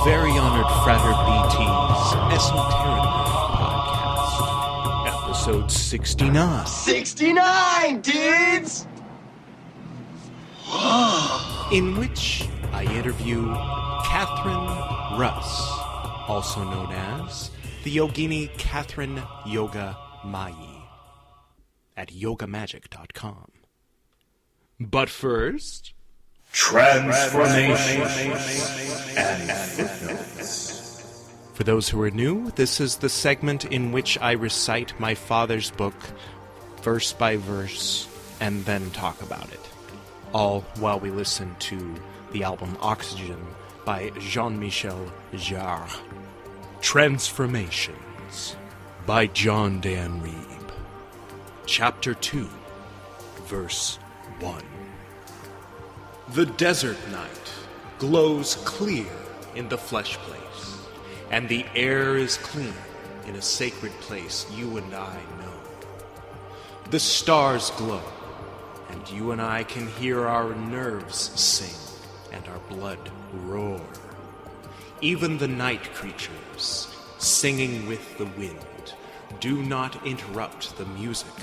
Very honored Frater BT's Esoterinerd podcast, episode 69. 69, dudes! In which I interview Katherine Russ, also known as the Yogini Katherine Yoga Mayi, at YogaMagick.com. But first, Transformations and Footnotes. for those who are new, this is the segment in which I recite my father's book, verse by verse, and then talk about it. All while we listen to the album Oxygen by Jean-Michel Jarre. Transformations by John Dan Reeb. Chapter 2, verse 1. The desert night glows clear in the flesh place, and the air is clean in a sacred place you and I know. The stars glow, and you and I can hear our nerves sing and our blood roar. Even the night creatures, singing with the wind, do not interrupt the music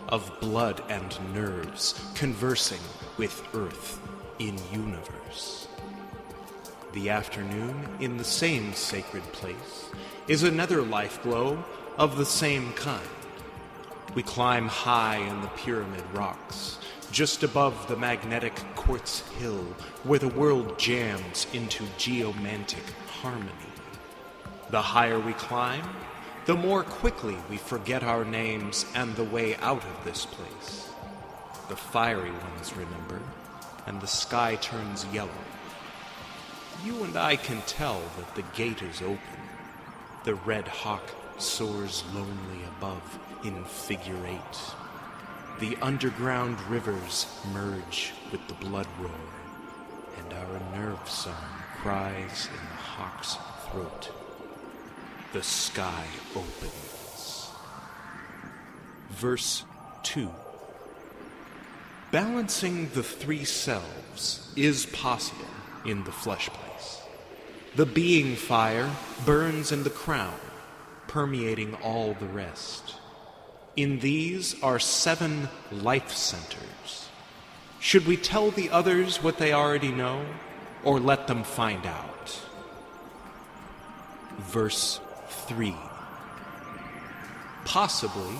of blood and nerves conversing with earth in universe. The afternoon in the same sacred place is another life glow of the same kind. We climb high in the pyramid rocks, just above the magnetic quartz hill where the world jams into geomantic harmony. The higher we climb, the more quickly we forget our names and the way out of this place. The fiery ones remember, and the sky turns yellow. You and I can tell that the gate is open. The red hawk soars lonely above in figure 8. The underground rivers merge with the blood roar, and our nerve song cries in the hawk's throat. The sky opens. Verse 2. Balancing the three selves is possible in the flesh place. The being fire burns in the crown, permeating all the rest. In these are 7 life centers. Should we tell the others what they already know, or let them find out? Verse 3. Possibly,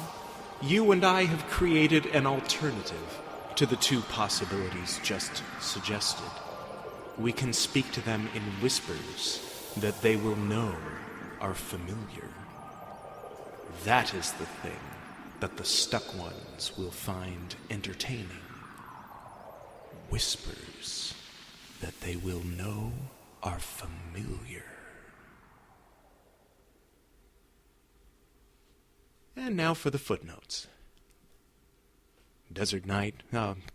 you and I have created an alternative to the 2 possibilities just suggested. We can speak to them in whispers that they will know are familiar. That is the thing that the stuck ones will find entertaining. Whispers that they will know are familiar. And now for the footnotes. Desert night,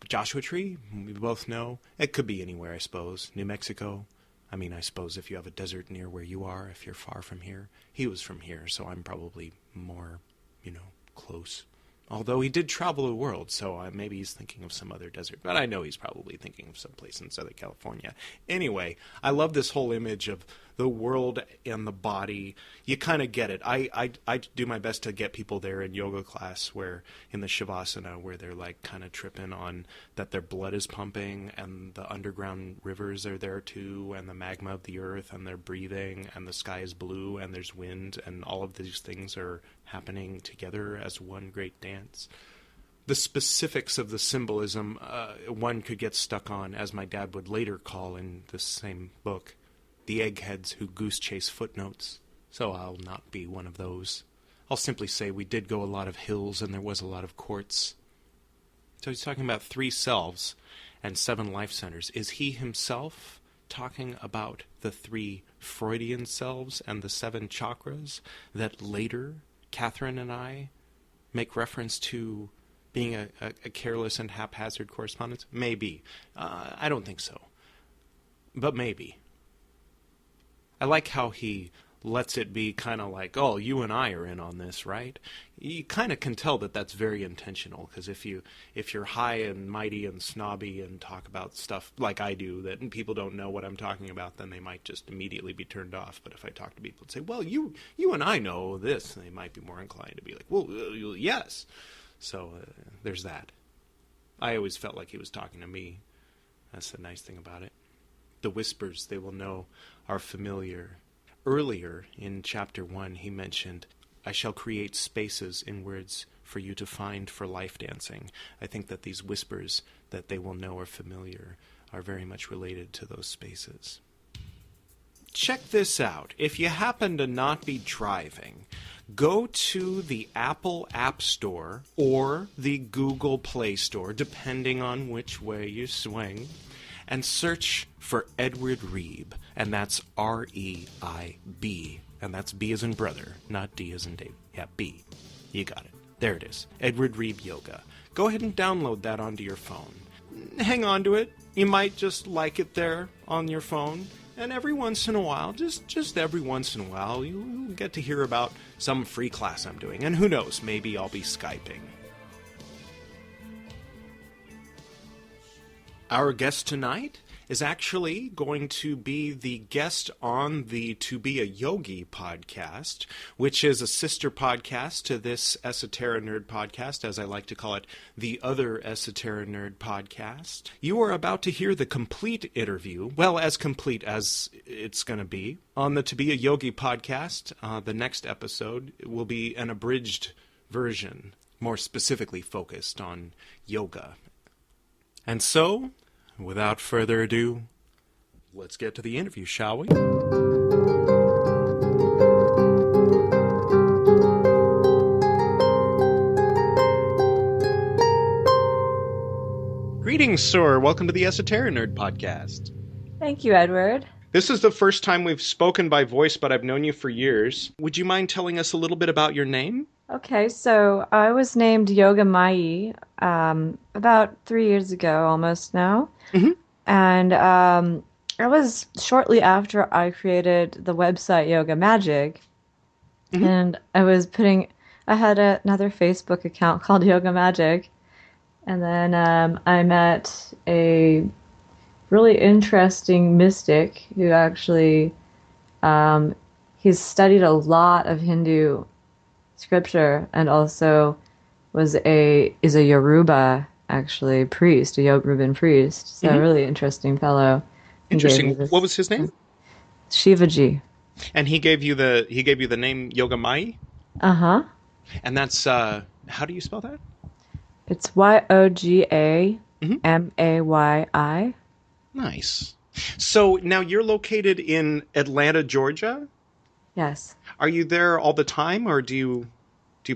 Joshua Tree, we both know. It could be anywhere, I suppose. New Mexico. I mean, I suppose if you have a desert near where you are, if you're far from here. He was from here, so I'm probably more, close. Although he did travel the world, so maybe he's thinking of some other desert. But I know he's probably thinking of some place in Southern California. Anyway, I love this whole image of the world and the body. You kind of get it. I do my best to get people there in yoga class where in the Shavasana where they're like kind of tripping on that their blood is pumping and the underground rivers are there too and the magma of the earth and they're breathing and the sky is blue and there's wind and all of these things are happening together as one great dance. The specifics of the symbolism one could get stuck on, as my dad would later call in this same book, the eggheads who goose chase footnotes, so I'll not be one of those. I'll simply say we did go a lot of hills and there was a lot of quartz. So he's talking about 3 selves and 7 life centers. Is he himself talking about the 3 Freudian selves and the 7 chakras that later Katherine and I make reference to being a careless and haphazard correspondence? Maybe. I don't think so. But maybe. I like how he lets it be kind of like, oh, you and I are in on this, right? You kind of can tell that that's very intentional, because if you're high and mighty and snobby and talk about stuff like I do that people don't know what I'm talking about, then they might just immediately be turned off. But if I talk to people and say, well, you and I know this, they might be more inclined to be like, well, yes. So there's that. I always felt like he was talking to me. That's the nice thing about it. The whispers they will know are familiar. Earlier in chapter 1, he mentioned, I shall create spaces in words for you to find for life dancing. I think that these whispers that they will know are familiar are very much related to those spaces. Check this out. If you happen to not be driving, go to the Apple App Store or the Google Play Store, depending on which way you swing, and search for Edward Reeb, and that's R-E-I-B, and that's B as in brother, not D as in Dave. Yeah, B. You got it. There it is. Edward Reeb Yoga. Go ahead and download that onto your phone. Hang on to it. You might just like it there on your phone, and every once in a while, just every once in a while, you'll get to hear about some free class I'm doing, and who knows, maybe I'll be Skyping. Our guest tonight is actually going to be the guest on the To Be a Yogi podcast, which is a sister podcast to this Esoterinerd podcast, as I like to call it, the other Esoterinerd podcast. You are about to hear the complete interview, well, as complete as it's going to be, on the To Be a Yogi podcast. The next episode will be an abridged version, more specifically focused on yoga. And so, without further ado, let's get to the interview, shall we? Greetings, sir. Welcome to the Esoterinerd podcast. Thank you, Edward. This is the first time we've spoken by voice, but I've known you for years. Would you mind telling us a little bit about your name? Okay, so I was named YogaMagick about 3 years ago, almost now. Mm-hmm. And it was shortly after I created the website YogaMagick. Mm-hmm. And I had another Facebook account called YogaMagick. And then I met a really interesting mystic who actually, he's studied a lot of Hindu scripture and also is a Yoruba actually priest, a Yoruban priest. So a really interesting fellow. Interesting. What was his name? Shivaji. And he gave you the name YogaMayi? Uh-huh. And that's how do you spell that? It's YogaMayi. Nice. So now you're located in Atlanta, Georgia? Yes. Are you there all the time, or do you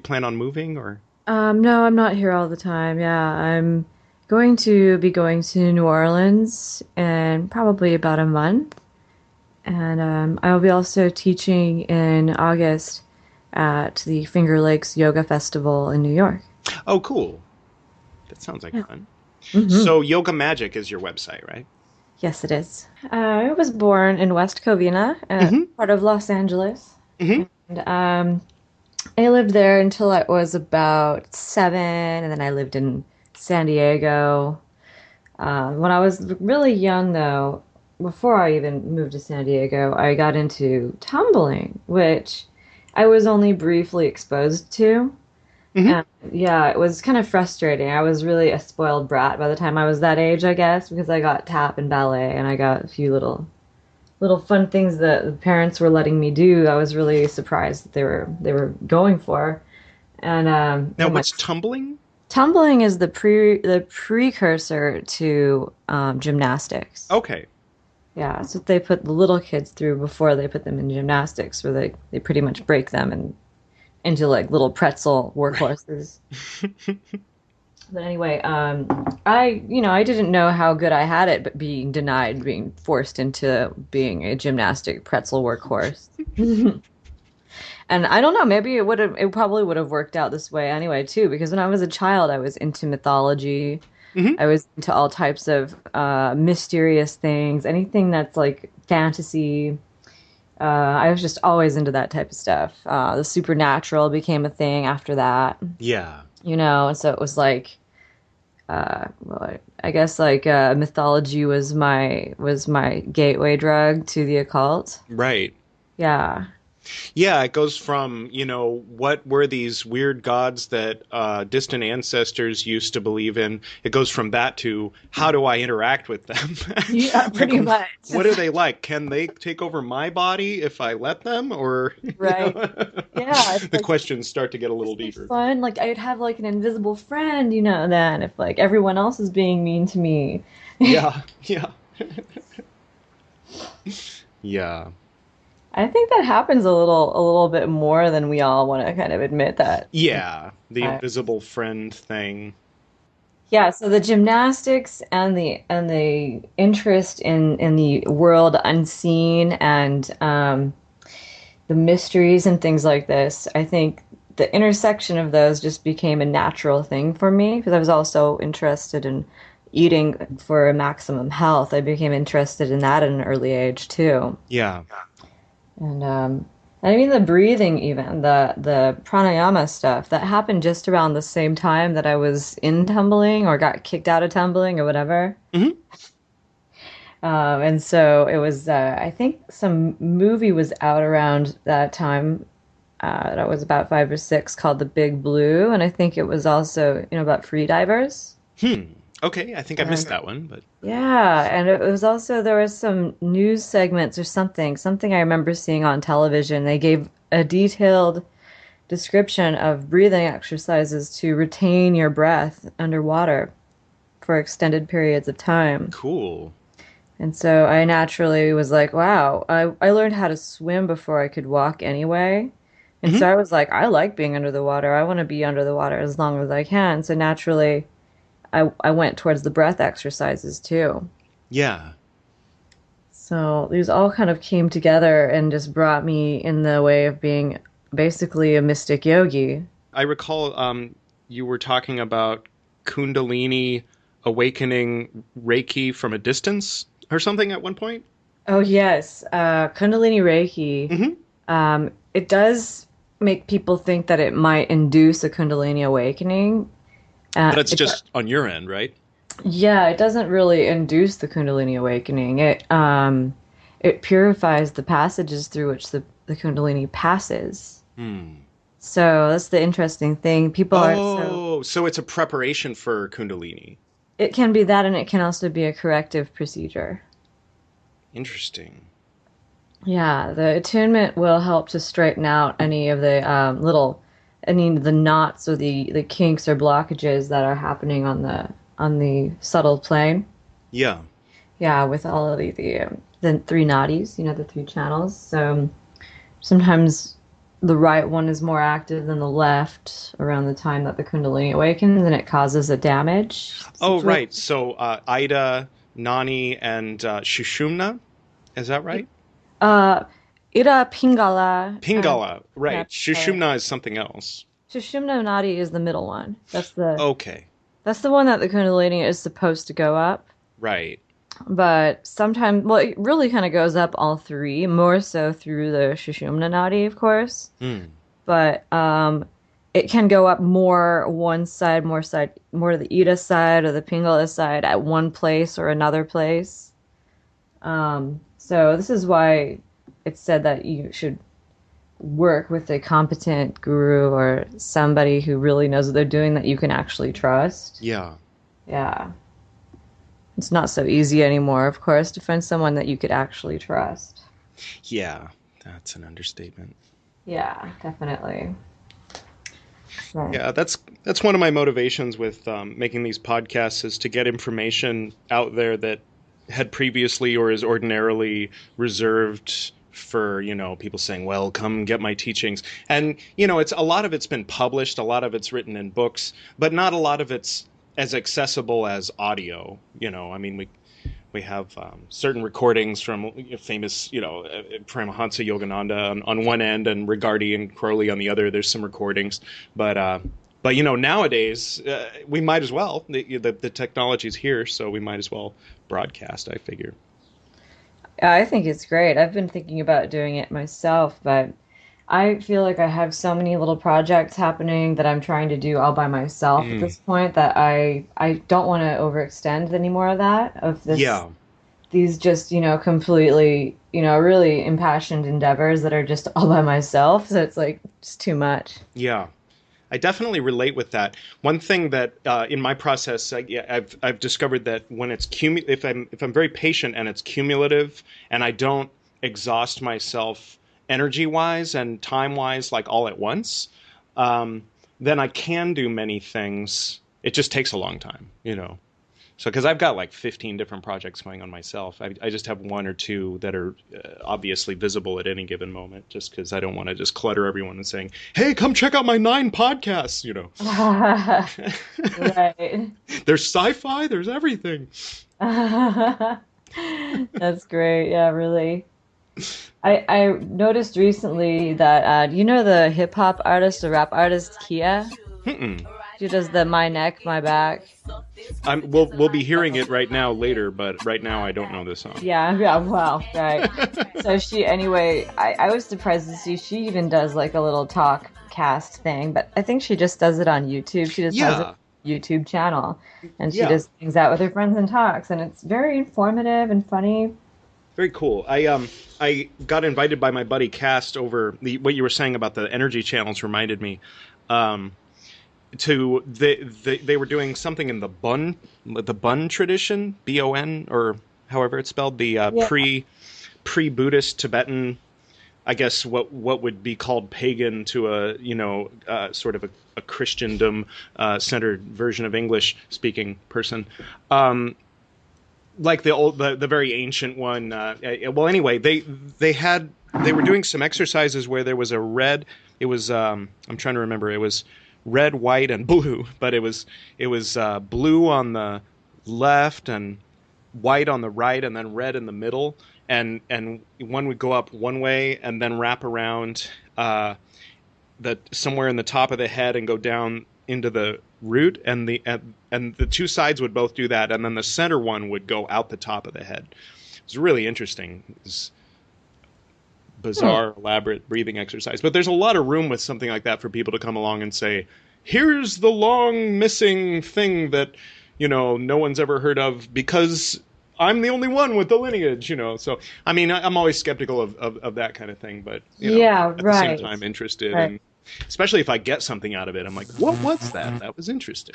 plan on moving, or? No, I'm not here all the time. Yeah, I'm going to be going to New Orleans in probably about a month. And I'll be also teaching in August at the Finger Lakes Yoga Festival in New York. Oh, cool. That sounds like fun. Mm-hmm. So Yoga Magick is your website, right? Yes, it is. I was born in West Covina, part of Los Angeles. Mm-hmm. And I lived there until I was about 7, and then I lived in San Diego. When I was really young, though, before I even moved to San Diego, I got into tumbling, which I was only briefly exposed to. Mm-hmm. And yeah, it was kind of frustrating. I was really a spoiled brat by the time I was that age, I guess, because I got tap and ballet, and I got a few little fun things that the parents were letting me do. I was really surprised that they were going for. And now, what's tumbling? Tumbling is the precursor to gymnastics. Okay. Yeah, so they put the little kids through before they put them in gymnastics, where they pretty much break them into like little pretzel workhorses. Right. But anyway, I didn't know how good I had it, but being forced into being a gymnastic pretzel workhorse. And I don't know, maybe it probably would have worked out this way anyway too, because when I was a child, I was into mythology. Mm-hmm. I was into all types of mysterious things, anything that's like fantasy. I was just always into that type of stuff. The supernatural became a thing after that, Yeah. and so it was like, well, I guess like mythology was my gateway drug to the occult. Right. Yeah. Yeah, it goes from, what were these weird gods that distant ancestors used to believe in? It goes from that to how do I interact with them? Yeah, pretty Like, much. what are they like? Can they take over my body if I let them? Or, Right. Yeah, it's the like questions start to get a this little be deeper. fun. Like I'd have like an invisible friend, then if like everyone else is being mean to me. Yeah, yeah, yeah. I think that happens a little bit more than we all want to kind of admit that. Yeah, the Uh, invisible friend thing. yeah, so the gymnastics and the interest in the world unseen and the mysteries and things like this, I think the intersection of those just became a natural thing for me because I was also interested in eating for maximum health. I became interested in that at an early age too. Yeah. And I mean the breathing even, the pranayama stuff, that happened just around the same time that I was in tumbling or got kicked out of tumbling or whatever. Hmm. And so it was, I think some movie was out around that time, that I was about 5 or 6, called The Big Blue. And I think it was also, about free divers. Hmm. Okay, I think I missed And that one, but yeah, and it was also, there was some news segments or something I remember seeing on television. They gave a detailed description of breathing exercises to retain your breath underwater for extended periods of time. cool. And so I naturally was like, wow, I learned how to swim before I could walk anyway. And Hmm. so I was like, I like being under the water. I want to be under the water as long as I can. So naturally, I went towards the breath exercises too. Yeah. So these all kind of came together and just brought me in the way of being basically a mystic yogi. I recall you were talking about Kundalini awakening Reiki from a distance or something at one point. Oh yes, Kundalini Reiki. Hmm. It does make people think that it might induce a Kundalini awakening. But it's It, just on your end, right? yeah, it doesn't really induce the Kundalini awakening. It purifies the passages through which the Kundalini passes. Hmm. So that's the interesting thing. People are so Oh, so it's a preparation for Kundalini. it can be that, and it can also be a corrective procedure. Interesting. Yeah, the attunement will help to straighten out any of the any of the knots or the kinks or blockages that are happening on the subtle plane. Yeah. Yeah, with all of the three nadis, the three channels. So sometimes the right one is more active than the left around the time that the Kundalini awakens, and it causes a damage Oh, situation. right. So Ida, Nani, and Shushumna. Is that right? Uh, Ira Pingala and Pingala. yeah, Right. Pingala. Shushumna is something else. Sushumna Nadi is the middle one. Okay. That's the one that the Kundalini is supposed to go up. Right. But sometimes, well, it really kind of goes up all three, more so through the Sushumna Nadi, of course. Hmm. But it can go up more one side, more to the Ida side or the Pingala side at one place or another place. So this is why it's said that you should work with a competent guru or somebody who really knows what they're doing that you can actually trust. Yeah. Yeah. It's not so easy anymore, of course, to find someone that you could actually trust. Yeah. That's an understatement. Yeah, definitely. So, Yeah, that's one of my motivations with making these podcasts is to get information out there that had previously or is ordinarily reserved for, people saying, well, come get my teachings. And, it's a lot of it's been published, a lot of it's written in books, but not a lot of it's as accessible as audio. I mean, we have certain recordings from famous, Paramahansa Yogananda on one end and Rigardi and Crowley on the other. There's some recordings, but nowadays we might as well. The technology's here, so we might as well broadcast, I figure. Yeah, I think it's great. I've been thinking about doing it myself, but I feel like I have so many little projects happening that I'm trying to do all by myself at Mm. this point that I don't want to overextend any more of that, of this Yeah, these just, completely, really impassioned endeavors that are just all by myself. So it's like just too much. yeah. I definitely relate with that. One thing that in my process, I've discovered that when it's if I'm very patient and it's cumulative, and I don't exhaust myself energy wise and time wise like all at once, um, then I can do many things. It just takes a long time, you know. So, because I've got like 15 different projects going on myself, I just have one or two that are obviously visible at any given moment, just because I don't want to just clutter everyone and saying, hey, come check out my 9 podcasts, you know. Right. There's sci-fi, there's everything. That's great. Yeah, really. I noticed recently that you know the hip hop artist, the rap artist Kia? Mm-mm. She does the My Neck, My Back. We'll be hearing it right now later, but right now I don't know this song. Yeah, yeah, well, right. So anyway, I was surprised to see she even does like a little talk cast thing, but I think she just does it on YouTube. She just has a Yeah, YouTube channel and she yeah. just hangs out with her friends and talks, and it's very informative and funny. Very cool. I got invited by my buddy Cast over what you were saying about the energy channels reminded me. Um, to they were doing something in the Bun tradition, Bon, or however it's spelled, the Yeah. pre Buddhist Tibetan, I guess what would be called pagan to a sort of a Christendom centered version of English speaking person. Like the very ancient one. Well, anyway, they were doing some exercises where there was a red. It was I'm trying to remember. It was red, white, and blue, but it was blue on the left and white on the right, and then red in the middle. And one would go up one way and then wrap around somewhere in the top of the head and go down into the root, and the two sides would both do that, and then the center one would go out the top of the head. It's really interesting. It's Hmm. bizarre, elaborate breathing exercise, but there's a lot of room with something like that for people to come along and say, "Here's the long missing thing that no one's ever heard of because." I'm the only one with the lineage, So, I mean, I'm always skeptical of that kind of thing, but, Yeah, at the same right. time, interested. Right. And especially if I get something out of it, I'm like, what was that? That was interesting.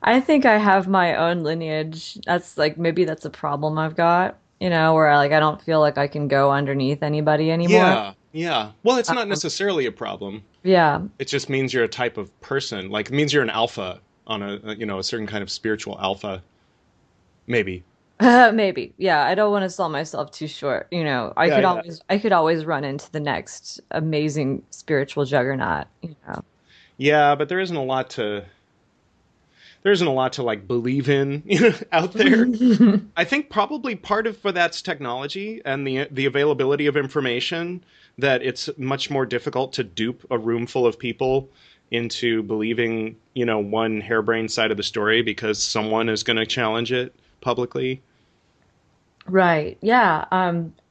I think I have my own lineage. That's like maybe that's a problem I've got, where like I don't feel like I can go underneath anybody anymore. Yeah, yeah. Well, it's not Um, necessarily a problem. yeah. It just means you're a type of person. Like, it means you're an alpha on a certain kind of spiritual alpha, maybe. Maybe. Yeah, I don't want to sell myself too short. Yeah, yeah. I could always run into the next amazing spiritual juggernaut. Yeah, but there isn't a lot to like believe in, out there. I think probably part of for that's technology and the availability of information, that it's much more difficult to dupe a room full of people into believing, one harebrained side of the story because someone is going to challenge it publicly. Right. Yeah.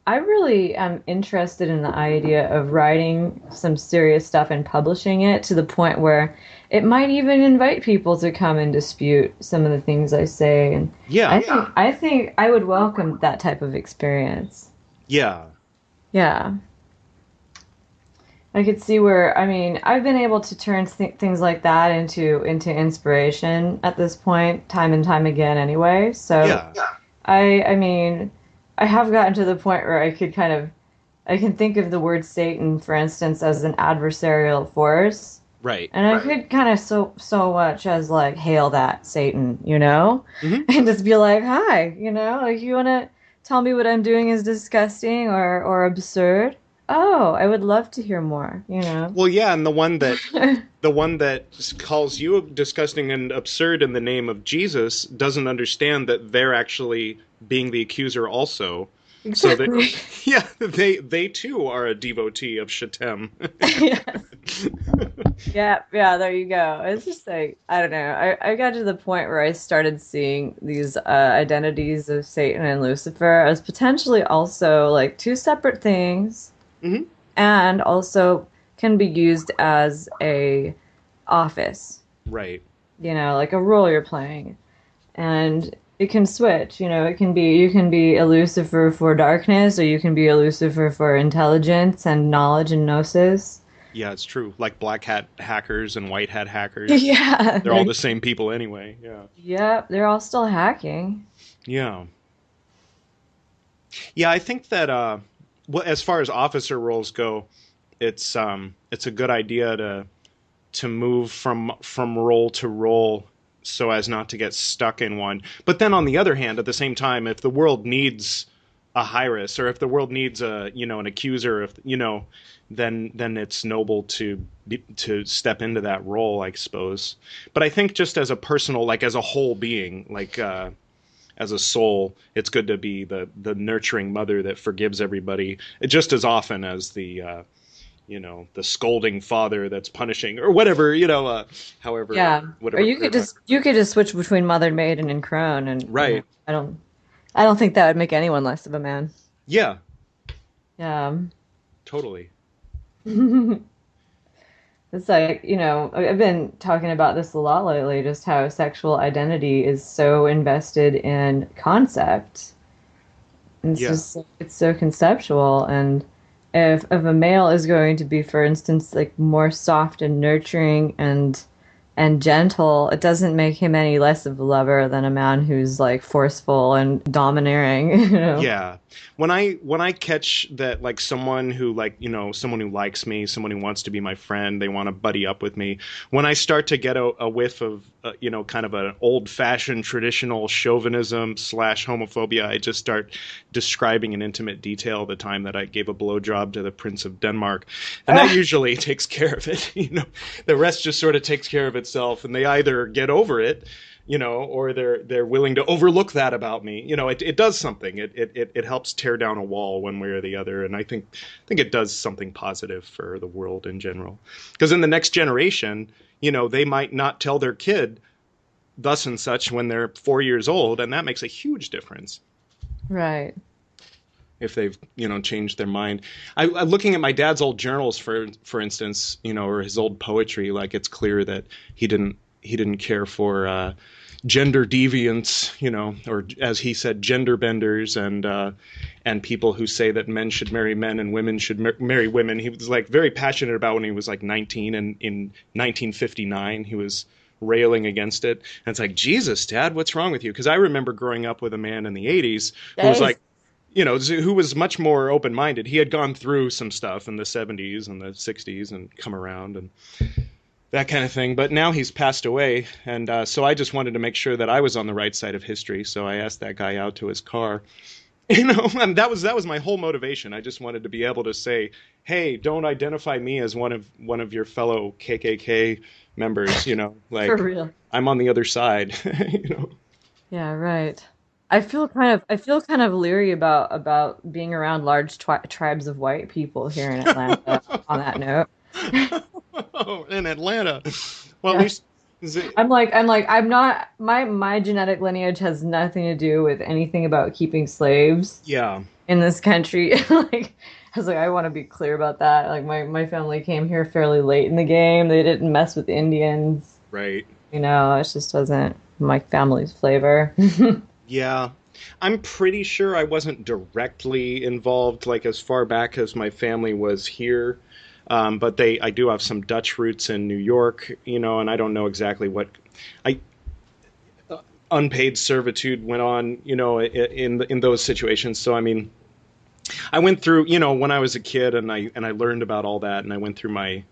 I really am interested in the idea of writing some serious stuff and publishing it to the point where it might even invite people to come and dispute some of the things I say. And Yeah, I think I would welcome that type of experience. yeah, Yeah. I could see where, I mean, I've been able to turn things like that into inspiration at this point, time and time again anyway. So yeah, I mean, I have gotten to the point where I can think of the word Satan, for instance, as an adversarial force. right. And I could kind of so much as like hail that Satan, Hmm. and just be like, "Hi, like you want to tell me what I'm doing is disgusting or absurd? Oh, I would love to hear more." Well, yeah, and the one that calls you disgusting and absurd in the name of Jesus doesn't understand that they're actually being the accuser also. So they, Exactly. yeah, they too are a devotee of Shatem. Yes. Yeah, yeah, there you go. It's just like, I don't know. I got to the point where I started seeing these identities of Satan and Lucifer as potentially also like two separate things, Hmm. and also can be used as a office, Right. like a role you're playing. And it can switch, it can be you can be a Lucifer for darkness, or you can be a Lucifer for intelligence and knowledge and gnosis. Yeah, it's true. Like black hat hackers and white hat hackers, Yeah, they're all the same people anyway. Yeah. yeah, they're all still hacking. Yeah. Yeah, I think that well, as far as officer roles go, it's a good idea to move from role to role so as not to get stuck in one. But then on the other hand, at the same time, if the world needs a Hyrus, or if the world needs a an accuser, if then it's noble to step into that role, I suppose. But I think just as a personal, like as a whole being, like as a soul, it's good to be the nurturing mother that forgives everybody just as often as the scolding father that's punishing, or whatever, however, Yeah. Or whatever paradigm. you could just switch between mother maiden and crone, and Right. I don't think that would make anyone less of a man. Yeah, Yeah. totally. It's like, I've been talking about this a lot lately, just how sexual identity is so invested in concept. Yeah. It's so conceptual. And if a male is going to be, for instance, like more soft and nurturing and gentle, it doesn't make him any less of a lover than a man who's like forceful and domineering. Yeah. When I catch that, like someone who, like, someone who likes me, someone who wants to be my friend, they want to buddy up with me. When I start to get a whiff of kind of an old-fashioned traditional chauvinism slash homophobia, I just start describing in intimate detail the time that I gave a blowjob to the Prince of Denmark, and that usually takes care of it. The rest just sort of takes care of itself, and they either get over it, or they're willing to overlook that about me. It does something. It helps tear down a wall one way or the other, and I think it does something positive for the world in general. Because in the next generation, they might not tell their kid thus and such when they're 4 years old, and that makes a huge difference Right. if they've changed their mind. I looking at my dad's old journals, for instance, or his old poetry, like it's clear that he didn't care for gender deviants, or as he said, gender benders, and people who say that men should marry men and women should marry women. He was like very passionate about when he was like 19, and in 1959 he was railing against it. And it's like, Jesus, Dad, what's wrong with you? Because I remember growing up with a man in the 80s who was Yes. like, who was much more open-minded. He had gone through some stuff in the 70s and the 60s and come around and that kind of thing. But now he's passed away, and so I just wanted to make sure that I was on the right side of history. So I asked that guy out to his car, and that was my whole motivation. I just wanted to be able to say, "Hey, don't identify me as one of your fellow KKK members." For Like real. I'm on the other side. you know. Yeah, right. I feel kind of leery about being around large tribes of white people here in Atlanta. On that note, Oh, in Atlanta. Well, at yeah, least. Is it, I'm not my genetic lineage has nothing to do with anything about keeping slaves yeah. in this country. Like, I was like, I want to be clear about that. Like, my family came here fairly late in the game. They didn't mess with Indians. Right. It just wasn't my family's flavor. Yeah. I'm pretty sure I wasn't directly involved, like as far back as my family was here. But I do have some Dutch roots in New York, and I don't know exactly what I unpaid servitude went on, in those situations. So I mean, I went through, when I was a kid, and I learned about all that, and I went through my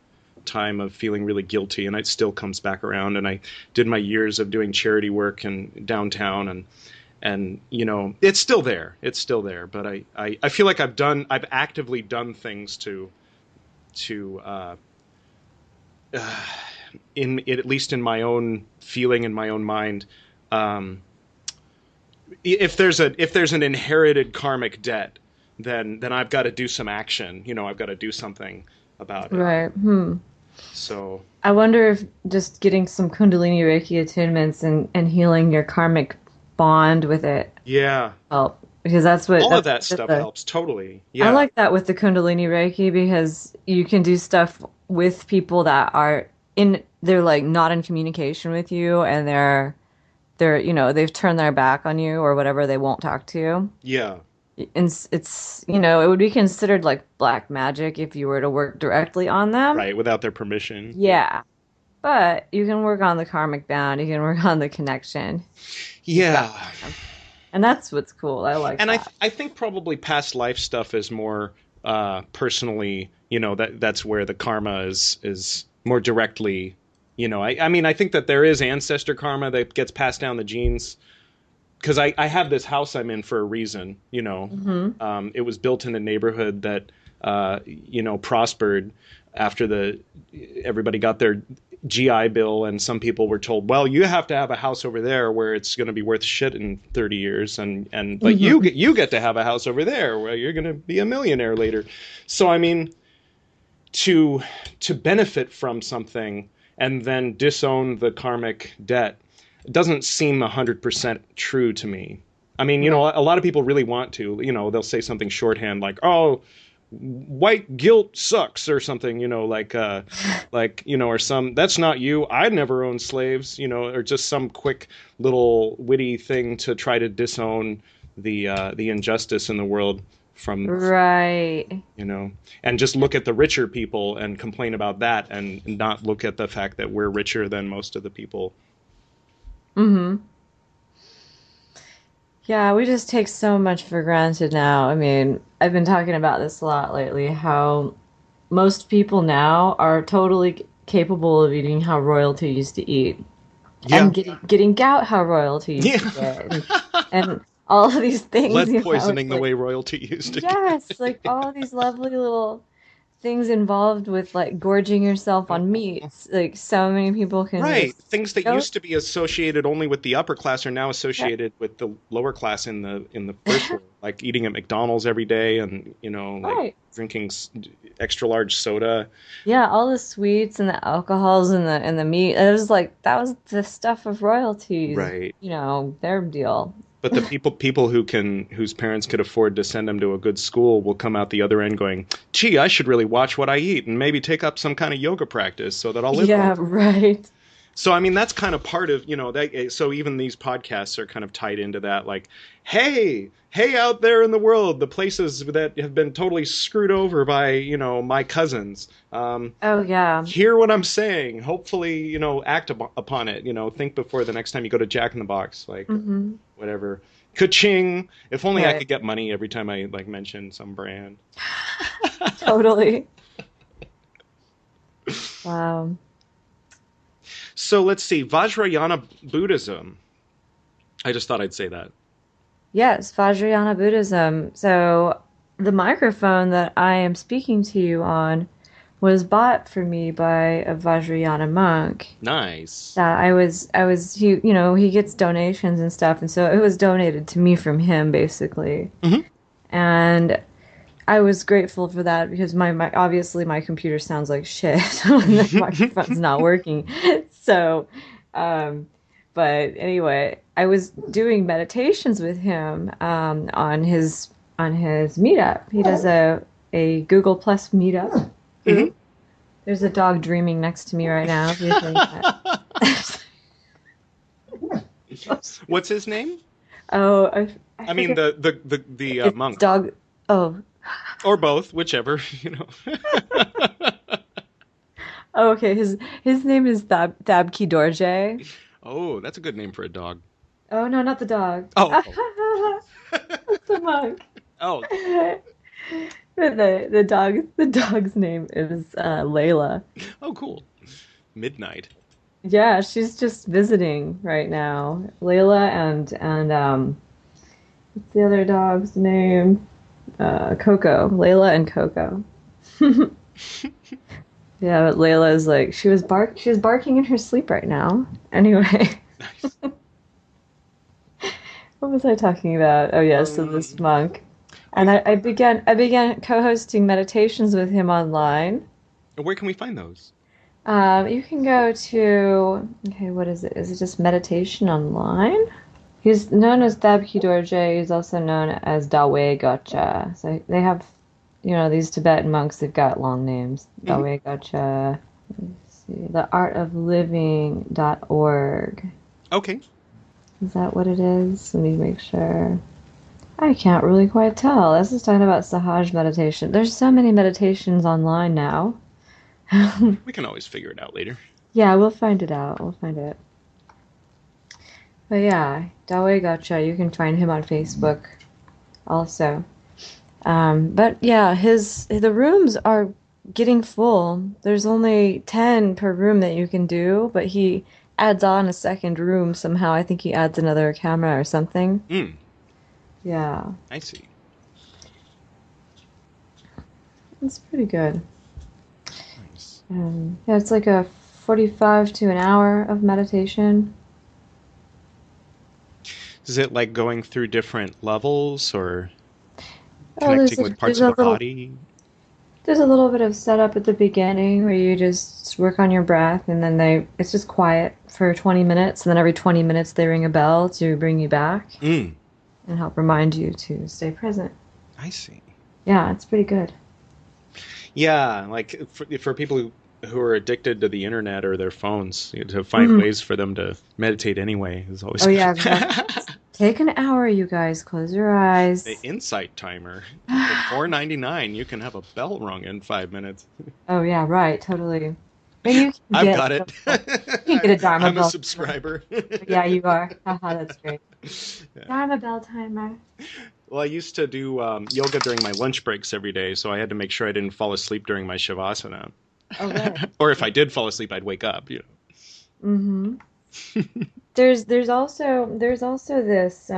time of feeling really guilty, and it still comes back around. And I did my years of doing charity work in downtown, and it's still there. It's still there. But I feel like I've actively done things to in at least in my own feeling, in my own mind, um, if there's an inherited karmic debt, then I've got to do some action. I've got to do something about it. Right. So I wonder if just getting some Kundalini Reiki attunements and healing your karmic bond with it yeah, help, because that's what all of that's that stuff helps totally. I Yeah, like that with the Kundalini Reiki, because you can do stuff with people that they're like not in communication with you, and they've turned their back on you or whatever, they won't talk to you. yeah, And it would be considered like black magic if you were to work directly on them. right. Without their permission. Yeah. But you can work on the karmic bond, you can work on the connection. Yeah. And that's what's cool. I like And that. I think probably past life stuff is more personally, that's where the karma is more directly, I mean, I think that there is ancestor karma that gets passed down the genes, because I have this house I'm in for a reason, it was built in a neighborhood that, prospered after everybody got their GI Bill, and some people were told, well, you have to have a house over there where it's going to be worth shit in 30 years, but you get to have a house over there where you're going to be a millionaire later. So I mean, to benefit from something and then disown the karmic debt doesn't seem 100% true to me. I mean, a lot of people really want to, they'll say something shorthand like, oh, white guilt sucks, or something, or some, that's not you, I never owned slaves, or just some quick little witty thing to try to disown the injustice in the world from, Right. and just look at the richer people and complain about that, and not look at the fact that we're richer than most of the people. Yeah, we just take so much for granted now. I mean, I've been talking about this a lot lately, how most people now are totally capable of eating how royalty used to eat. Yeah. And getting gout how royalty used to get. And all of these things. Lead poisoning the way royalty used to. Yes, like all these lovely little things involved with like gorging yourself on meats. Like so many people can Right. Things that used to be associated only with the upper class are now associated with the lower class in the first world. Like eating at McDonald's every day, and like drinking extra large soda. Yeah, all the sweets and the alcohols and the meat. It was like that was the stuff of royalties. Right. Their deal. But the people whose parents could afford to send them to a good school will come out the other end going, gee, I should really watch what I eat and maybe take up some kind of yoga practice so that I'll live. Yeah, right. So, I mean, that's kind of part of, so even these podcasts are kind of tied into that, like, hey out there in the world, the places that have been totally screwed over by, my cousins. Oh, yeah. Hear what I'm saying. Hopefully, act upon it. Think before the next time you go to Jack in the Box, like, whatever. Ka-ching! If only I could get money every time I, like, mention some brand. Totally. Wow. So let's see, Vajrayana Buddhism. I just thought I'd say that. Yes, Vajrayana Buddhism. So the microphone that I am speaking to you on was bought for me by a Vajrayana monk. Nice. He gets donations and stuff, and so it was donated to me from him, basically. Mm-hmm. And I was grateful for that, because obviously my computer sounds like shit when the microphone's not working. So, but anyway, I was doing meditations with him on his meetup. He does a Google Plus meetup. Mm-hmm. There's a dog dreaming next to me right now. If you think that. What's his name? Oh, I mean the monk. Dog. Oh. Or both, whichever, Oh, okay. His name is Thabki Dorje. Oh, that's a good name for a dog. Oh no, not the dog. Oh. It's the monk. Oh. The dog's name is Layla. Oh, cool. Midnight. Yeah, she's just visiting right now. Layla and what's the other dog's name? Coco. Layla and Coco. Yeah, but Layla is like she was barking in her sleep right now. Anyway. Nice. What was I talking about? Oh yeah, so this monk. And I began co-hosting meditations with him online. Where can we find those? You can go to, okay, what is it? Is it just meditation online? He's known as Dabki Dorje. He's also known as Dawe Gotcha. So they have, these Tibetan monks. They've got long names. Dawe Gotcha. Let's see, theartofliving.org. Okay. Is that what it is? Let me make sure. I can't really quite tell. This is talking about Sahaj meditation. There's so many meditations online now. We can always figure it out later. Yeah, we'll find it out. We'll find it. But yeah, Dawe Gotcha. You can find him on Facebook also. But yeah, the rooms are getting full. There's only 10 per room that you can do, but he adds on a second room somehow. I think he adds another camera or something. Yeah. I see. It's pretty good. Nice. Yeah, it's like a 45 to an hour of meditation. Is it like going through different levels or There's connecting with parts of the body? There's a little bit of setup at the beginning where you just work on your breath, and then it's just quiet for 20 minutes, and then every 20 minutes they ring a bell to bring you back and help remind you to stay present. I see. Yeah, it's pretty good. Yeah, like for people who are addicted to the internet or their phones, to find ways for them to meditate anyway is always. Oh yeah, take an hour, you guys. Close your eyes. The Insight timer. For $4.99, you can have a bell rung in 5 minutes. Oh yeah, right, totally. Maybe you can I've got it. You can get a Dharma I'm bell. a subscriber. Yeah, you are. Haha, that's great. Yeah. Dharma bell timer. Well, I used to do yoga during my lunch breaks every day, so I had to make sure I didn't fall asleep during my shavasana. Oh, right. Or if I did fall asleep, I'd wake up. Mm-hmm. There's also this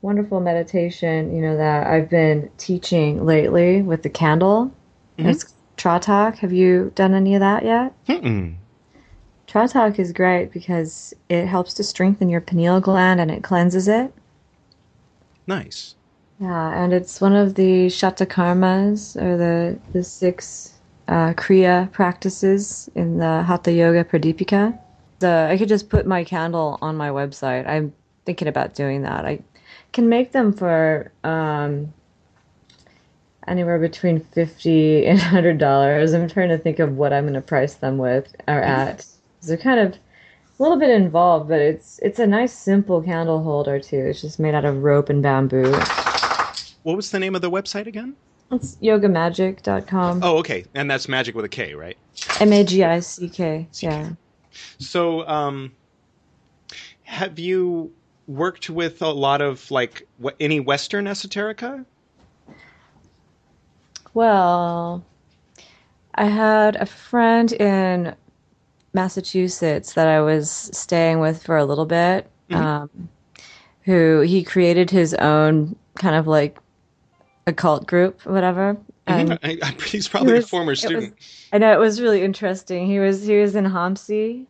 wonderful meditation, that I've been teaching lately with the candle. It's Tratak. Have you done any of that yet? Tratak is great because it helps to strengthen your pineal gland and it cleanses it. Nice. Yeah, and it's one of the Shatakarmas, or the 6 Kriya practices in the Hatha Yoga Pradipika. I could just put my candle on my website. I'm thinking about doing that. I can make them for anywhere between $50 and $100. I'm trying to think of what I'm going to price them with or at. They're kind of a little bit involved, but it's a nice simple candle holder too. It's just made out of rope and bamboo. What was the name of the website again? It's YogaMagick.com. Oh, okay. And that's Magic with a K, right? Magick. Yeah. So, have you worked with a lot of, any Western esoterica? Well, I had a friend in Massachusetts that I was staying with for a little bit, who he created his own kind of like occult group, whatever. And he's probably a former student. I know, it was really interesting. He was in Homsey.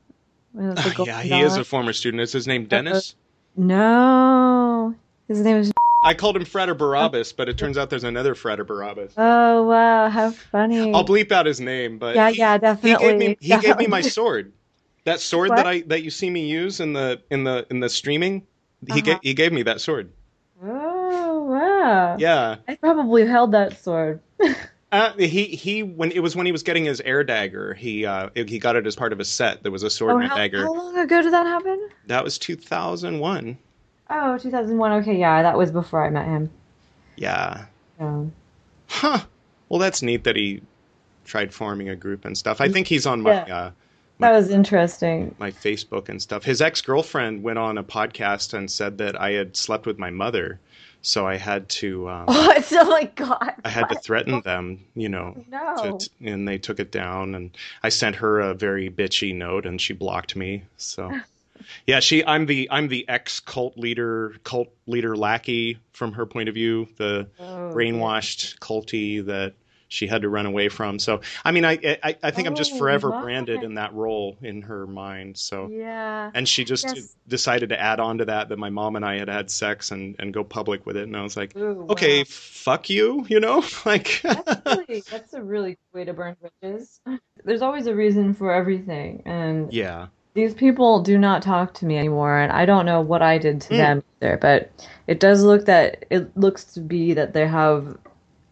Yeah, he is a former student. Is his name Dennis? No, his name is. I called him Frater Barabbas, but it turns out there's another Frater Barabbas. Oh wow, how funny! I'll bleep out his name, but yeah, definitely. He gave me my sword. That sword that you see me use in the streaming. He gave me that sword. Oh wow! Yeah, I probably held that sword. when he was getting his air dagger, he got it as part of a set. There was a sword and a dagger. How long ago did that happen? That was 2001. Oh, 2001. Okay, yeah, that was before I met him. Yeah. Huh. Well, that's neat that he tried forming a group and stuff. I think he's on my. That was interesting. My Facebook and stuff. His ex-girlfriend went on a podcast and said that I had slept with my mother, so I had to. What? Oh my God! I had to threaten them, No. And they took it down. And I sent her a very bitchy note, and she blocked me. So, yeah, I'm the ex-cult leader lackey from her point of view, the brainwashed culty that she had to run away from. So, I mean, I think I'm just Oh forever branded my. in that role in her mind. So, Yeah. and she just Yes. decided to add on to that my mom and I had had sex and go public with it. And I was like, Ooh, okay, wow. fuck you, you know, like, That's a really good way to burn bridges. There's always a reason for everything, and yeah. these people do not talk to me anymore, and I don't know what I did to Mm, them either, but it looks to be that they have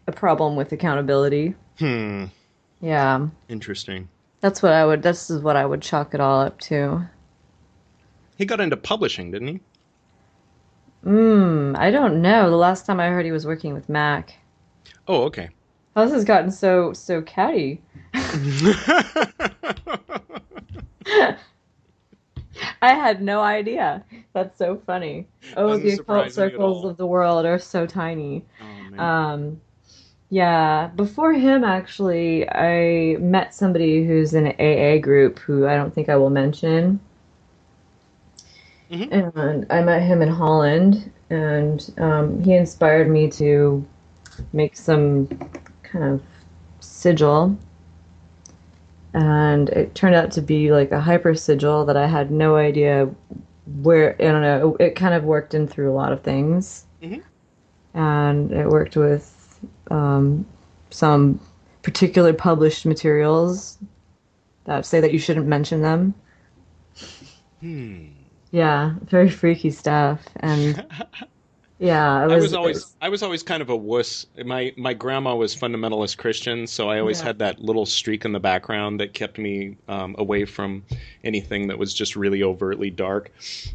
a problem with accountability. hmm. Yeah. Interesting. This is what I would chalk it all up to. He got into publishing, didn't he? I don't know. The last time I heard he was working with Mac. Oh, okay. How this has gotten so catty. I had no idea. That's so funny. Oh, Wasn't the occult surprising at circles all. of the world are so tiny. Oh man. Um, yeah, before him, actually, I met somebody who's in an AA group who I don't think I will mention. Hmm. And I met him in Holland, and he inspired me to make some kind of sigil. And it turned out to be like a hyper sigil that I had no idea where, I don't know, it kind of worked in through a lot of things. Hmm. And it worked with some particular published materials that say that you shouldn't mention them. Hmm. Yeah, very freaky stuff. And yeah, it was I was always kind of a wuss. My grandma was fundamentalist Christian, so I always yeah. had that little streak in the background that kept me away from anything that was just really overtly dark.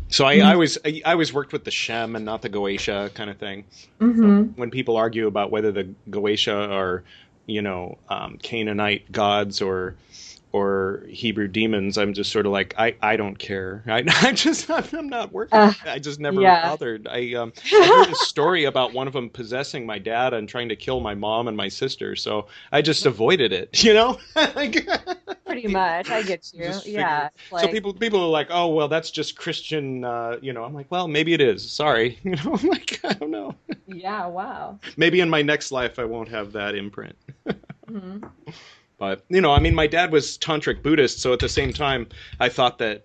So I always worked with the Shem and not the Goetia kind of thing. So Mm-hmm. when people argue about whether the Goetia are, Canaanite gods or Hebrew demons, I'm just sort of like, I don't care. I'm not working. Uh, I just never yeah. bothered. I heard a story about one of them possessing my dad and trying to kill my mom and my sister, so I just avoided it. Like, Pretty much. I get you. just Yeah. figure. It's So like, people are like, oh well, that's just Christian. I'm like, well, maybe it is. Sorry. I'm like, I don't know. yeah, wow. Maybe in my next life I won't have that imprint. Hmm. But, I mean, my dad was tantric Buddhist, so at the same time, I thought that,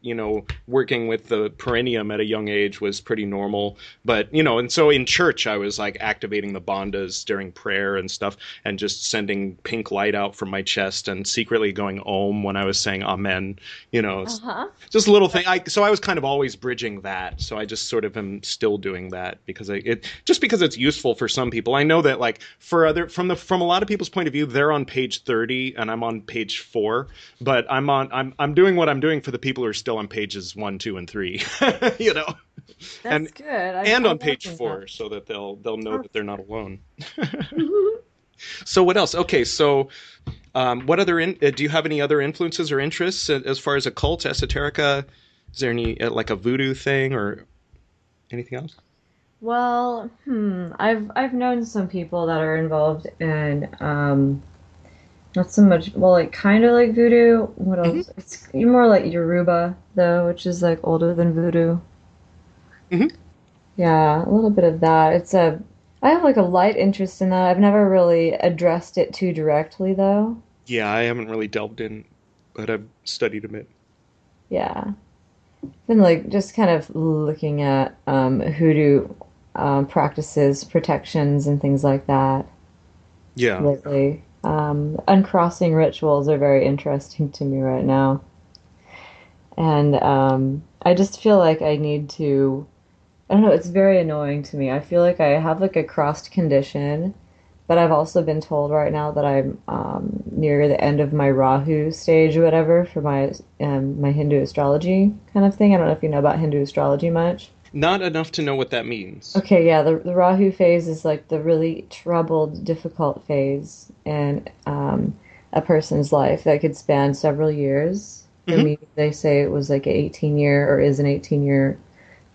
working with the perineum at a young age was pretty normal. But, and so in church, I was like activating the bandhas during prayer and stuff, and just sending pink light out from my chest and secretly going Om when I was saying Amen, Uh-huh. just a little thing. So I was kind of always bridging that. So I just sort of am still doing that because just because it's useful for some people. I know that like from a lot of people's point of view, they're on page 30 and I'm on page 4, but I'm doing what I'm doing for the people who are still on pages 1, 2, and 3, and That's good. and I'm on page liking that. 4 so that they'll know that they're not alone. Mhm. So what else? Okay, so what other do you have any other influences or interests as far as occult, esoterica? Is there any like a voodoo thing or anything else? Well, I've known some people that are involved in not so much, well, like kind of like voodoo. What Hmm. else? It's more like Yoruba though, which is like older than voodoo. Hmm. Yeah, a little bit of that. I have like a light interest in that. I've never really addressed it too directly though. Yeah, I haven't really delved in, but I've studied a bit. Yeah. Been like just kind of looking at hoodoo practices, protections, and things like that Yeah. lately. Uncrossing rituals are very interesting to me right now. And I just feel like I need to, I don't know, it's very annoying to me. I feel like I have like a crossed condition, but I've also been told right now that I'm near the end of my Rahu stage or whatever for my Hindu astrology kind of thing. I don't know if you know about Hindu astrology much. Not enough to know what that means. Okay, yeah, the Rahu phase is like the really troubled, difficult phase in a person's life that could span several years. For Hmm. me, they say it was like an 18-year or is an 18-year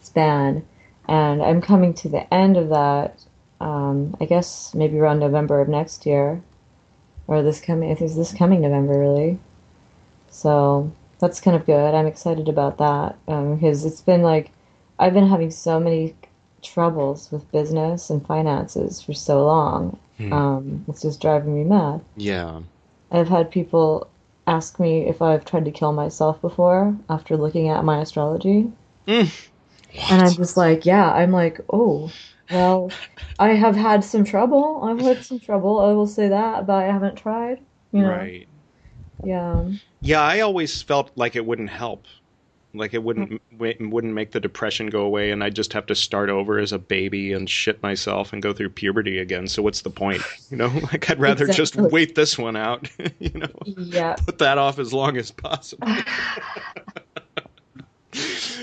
span. And I'm coming to the end of that, I guess maybe around November of next year, or I think it's this coming November, really. So that's kind of good. I'm excited about that because it's been like I've been having so many troubles with business and finances for so long, It's just driving me mad. Yeah. I've had people ask me if I've tried to kill myself before after looking at my astrology. Mm. And I'm What? just like, yeah, I'm like, oh, well, I have had some trouble. I've had some trouble. I will say that, but I haven't tried, you know. Right. Yeah. Yeah, I always felt like it wouldn't help. Like it wouldn't make the depression go away, and I'd just have to start over as a baby and shit myself and go through puberty again. So what's the point? You know, like I'd rather just Exactly. wait this one out, you know, Yeah. put that off as long as possible.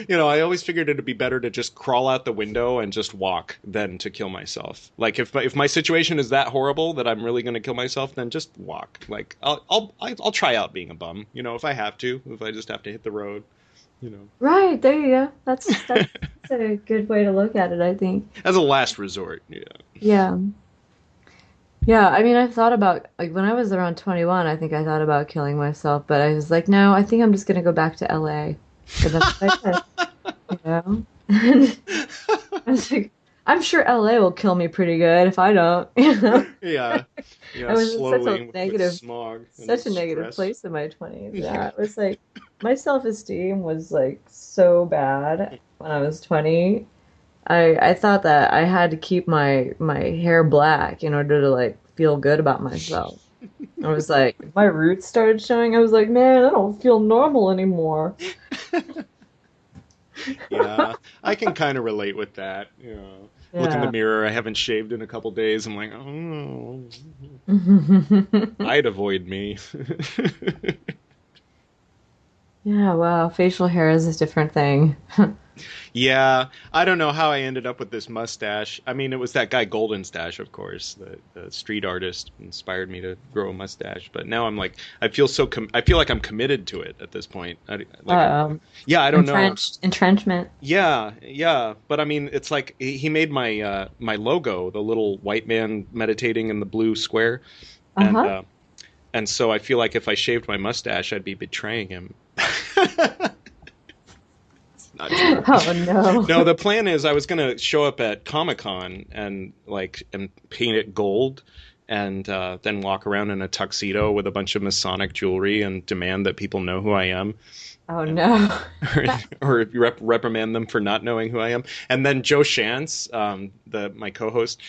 You know, I always figured it'd be better to just crawl out the window and just walk than to kill myself. Like if my situation is that horrible that I'm really going to kill myself, then just walk. Like I'll try out being a bum, you know, if I have to, if I just have to hit the road, you know. Right, there you go. That's a good way to look at it, I think. As a last resort, yeah. Yeah. Yeah, I mean, I've thought about like when I was around 21, I think I thought about killing myself, but I was like, no, I think I'm just gonna go back to LA. But that's what I did, you know? And I was like, I'm sure LA will kill me pretty good if I don't, you know? Yeah, I yeah, was in slowly with smog and such a negative stress. place in my 20s. Yeah, Yeah. it was like my self-esteem was like so bad when I was 20. I thought that I had to keep my hair black in order to like feel good about myself. I was like, if my roots started showing, I was like, man, I don't feel normal anymore. Yeah, I can kind of relate with that. You know, look in the Yeah. mirror. I haven't shaved in a couple days. I'm like, oh, I'd avoid me. Yeah, wow, facial hair is a different thing. Yeah, I don't know how I ended up with this mustache. I mean, it was that guy Golden Stash, of course, the street artist inspired me to grow a mustache. But now I'm like, I feel like I'm committed to it at this point. Um, Yeah, I don't know. Entrenchment. Yeah, yeah, but I mean, it's like he made my logo, the little white man meditating in the blue square, and Uh-huh. uh, and so I feel like if I shaved my mustache, I'd be betraying him. Not true. Oh no. No, the plan is I was gonna show up at Comic-Con and paint it gold, and then walk around in a tuxedo with a bunch of Masonic jewelry and demand that people know who I am, Oh no. or reprimand them for not knowing who I am. And then Joe Shantz, the my co-host,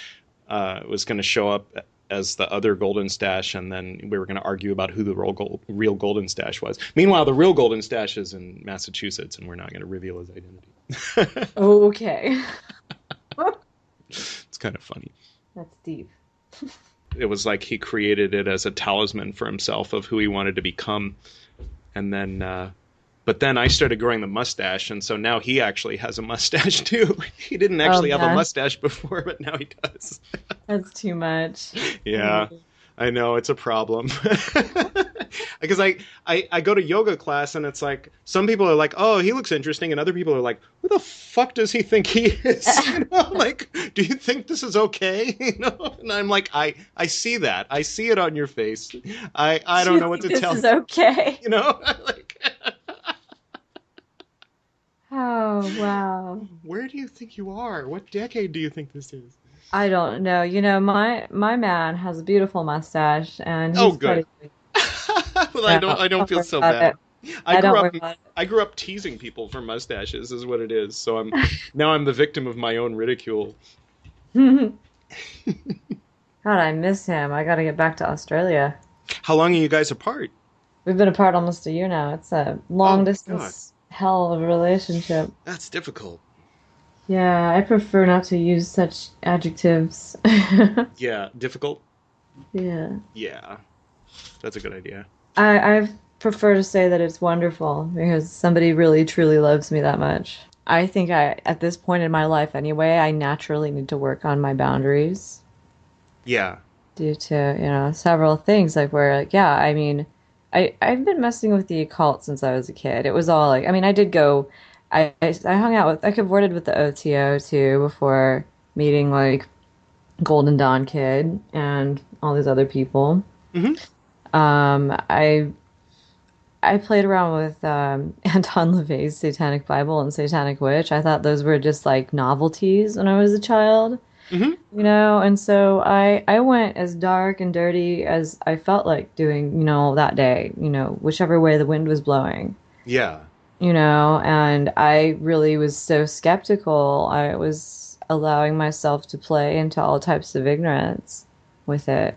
was going to show up as the other Golden Stash, and then we were going to argue about who the real Golden Stash was. Meanwhile, the real Golden Stash is in Massachusetts, and we're not going to reveal his identity. Okay. It's kind of funny. That's deep. It was like he created it as a talisman for himself of who he wanted to become, and then but then I started growing the mustache, and so now he actually has a mustache too. He didn't Oh actually have a man, mustache before, but now he does. that's too much. Yeah, I know it's a problem. Because I go to yoga class, and it's like some people are like, oh, he looks interesting, and other people are like, who the fuck does he think he is? You know, like, do you think this is okay? You know, and I'm like, I see that, I see it on your face. I Do don't you know what think to this tell is you. okay? You know, like, Oh wow. where do you think you are? What decade do you think this is? I don't know. You know, my man has a beautiful mustache, and Oh, he's good. pretty. Well, No, I don't don't feel worry so about bad. it. I I grew don't worry up about I grew up teasing people for mustaches is what it is. So it. now I'm the victim of my own ridicule. God, I miss him. I gotta get back to Australia. How long are you guys apart? We've been apart almost a year now. It's a Oh long my God, distance hell of a relationship. that's difficult. Yeah, I prefer not to use such adjectives. Yeah, difficult. Yeah. Yeah, that's a good idea. I prefer to say that it's wonderful because somebody really truly loves me that much. I think at this point in my life anyway, I naturally need to work on my boundaries Yeah. due to, several things like where like, yeah, I mean, I've been messing with the occult since I was a kid. It was all like, I mean, I did go, I hung out with, I converted with the OTO too before meeting like Golden Dawn Kid and all these other people. Hmm. I played around with Anton LaVey's Satanic Bible and Satanic Witch. I thought those were just like novelties when I was a child. You know, and so I went as dark and dirty as I felt like doing, you know, that day, you know, whichever way the wind was blowing, Yeah. you know, and I really was so skeptical. I was allowing myself to play into all types of ignorance with it.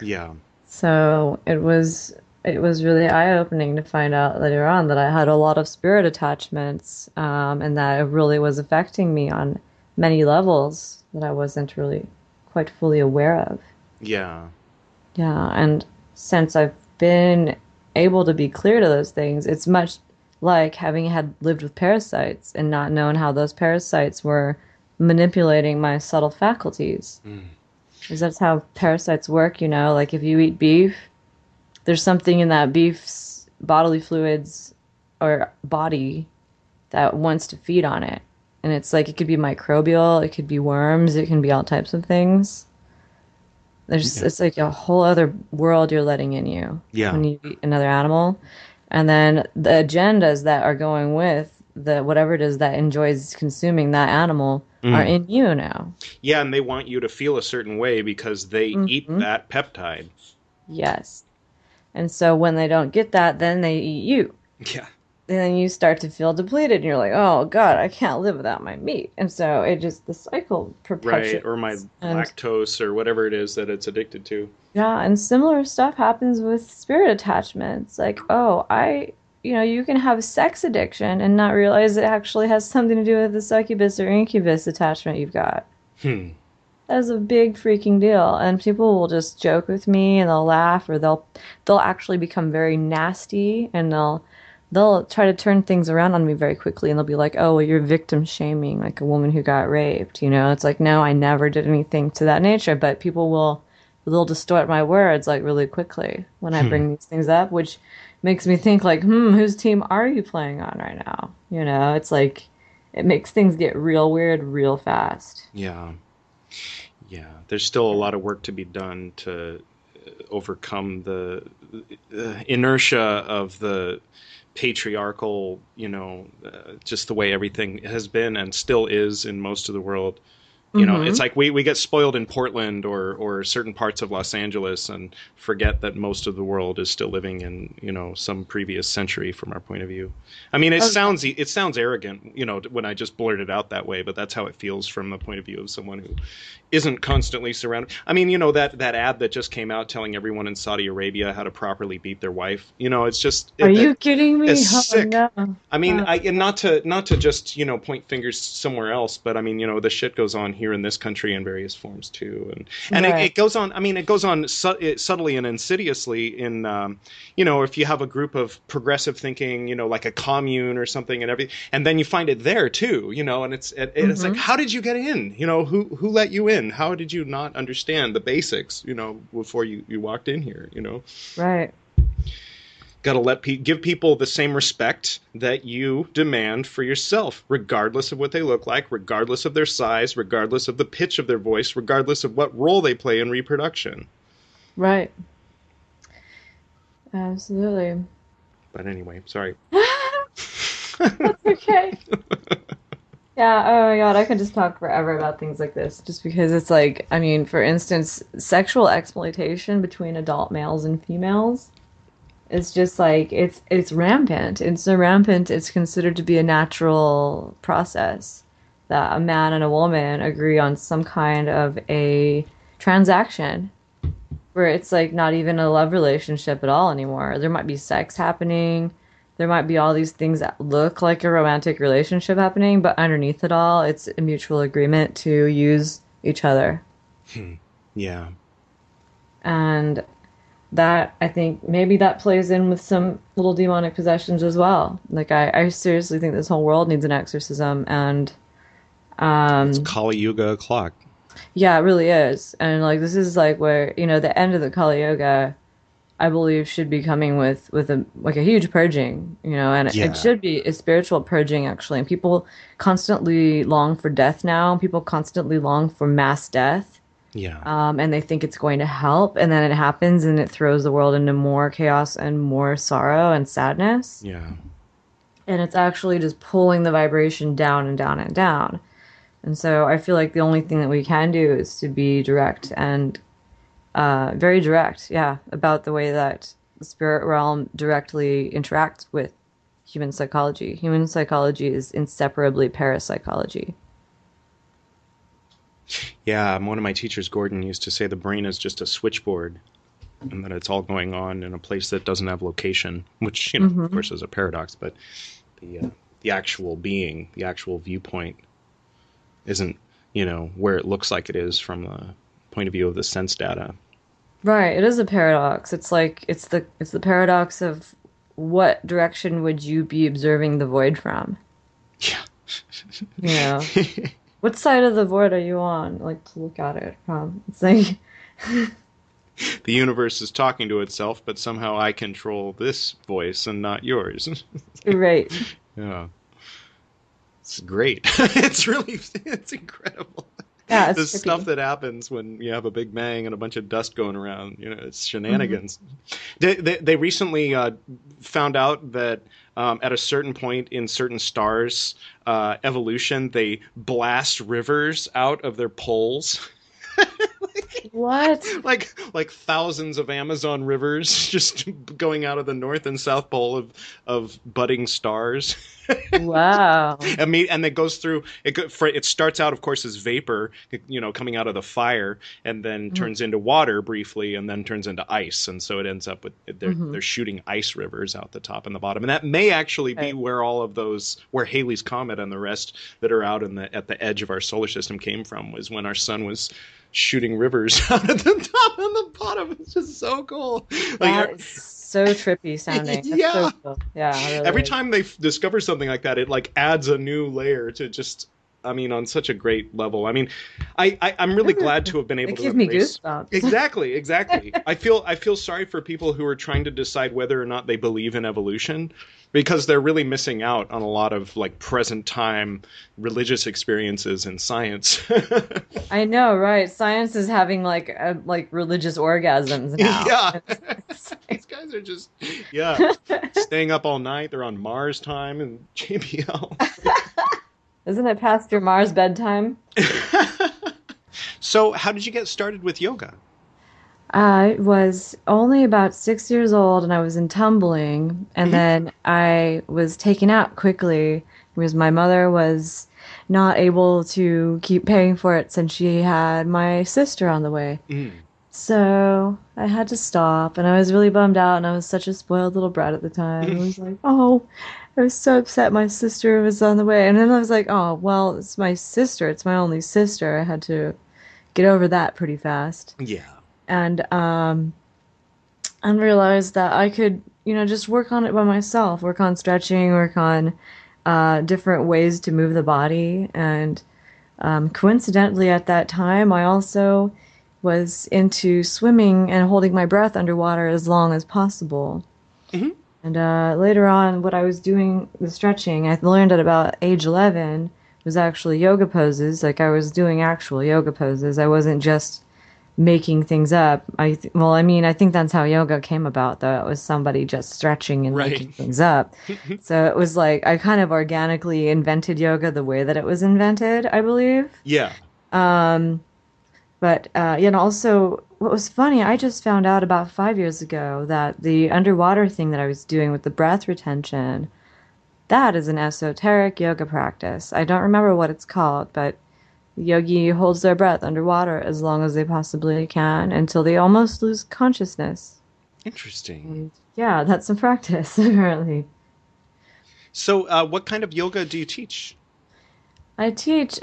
Yeah. So it was really eye-opening to find out later on that I had a lot of spirit attachments, and that it really was affecting me on many levels that I wasn't really quite fully aware of. Yeah. Yeah, and since I've been able to be clear to those things, it's much like having had lived with parasites and not known how those parasites were manipulating my subtle faculties. Because that's how parasites work, you know, like if you eat beef, there's something in that beef's bodily fluids or body that wants to feed on it. And it's like it could be microbial, it could be worms, it can be all types of things. There's It's like a whole other world you're letting in you Yeah. when you eat another animal. And then the agendas that are going with the whatever it is that enjoys consuming that animal are in you now. Yeah, and they want you to feel a certain way because they eat that peptide. Yes. And so when they don't get that, then they eat you. Yeah. And then you start to feel depleted and you're like, oh God, I can't live without my meat. And so the cycle perpetuates. Right, or my And lactose or whatever it is that it's addicted to. yeah, and similar stuff happens with spirit attachments. Like, oh, you can have a sex addiction and not realize it actually has something to do with the succubus or incubus attachment you've got. That is a big freaking deal. And people will just joke with me and they'll laugh or they'll actually become very nasty and they'll try to turn things around on me very quickly and they'll be like, oh, well, you're victim shaming like a woman who got raped. You know, it's like, no, I never did anything to that nature, but people they'll distort my words like really quickly when I bring these things up, which makes me think like, whose team are you playing on right now? You know, it's like, it makes things get real weird real fast. Yeah. Yeah. There's still a lot of work to be done to overcome the inertia of the patriarchal, just the way everything has been and still is in most of the world. It's like we get spoiled in Portland or certain parts of Los Angeles and forget that most of the world is still living in, some previous century from our point of view. I mean, it sounds arrogant, when I just blurt it out that way, but that's how it feels from the point of view of someone who isn't constantly surrounded. I mean, that ad that just came out telling everyone in Saudi Arabia how to properly beat their wife. It's just Are you kidding me? It's sick. No. I mean, and not to just point fingers somewhere else, but I mean, the shit goes on here in this country in various forms too, and Right. it goes on. I mean, it goes on subtly and insidiously in if you have a group of progressive thinking, like a commune or something, and everything, and then you find it there too, and it's like, how did you get in? Who let you in? How did you not understand the basics? Before you walked in here. Right. Got to give people the same respect that you demand for yourself, regardless of what they look like, regardless of their size, regardless of the pitch of their voice, regardless of what role they play in reproduction. Right. Absolutely. But anyway, sorry. That's okay. Yeah, oh my God, I could just talk forever about things like this, just because it's like, I mean, for instance, sexual exploitation between adult males and females. It's just like it's rampant. It's so rampant. It's considered to be a natural process that a man and a woman agree on some kind of a transaction where it's like not even a love relationship at all anymore. There might be sex happening. There might be all these things that look like a romantic relationship happening, but underneath it all, it's a mutual agreement to use each other. Yeah. And that, I think maybe that plays in with some little demonic possessions as well. Like I seriously think this whole world needs an exorcism, and It's Kali Yuga o'clock. yeah, it really is. And like this is like where, the end of the Kali Yuga, I believe, should be coming with a huge purging, and Yeah. it should be a spiritual purging actually. And people constantly long for death now. People constantly long for mass death. Yeah. And they think it's going to help, and then it happens, and it throws the world into more chaos and more sorrow and sadness. Yeah. And it's actually just pulling the vibration down and down and down. And so I feel like the only thing that we can do is to be direct and very direct, yeah, about the way that the spirit realm directly interacts with human psychology. Human psychology is inseparably parapsychology. Yeah, one of my teachers, Gordon, used to say the brain is just a switchboard and that it's all going on in a place that doesn't have location, which, of course, is a paradox, but the actual being, the actual viewpoint isn't, where it looks like it is from the point of view of the sense data. Right, it is a paradox. It's like it's the paradox of what direction would you be observing the void from? Yeah. You know, what side of the void are you on? Like to look at it from. It's like the universe is talking to itself, but somehow I control this voice and not yours. right. Yeah. It's great. It's incredible. Yeah, it's the trippy. stuff that happens when you have a big bang and a bunch of dust going around. It's shenanigans. They recently found out that at a certain point in certain stars' evolution, they blast rivers out of their poles. What? Like thousands of Amazon rivers just going out of the north and south pole of budding stars. Wow. And it goes through. It starts out, of course, as vapor, coming out of the fire, and then turns into water briefly, and then turns into ice, and so it ends up with they're shooting ice rivers out the top and the bottom, and that may actually be where all of those, where Halley's Comet and the rest that are out at the edge of our solar system came from, was when our sun was shooting rivers out at the top and the bottom. It's just so cool. That is so trippy sounding. That's yeah. So cool. Yeah. Really Every is. time they discover something like that, it adds a new layer to just. On such a great level. I'm really glad to have been able to give me embrace. goosebumps. Exactly. I feel sorry for people who are trying to decide whether or not they believe in evolution, because they're really missing out on a lot of present time religious experiences in science. I know, right? Science is having religious orgasms now. Yeah. These guys are just staying up all night. They're on Mars time and JPL. Isn't it past your Mars bedtime? So, how did you get started with yoga? I was only about 6 years old and I was in tumbling, and then I was taken out quickly because my mother was not able to keep paying for it since she had my sister on the way. So I had to stop, and I was really bummed out, and I was such a spoiled little brat at the time. I was like, oh, I was so upset my sister was on the way. And then I was like, oh, well, it's my sister. It's my only sister. I had to get over that pretty fast. Yeah. And realized that I could, just work on it by myself, work on stretching, work on different ways to move the body. And coincidentally at that time, I also was into swimming and holding my breath underwater as long as possible. And later on, what I was doing, the stretching, I learned at about age 11, was actually yoga poses. I was doing actual yoga poses. I wasn't just making things up. I think that's how yoga came about, though. It was somebody just stretching and making things up. So it was I kind of organically invented yoga the way that it was invented, I believe. Yeah. But, also, what was funny, I just found out about 5 years ago that the underwater thing that I was doing with the breath retention, that is an esoteric yoga practice. I don't remember what it's called, but the yogi holds their breath underwater as long as they possibly can until they almost lose consciousness. Interesting. And yeah, that's a practice, apparently. So what kind of yoga do you teach? I teach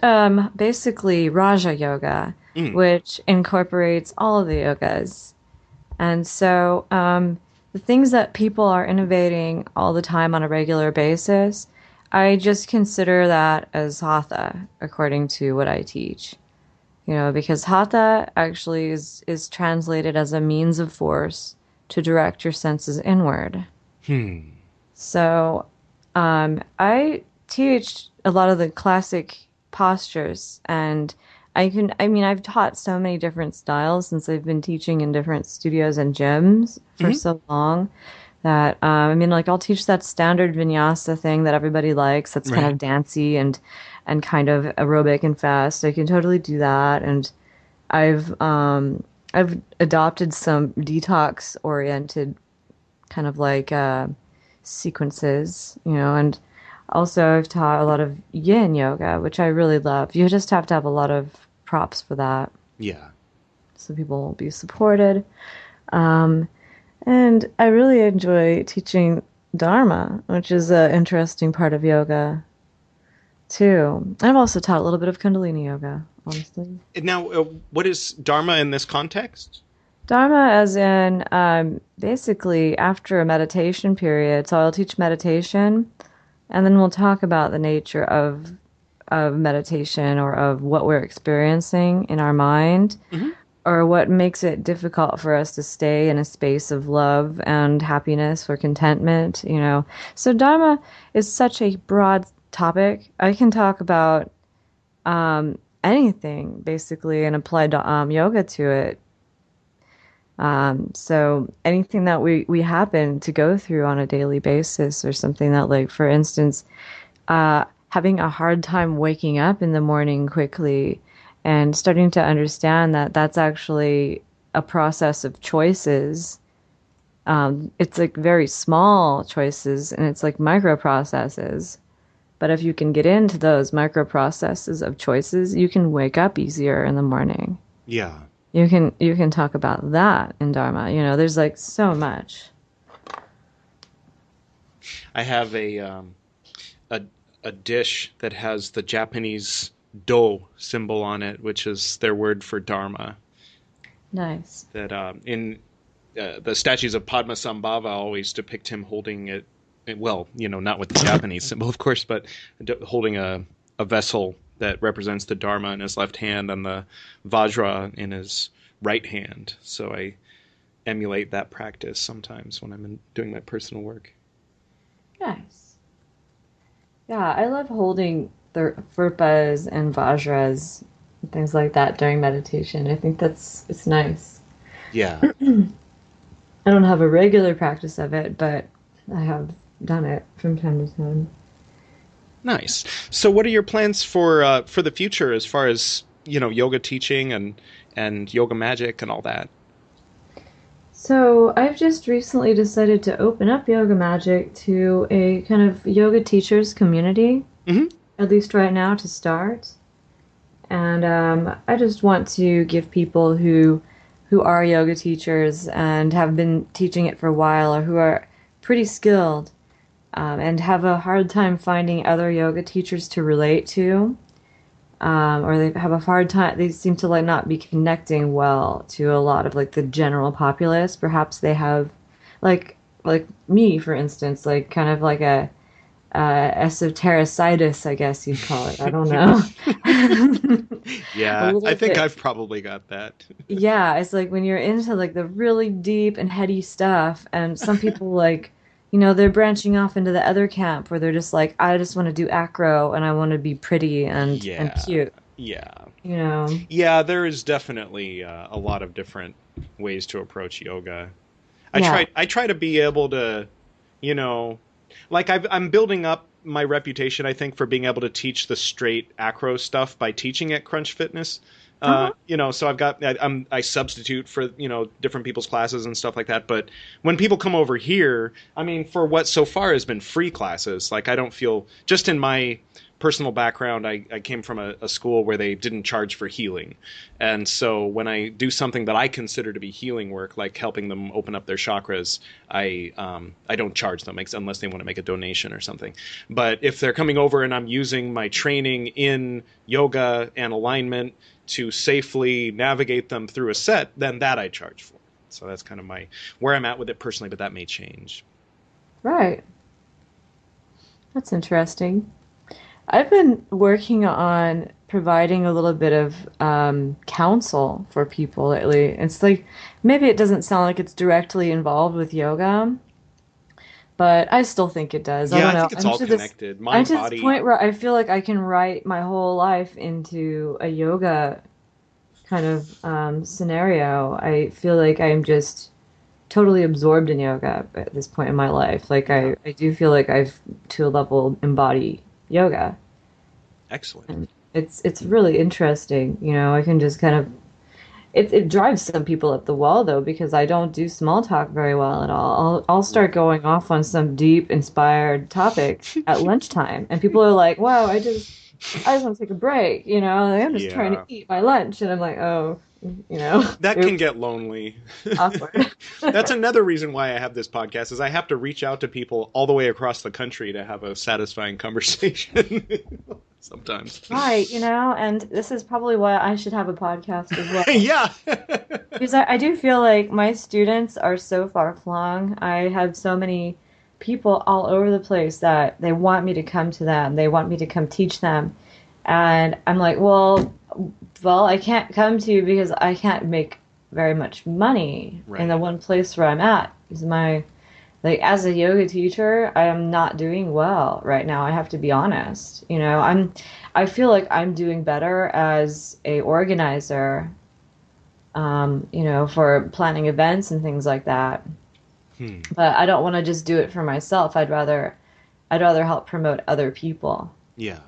basically Raja Yoga, which incorporates all of the yogas. And so the things that people are innovating all the time on a regular basis, I just consider that as Hatha, according to what I teach. Because Hatha actually is translated as a means of force to direct your senses inward. So I teach a lot of the classic postures, and I've taught so many different styles since I've been teaching in different studios and gyms for so long, that I mean, like I'll teach that standard vinyasa thing that everybody likes. That's kind of dancey and kind of aerobic and fast. I can totally do that. And I've adopted some detox oriented kind of like sequences, and also I've taught a lot of yin yoga, which I really love. You just have to have a lot of props for that. Yeah. So people will be supported. And I really enjoy teaching Dharma, which is an interesting part of yoga, too. I've also taught a little bit of Kundalini yoga, honestly. Now, what is Dharma in this context? Dharma as in basically after a meditation period. So I'll teach meditation, and then we'll talk about the nature of meditation or of what we're experiencing in our mind. Mm-hmm. Or what makes it difficult for us to stay in a space of love and happiness or contentment, So Dharma is such a broad topic. I can talk about anything, basically, and apply yoga to it. So anything that we happen to go through on a daily basis, or something that, like, for instance, having a hard time waking up in the morning quickly, and starting to understand that that's actually a process of choices. It's like very small choices, and it's like microprocesses. But if you can get into those microprocesses of choices, you can wake up easier in the morning. Yeah. You can talk about that in Dharma. There's like so much. I have a dish that has the Japanese do symbol on it, which is their word for Dharma. Nice. That in the statues of Padmasambhava always depict him holding it, well, not with the Japanese symbol, of course, but holding a vessel that represents the Dharma in his left hand and the Vajra in his right hand. So I emulate that practice sometimes when I'm doing my personal work. Nice. Yeah, I love holding the Furpas and Vajras and things like that during meditation. I think it's nice. Yeah. I don't have a regular practice of it, but I have done it from time to time. Nice. So what are your plans for the future as far as, yoga teaching and YogaMagick and all that? So I've just recently decided to open up YogaMagick to a kind of yoga teachers community. Mm-hmm. At least right now, to start. And I just want to give people who are yoga teachers and have been teaching it for a while, or who are pretty skilled and have a hard time finding other yoga teachers to relate to, or they have a hard time, they seem to like not be connecting well to a lot of like the general populace. Perhaps they have like me, for instance, like kind of like a esotericitis, I guess you'd call it. I don't know. Yeah, I think I've probably got that. Yeah, it's like when you're into like the really deep and heady stuff, and some people like, they're branching off into the other camp where they're just like, I just want to do acro and I want to be pretty and cute. Yeah. Yeah, there is definitely a lot of different ways to approach yoga. I try to be able to, like I'm building up my reputation, I think, for being able to teach the straight acro stuff by teaching at Crunch Fitness. So I substitute for, different people's classes and stuff like that. But when people come over here, I mean, for what so far has been free classes, like I don't feel, just in my personal background, I came from a school where they didn't charge for healing. And so when I do something that I consider to be healing work, like helping them open up their chakras, I don't charge them unless they want to make a donation or something. But if they're coming over and I'm using my training in yoga and alignment to safely navigate them through a set, then that I charge for. So that's kind of where I'm at with it personally, but that may change. Right. That's interesting. I've been working on providing a little bit of counsel for people lately. It's like, maybe it doesn't sound like it's directly involved with yoga, but I still think it does. Yeah, I don't know. I think it's all connected. I'm to this point where I feel like I can write my whole life into a yoga kind of scenario. I feel like I'm just totally absorbed in yoga at this point in my life. Like I do feel like I've to a level embody yoga. Excellent. And it's really interesting. You know, I can just kind of it drives some people up the wall though because I don't do small talk very well at all. I'll start going off on some deep inspired topic at lunchtime and people are like, "Wow, I just want to take a break, you know, like, I'm just trying to Yeah. eat my lunch." And I'm like, "Oh, you know, That can oops, get lonely. awkward." That's another reason why I have this podcast is I have to reach out to people all the way across the country to have a satisfying conversation sometimes. Right, you know, and this is probably why I should have a podcast as well. Yeah. Because I do feel like my students are so far flung. I have so many people all over the place that they want me to come to them. They want me to come teach them. And I'm like, well, I can't come to you because I can't make very much money in the Right. one place where I'm at. Because like as a yoga teacher, I am not doing well right now. I have to be honest. You know, I feel like I'm doing better as a organizer, you know, for planning events and things like that. Hmm. But I don't want to just do it for myself. I'd rather help promote other people. Yeah.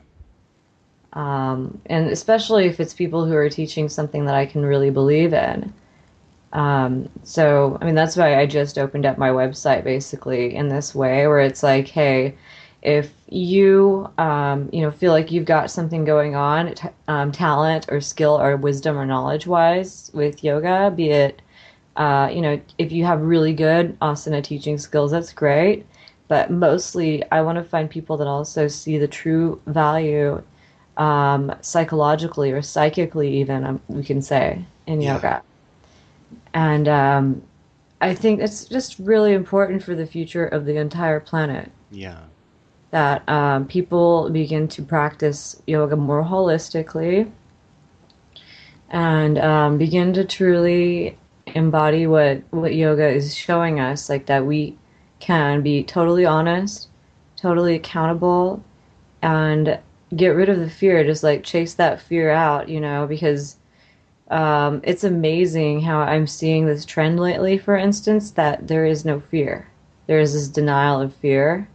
And especially if it's people who are teaching something that I can really believe in. So, I mean, that's why I just opened up my website basically in this way, where it's like, hey, if you, you know, feel like you've got something going on, talent or skill or wisdom or knowledge wise with yoga, be it, you know, if you have really good asana teaching skills, that's great. But mostly, I want to find people that also see the true value, psychologically or psychically, even we can say in Yeah. yoga. And I think it's just really important for the future of the entire planet Yeah. that people begin to practice yoga more holistically and begin to truly embody what yoga is showing us, like that we can be totally honest, totally accountable, and get rid of the fear, just like chase that fear out, you know, because it's amazing how I'm seeing this trend lately, for instance, that there is no fear. There is this denial of fear.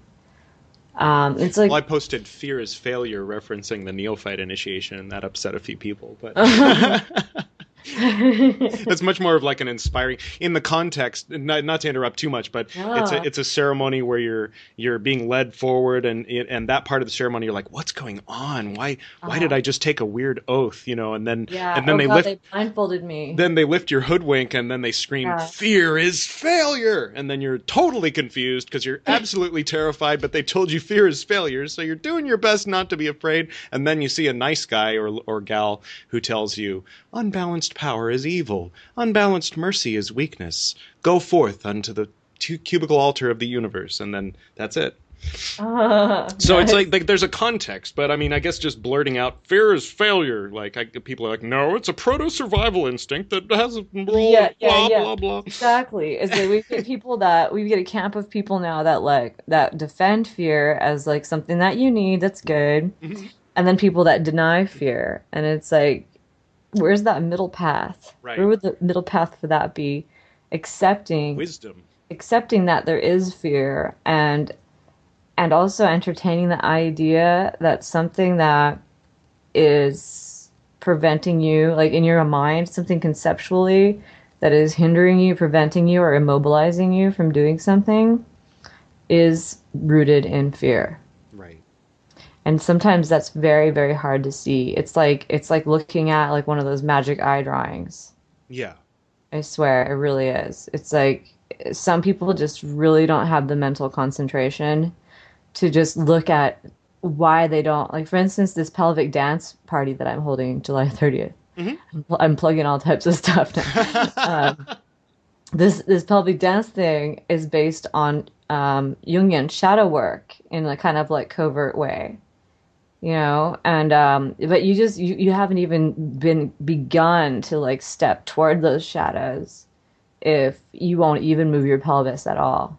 It's Well, I like, posted "Fear is failure" referencing the neophyte initiation, and that upset a few people. But that's much more of like an inspiring in the context. Not to interrupt too much, but yeah, it's a ceremony where you're being led forward, and that part of the ceremony, you're like, what's going on? Why did uh, I just take a weird oath? You know, yeah. and then Oh they God, lift. they blindfolded me. Then they lift your hoodwink and then they scream, Yeah. "Fear is failure!" And then you're totally confused because you're absolutely terrified, but they told you fear is failure. So you're doing your best not to be afraid. And then you see a nice guy or gal who tells you, "Unbalanced power is evil. Unbalanced mercy is weakness. Go forth unto the cubical altar of the universe." And then that's it. So it's Nice. like there's a context, but I mean, I guess just blurting out "fear is failure," like people are like, "No, it's a proto-survival instinct that has a role," Yeah, yeah, blah yeah. blah blah. Exactly. Is that we get a camp of people now that like that defend fear as like something that you need, that's good, Mhm. and then people that deny fear, and it's like, where's that middle path? Where Right. would the middle path for that be? Accepting, Wisdom. accepting that there is fear, and also entertaining the idea that something that is preventing you, like in your mind, something conceptually that is hindering you, preventing you, or immobilizing you from doing something is rooted in fear. Right. And sometimes that's very, very hard to see. It's like looking at like one of those magic eye drawings. Yeah. I swear, it really is. It's like some people just really don't have the mental concentration to just look at why they don't, like, for instance, this pelvic dance party that I'm holding July 30th. Hmm. I'm plugging all types of stuff now. This pelvic dance thing is based on Jungian shadow work in a kind of like covert way, you know, and but you haven't even begun to like step toward those shadows if you won't even move your pelvis at all.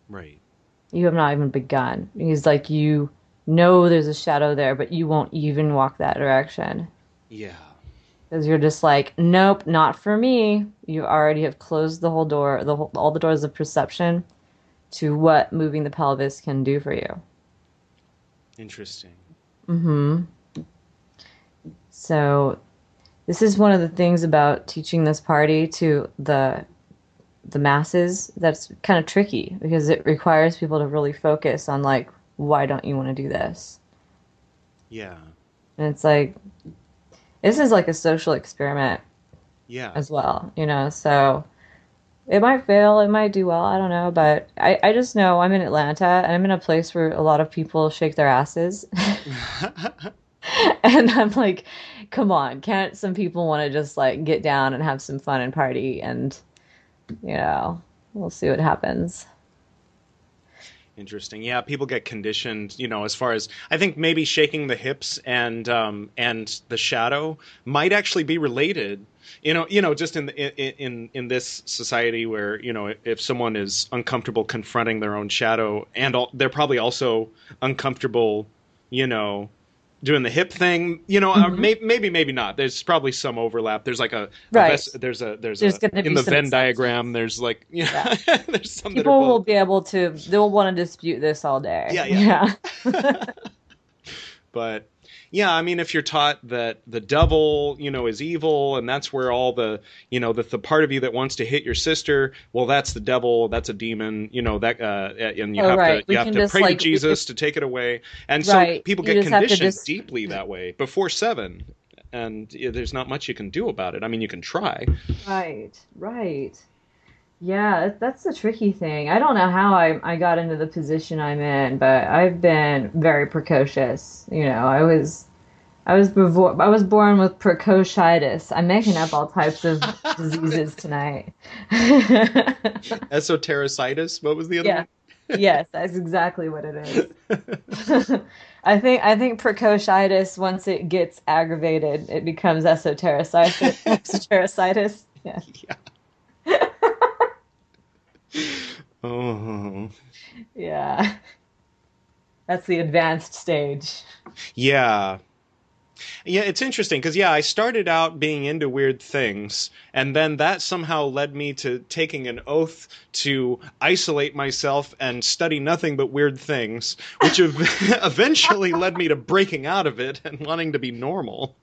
Right. You have not even begun. Because like you know there's a shadow there, but you won't even walk that direction. Yeah. Because you're just like, nope, not for me. You already have closed the whole door, all the doors of perception to what moving the pelvis can do for you. Interesting. Mm-hmm. So this is one of the things about teaching this party to the masses that's kind of tricky because it requires people to really focus on like, why don't you want to do this? Yeah. And it's like, this is like a social experiment Yeah. as well, so it might fail, it might do well, I don't know, but I just know I'm in Atlanta and I'm in a place where a lot of people shake their asses. And I'm like, come on, can't some people want to just like get down and have some fun and party and we'll see what happens. Interesting. Yeah, people get conditioned, as far as I think maybe shaking the hips and the shadow might actually be related. Just in this society where, if someone is uncomfortable confronting their own shadow and they're probably also uncomfortable, doing the hip thing, maybe not. There's probably some overlap. There's like Right. there's There's going to in be the some Venn acceptance. diagram. There's like, Yeah. there's some that are People will both. be able to, they'll want to dispute this all day. Yeah. But yeah, I mean, if you're taught that the devil, is evil, and that's where all the, the part of you that wants to hit your sister, well, that's the devil, that's a demon, that, and you have Right. to, We you have can to just pray to like, Jesus to take it away, and so right. people You get just have to conditioned just, deeply that way before 7, and there's not much you can do about it. I mean, you can try. right. Yeah, that's the tricky thing. I don't know how I got into the position I'm in, but I've been very precocious. I was born with precocious. I'm making up all types of diseases tonight. Esotericitis. What was the other Yeah. one? Yes, that's exactly what it is. I think precocious, once it gets aggravated, it becomes esotericitis. Esotericitis. Yeah. Oh. Yeah. That's the advanced stage. Yeah. Yeah, it's interesting because, I started out being into weird things, and then that somehow led me to taking an oath to isolate myself and study nothing but weird things, which eventually led me to breaking out of it and wanting to be normal.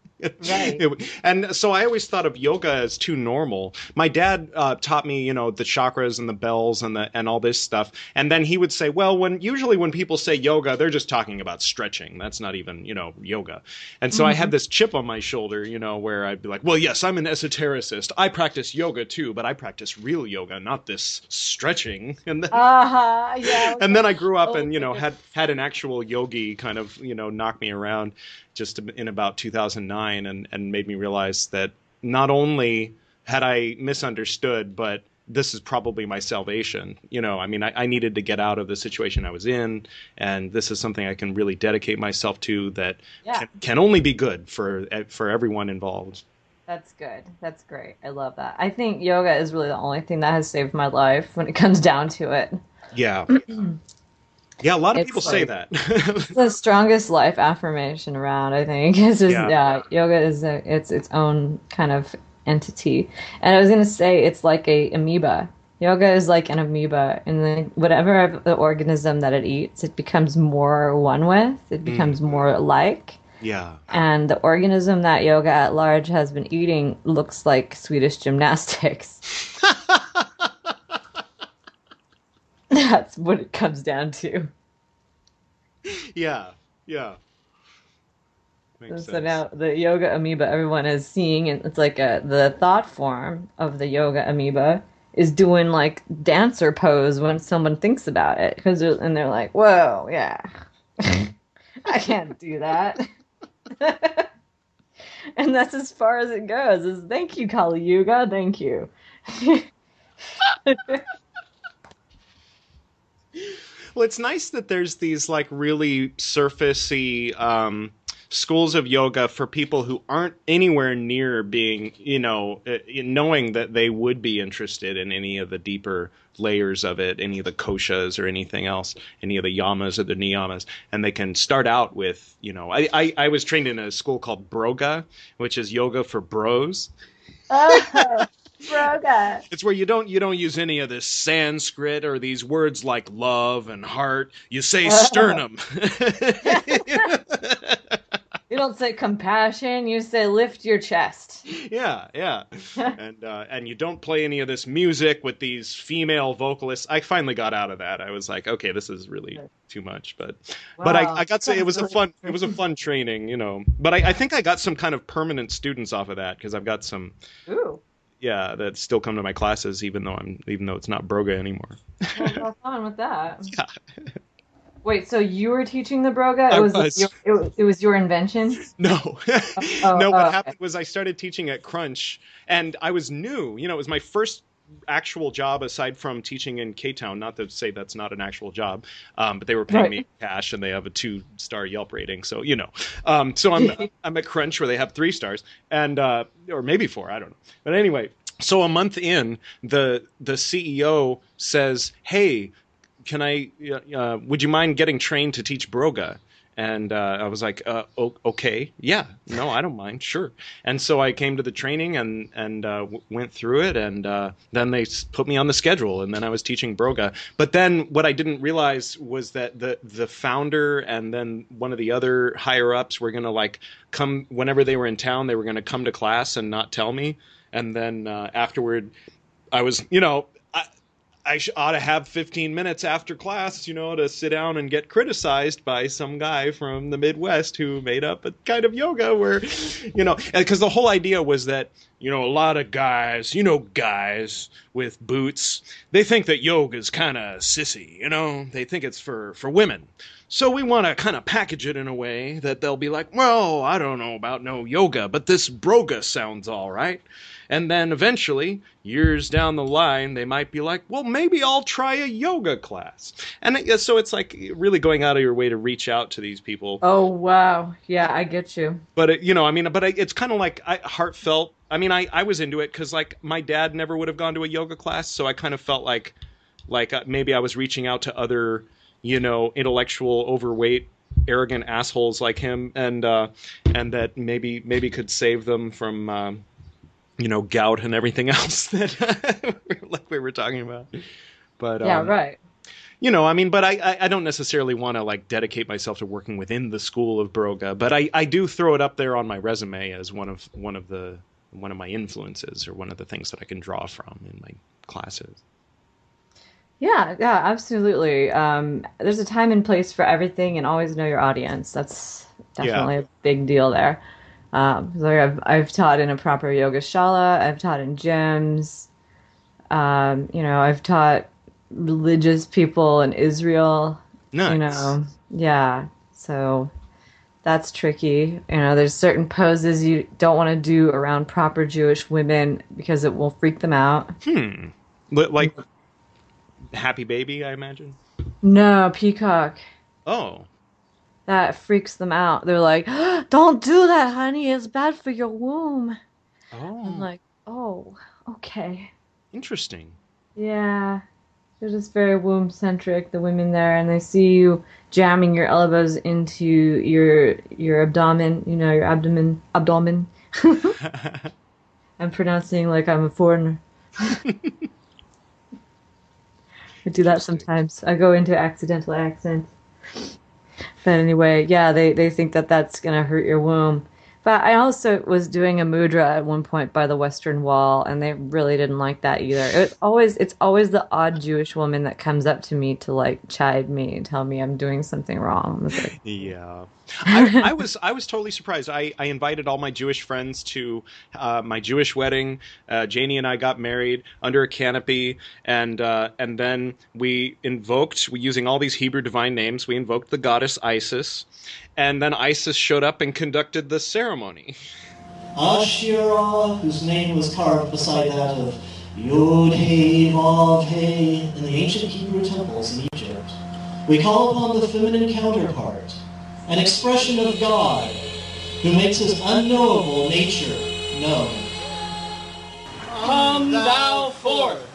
Right. And so I always thought of yoga as too normal. My dad taught me, the chakras and the bells and all this stuff. And then he would say, well, usually when people say yoga, they're just talking about stretching. That's not even, yoga. And so I had this chip on my shoulder, where I'd be like, well, yes, I'm an esotericist. I practice yoga too, but I practice real yoga, not this stretching. And then, Yeah. and then I grew up and, had an actual yogi kind of, knock me around just in about 2009 and made me realize that not only had I misunderstood, but this is probably my salvation. I mean, I needed to get out of the situation I was in, and this is something I can really dedicate myself to that can only be good for everyone involved. That's good. That's great. I love that. I think yoga is really the only thing that has saved my life when it comes down to it. Yeah. Yeah, a lot of It's people say that. It's the strongest life affirmation around, I think. It's just, yoga is it's its own kind of entity. And I was going to say, it's like a amoeba. Yoga is like an amoeba, and then whatever the organism that it eats, it becomes more one with, it becomes more like. Yeah. And the organism that yoga at large has been eating looks like Swedish gymnastics. That's what it comes down to. Yeah. Makes So sense. now the yoga amoeba everyone is seeing, and it's like the thought form of the yoga amoeba is doing like dancer pose when someone thinks about it, and they're like, whoa, yeah, I can't do that. And that's as far as it goes. Is thank you, Kali Yuga, thank you. Well, it's nice that there's these like really surfacey schools of yoga for people who aren't anywhere near being, knowing that they would be interested in any of the deeper layers of it, any of the koshas or anything else, any of the yamas or the niyamas, and they can start out with, I was trained in a school called Broga, which is yoga for bros. Oh, Broga. It's where you don't use any of this Sanskrit or these words like love and heart. You say sternum. You don't say compassion. You say lift your chest. Yeah. And you don't play any of this music with these female vocalists. I finally got out of that. I was like, okay, this is really too much. But I got to. It was a fun training, But I think I got some kind of permanent students off of that because I've got some. Ooh. Yeah, that still come to my classes, even though it's not Broga anymore. Well, have fun with that. Yeah. Wait, so you were teaching the Broga? It was your invention? No. What happened okay. was I started teaching at Crunch, and I was new. It was my first actual job aside from teaching in K-Town. Not to say that's not an actual job, but they were paying me cash, and they have a 2-star Yelp rating. So so I'm at Crunch where they have 3 stars, and or maybe 4. I don't know. But anyway, so a month in, the CEO says, "Hey, can I? Would you mind getting trained to teach Broga?" And I was like, okay, yeah, no, I don't mind, sure. And so I came to the training and went through it, and then they put me on the schedule, and then I was teaching Broga. But then what I didn't realize was that the founder and then one of the other higher ups were going to come whenever they were in town. They were going to come to class and not tell me. And then afterward, I was, I ought to have 15 minutes after class, to sit down and get criticized by some guy from the Midwest who made up a kind of yoga where, because the whole idea was that, a lot of guys, guys with boots, they think that yoga is kind of sissy, they think it's for women. So we want to kind of package it in a way that they'll be like, well, I don't know about no yoga, but this Broga sounds all right. And then eventually, years down the line, they might be like, well, maybe I'll try a yoga class. And so it's like really going out of your way to reach out to these people. Oh, wow. Yeah, I get you. But, it's kind of like heartfelt. I was into it because my dad never would have gone to a yoga class. So I kind of felt like maybe I was reaching out to other, intellectual, overweight, arrogant assholes like him. And that maybe could save them from... gout and everything else that we were talking about. But yeah, right. But I don't necessarily want to dedicate myself to working within the school of Broga, but I do throw it up there on my resume as one of my influences or one of the things that I can draw from in my classes. Yeah, absolutely. There's a time and place for everything, and always know your audience. That's definitely a big deal there. I've taught in a proper yoga shala. I've taught in gyms. I've taught religious people in Israel. Nice. Yeah. So that's tricky. There's certain poses you don't want to do around proper Jewish women because it will freak them out. Like Happy Baby, I imagine? No, peacock. Oh. That freaks them out. They're like, don't do that, honey. It's bad for your womb. Oh. I'm like, oh, okay. Interesting. Yeah. They're just very womb-centric, the women there, and they see you jamming your elbows into your abdomen, your abdomen. I'm pronouncing like I'm a foreigner. I do that sometimes. I go into accidental accents. But anyway, yeah, they think that that's going to hurt your womb. But I also was doing a mudra at one point by the Western Wall, and they really didn't like that either. It's always the odd Jewish woman that comes up to me to chide me and tell me I'm doing something wrong. Yeah, I was totally surprised. I invited all my Jewish friends to my Jewish wedding. Janie and I got married under a canopy, and then we using all these Hebrew divine names. We invoked the goddess Isis. And then Isis showed up and conducted the ceremony. Asherah, whose name was carved beside that of Yod-Heh, Vav-Heh in the ancient Hebrew temples in Egypt. We call upon the feminine counterpart, an expression of God, who makes his unknowable nature known. Come thou forth!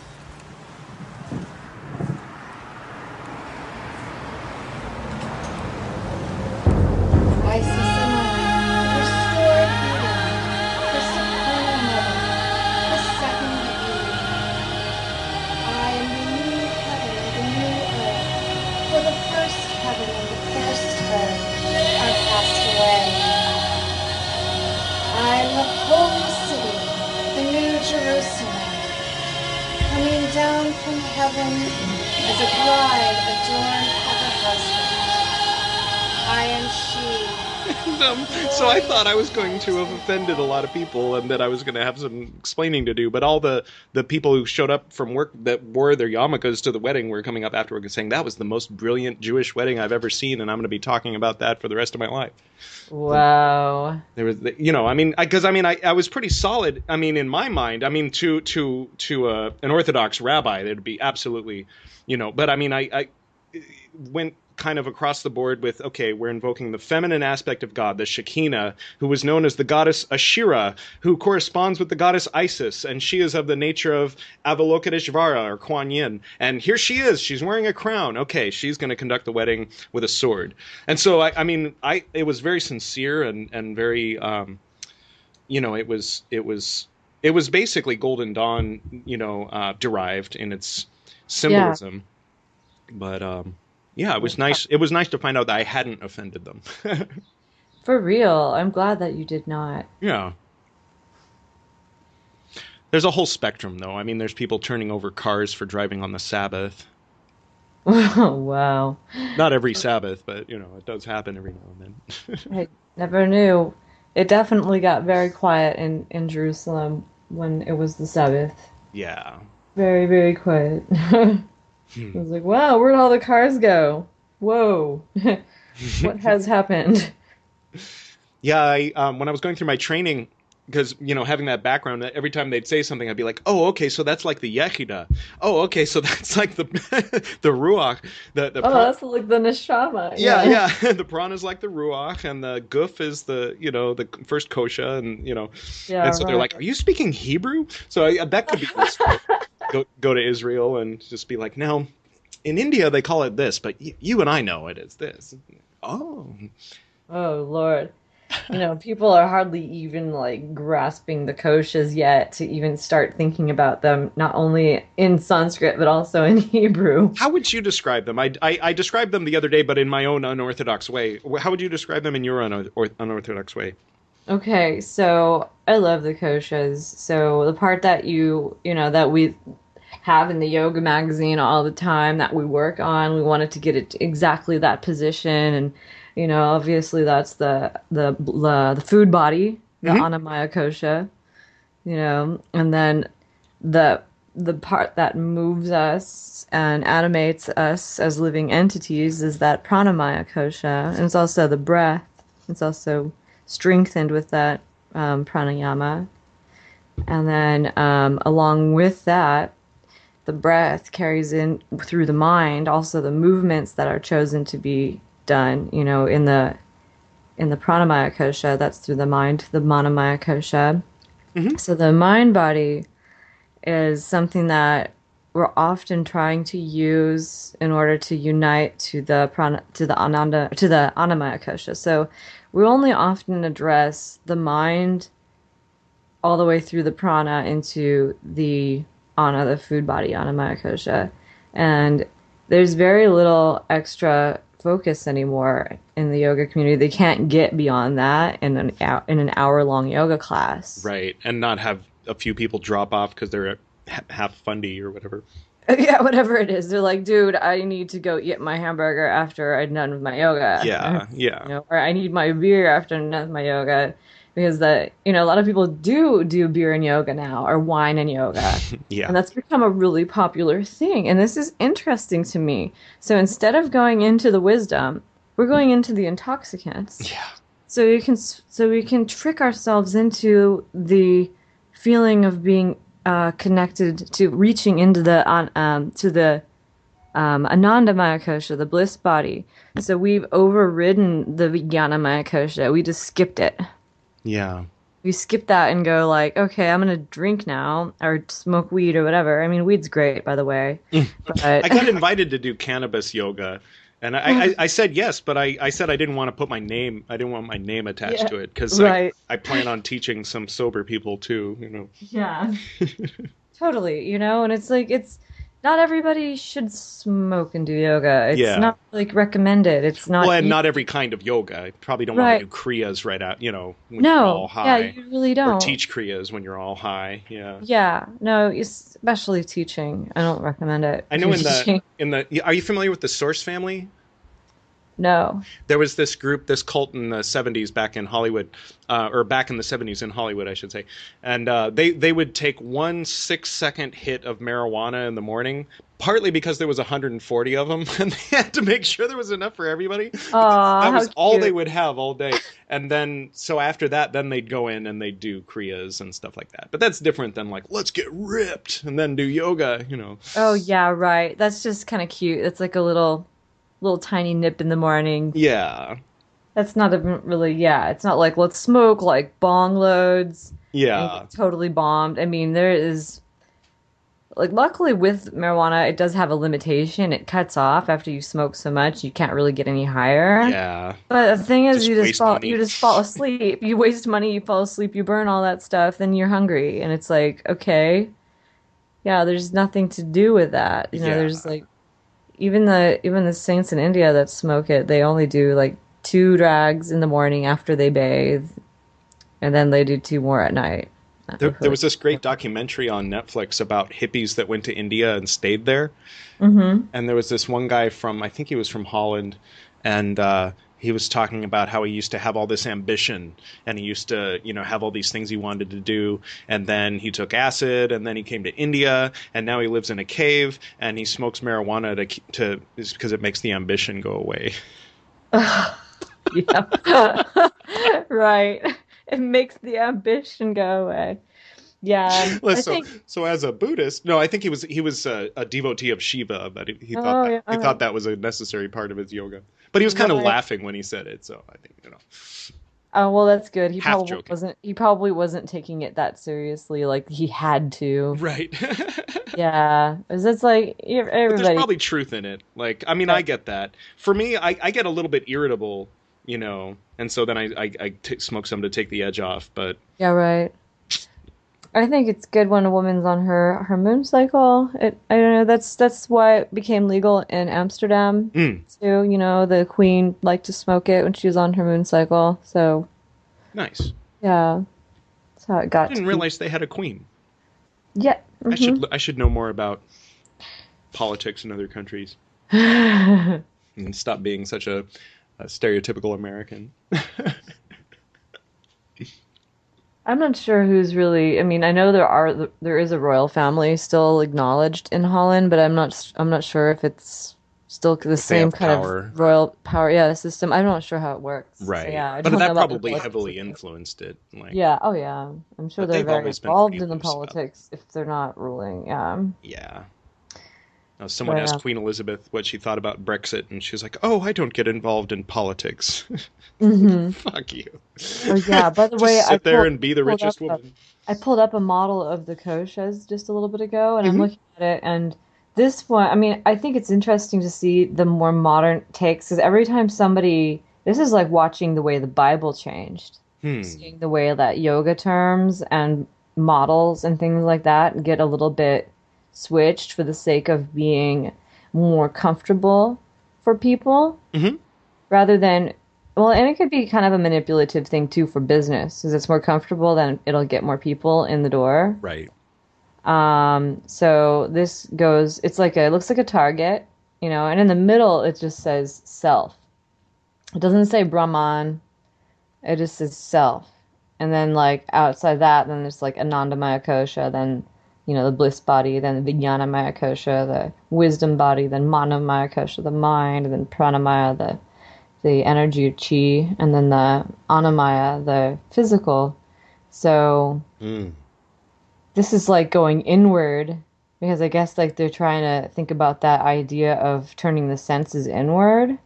Down from heaven as a bride adorned for her husband. I am she. So I thought I was going to have offended a lot of people and that I was going to have some explaining to do. But all the people who showed up from work that wore their yarmulkes to the wedding were coming up afterward and saying that was the most brilliant Jewish wedding I've ever seen, and I'm going to be talking about that for the rest of my life. Wow. There was, I was pretty solid. I mean, in my mind, I mean, to an Orthodox rabbi, there'd be absolutely, But I mean, I went kind of across the board with, okay, we're invoking the feminine aspect of God, the Shekinah, who was known as the goddess Ashira, who corresponds with the goddess Isis, and she is of the nature of Avalokiteshvara, or Kuan Yin. And here she is, she's wearing a crown. Okay, she's going to conduct the wedding with a sword. And so, it was very sincere and very, it was basically Golden Dawn, derived in its symbolism. Yeah. But, yeah, it was nice. It was nice to find out that I hadn't offended them. For real. I'm glad that you did not. Yeah. There's a whole spectrum, though. I mean, there's people turning over cars for driving on the Sabbath. Wow. Not every Sabbath, but, it does happen every now and then. I never knew. It definitely got very quiet in Jerusalem when it was the Sabbath. Yeah. Very, very quiet. I was like, wow, where'd all the cars go? Whoa. What has happened? Yeah, when I was going through my training, because, having that background, every time they'd say something, I'd be like, oh, okay, so that's like the Yechida. Oh, okay, so that's like the the Ruach. That's like the Neshama. Yeah. The Prana is like the Ruach, and the Guf is the first Kosha, and, Yeah, and so they're like, are you speaking Hebrew? So that could be go to Israel and just be like, no, in India they call it this, but you and I know it is this. Oh, Lord. People are hardly even grasping the koshas yet to even start thinking about them, not only in Sanskrit but also in Hebrew. How would you describe them? I described them the other day, but in my own unorthodox way. How would you describe them in your unorthodox way? Okay, so I love the koshas. So the part that that we have in the yoga magazine all the time that we work on, we wanted to get it to exactly that position, and obviously that's the food body, the Annamaya kosha, and then the part that moves us and animates us as living entities is that pranamaya kosha, and it's also the breath. It's also strengthened with that pranayama. And then along with that, the breath carries in through the mind also the movements that are chosen to be done, in the pranamaya kosha, that's through the mind, the manamaya kosha. So the mind body is something that we're often trying to use in order to unite to the annamaya kosha. So we only often address the mind all the way through the prana into the ana, the food body, annamaya kosha. And there's very little extra focus anymore in the yoga community. They can't get beyond that in an hour-long yoga class. Right, and not have a few people drop off because they're half fundy or whatever. Yeah, whatever it is. They're like, dude, I need to go eat my hamburger after I'm done with my yoga. Yeah. Or I need my beer after I'm done with my yoga. Because a lot of people do beer and yoga now, or wine and yoga. Yeah. And that's become a really popular thing. And this is interesting to me. So instead of going into the wisdom, we're going into the intoxicants. Yeah. So we can trick ourselves into the feeling of being connected to reaching into the Anandamaya kosha, the bliss body. So we've overridden the Vijnanamaya kosha. We just skipped it. Yeah. We skip that and go like, okay, I'm gonna drink now or smoke weed or whatever. I mean, weed's great, by the way. But I got invited to do cannabis yoga, and I said yes, but I said I didn't want to put my name. I didn't want my name attached to it because right. I plan on teaching some sober people too. You know. Yeah. Totally, you know, and it's like it's not everybody should smoke and do yoga. It's Yeah. not like recommended. It's not Well, and not every kind of yoga. I probably don't want Right. to do kriyas right out. You know, when you're all No, high. yeah, you really Or don't. teach kriyas when you're all high. Yeah. Yeah, no, especially teaching. I don't recommend it. I know Teaching. are you familiar with the Source family? No. There was this group, this cult in the 70s back in Hollywood, or back in the 70s in Hollywood, I should say. And they would take 1 6-second hit of marijuana in the morning, partly because there was 140 of them, and they had to make sure there was enough for everybody. That was all they would have all day. And then, so after that, then they'd go in and they'd do kriyas and stuff like that. But that's different than like, let's get ripped and then do yoga, you know. Oh, yeah, right. That's just kind of cute. It's like a little tiny nip in the morning. Yeah. That's not even really, yeah, it's not like let's smoke like bong loads. Yeah. Totally bombed. I mean, there is, like, luckily with marijuana, it does have a limitation. It cuts off after you smoke so much, you can't really get any higher. Yeah. But the thing is, Just you just fall asleep. You waste money, you fall asleep, you burn all that stuff, then you're hungry. And it's like, okay, yeah, there's nothing to do with that. You know, Yeah. there's like, even the saints in India that smoke it, they only do like 2 drags in the morning after they bathe, and then they do 2 more at night. There was this great documentary on Netflix about hippies that went to India and stayed there. Mm-hmm. And there was this one guy from, I think he was from Holland, and he was talking about how he used to have all this ambition, and he used to, you know, have all these things he wanted to do, and then he took acid, and then he came to India, and now he lives in a cave, and he smokes marijuana because it makes the ambition go away. Yeah. Right. It makes the ambition go away. Yeah. So as a Buddhist, no, I think he was a devotee of Shiva, but he thought that was a necessary part of his yoga. But he was kind of laughing when he said it, so I think, you know. Oh, well, that's good. He Half probably joking. wasn't taking it that seriously, like he had to. Right. Yeah. 'Cause it's like But everybody. there's probably truth in it. Like, I mean, I get that. For me, I get a little bit irritable, you know, and so then I smoke some to take the edge off. But Yeah, right. I think it's good when a woman's on her moon cycle. I don't know. That's why it became legal in Amsterdam too. You know, the queen liked to smoke it when she was on her moon cycle. So nice. yeah, that's how it got. I didn't realize they had a queen. Yeah. Mm-hmm. I should know more about politics in other countries and stop being such a stereotypical American. I'm not sure who's really. I mean, I know there is a royal family still acknowledged in Holland, but I'm not sure if it's still the same kind of royal power system. I'm not sure how it works. Right. So, yeah, but that probably heavily influenced it. Like, yeah. Oh, yeah. I'm sure they're very involved in the loose about politics if they're not ruling. Yeah. Yeah. Now, someone asked Queen Elizabeth what she thought about Brexit, and she's like, "Oh, I don't get involved in politics." Mm-hmm. Fuck you. Oh, yeah. By the way, sit there and be the richest woman. I pulled up a model of the koshas just a little bit ago, and Mm-hmm. I'm looking at it, and this one, I mean, I think it's interesting to see the more modern takes, because every time this is like watching the way the Bible changed. Seeing the way that yoga terms and models and things like that get a little bit switched for the sake of being more comfortable for people, rather than, well, and it could be kind of a manipulative thing too for business, because it's more comfortable, then it'll get more people in the door. Right. So this goes, it looks like a target, you know, and in the middle it just says self. It doesn't say Brahman, it just says self. And then like outside that, then there's like Anandamaya Kosha, then, you know, the bliss body, then the Vijnanamaya Kosha, the wisdom body, then Manomaya Kosha, the mind, and then Pranamaya, the energy of chi, and then the Annamaya, the physical. So this is like going inward, because I guess like they're trying to think about that idea of turning the senses inward.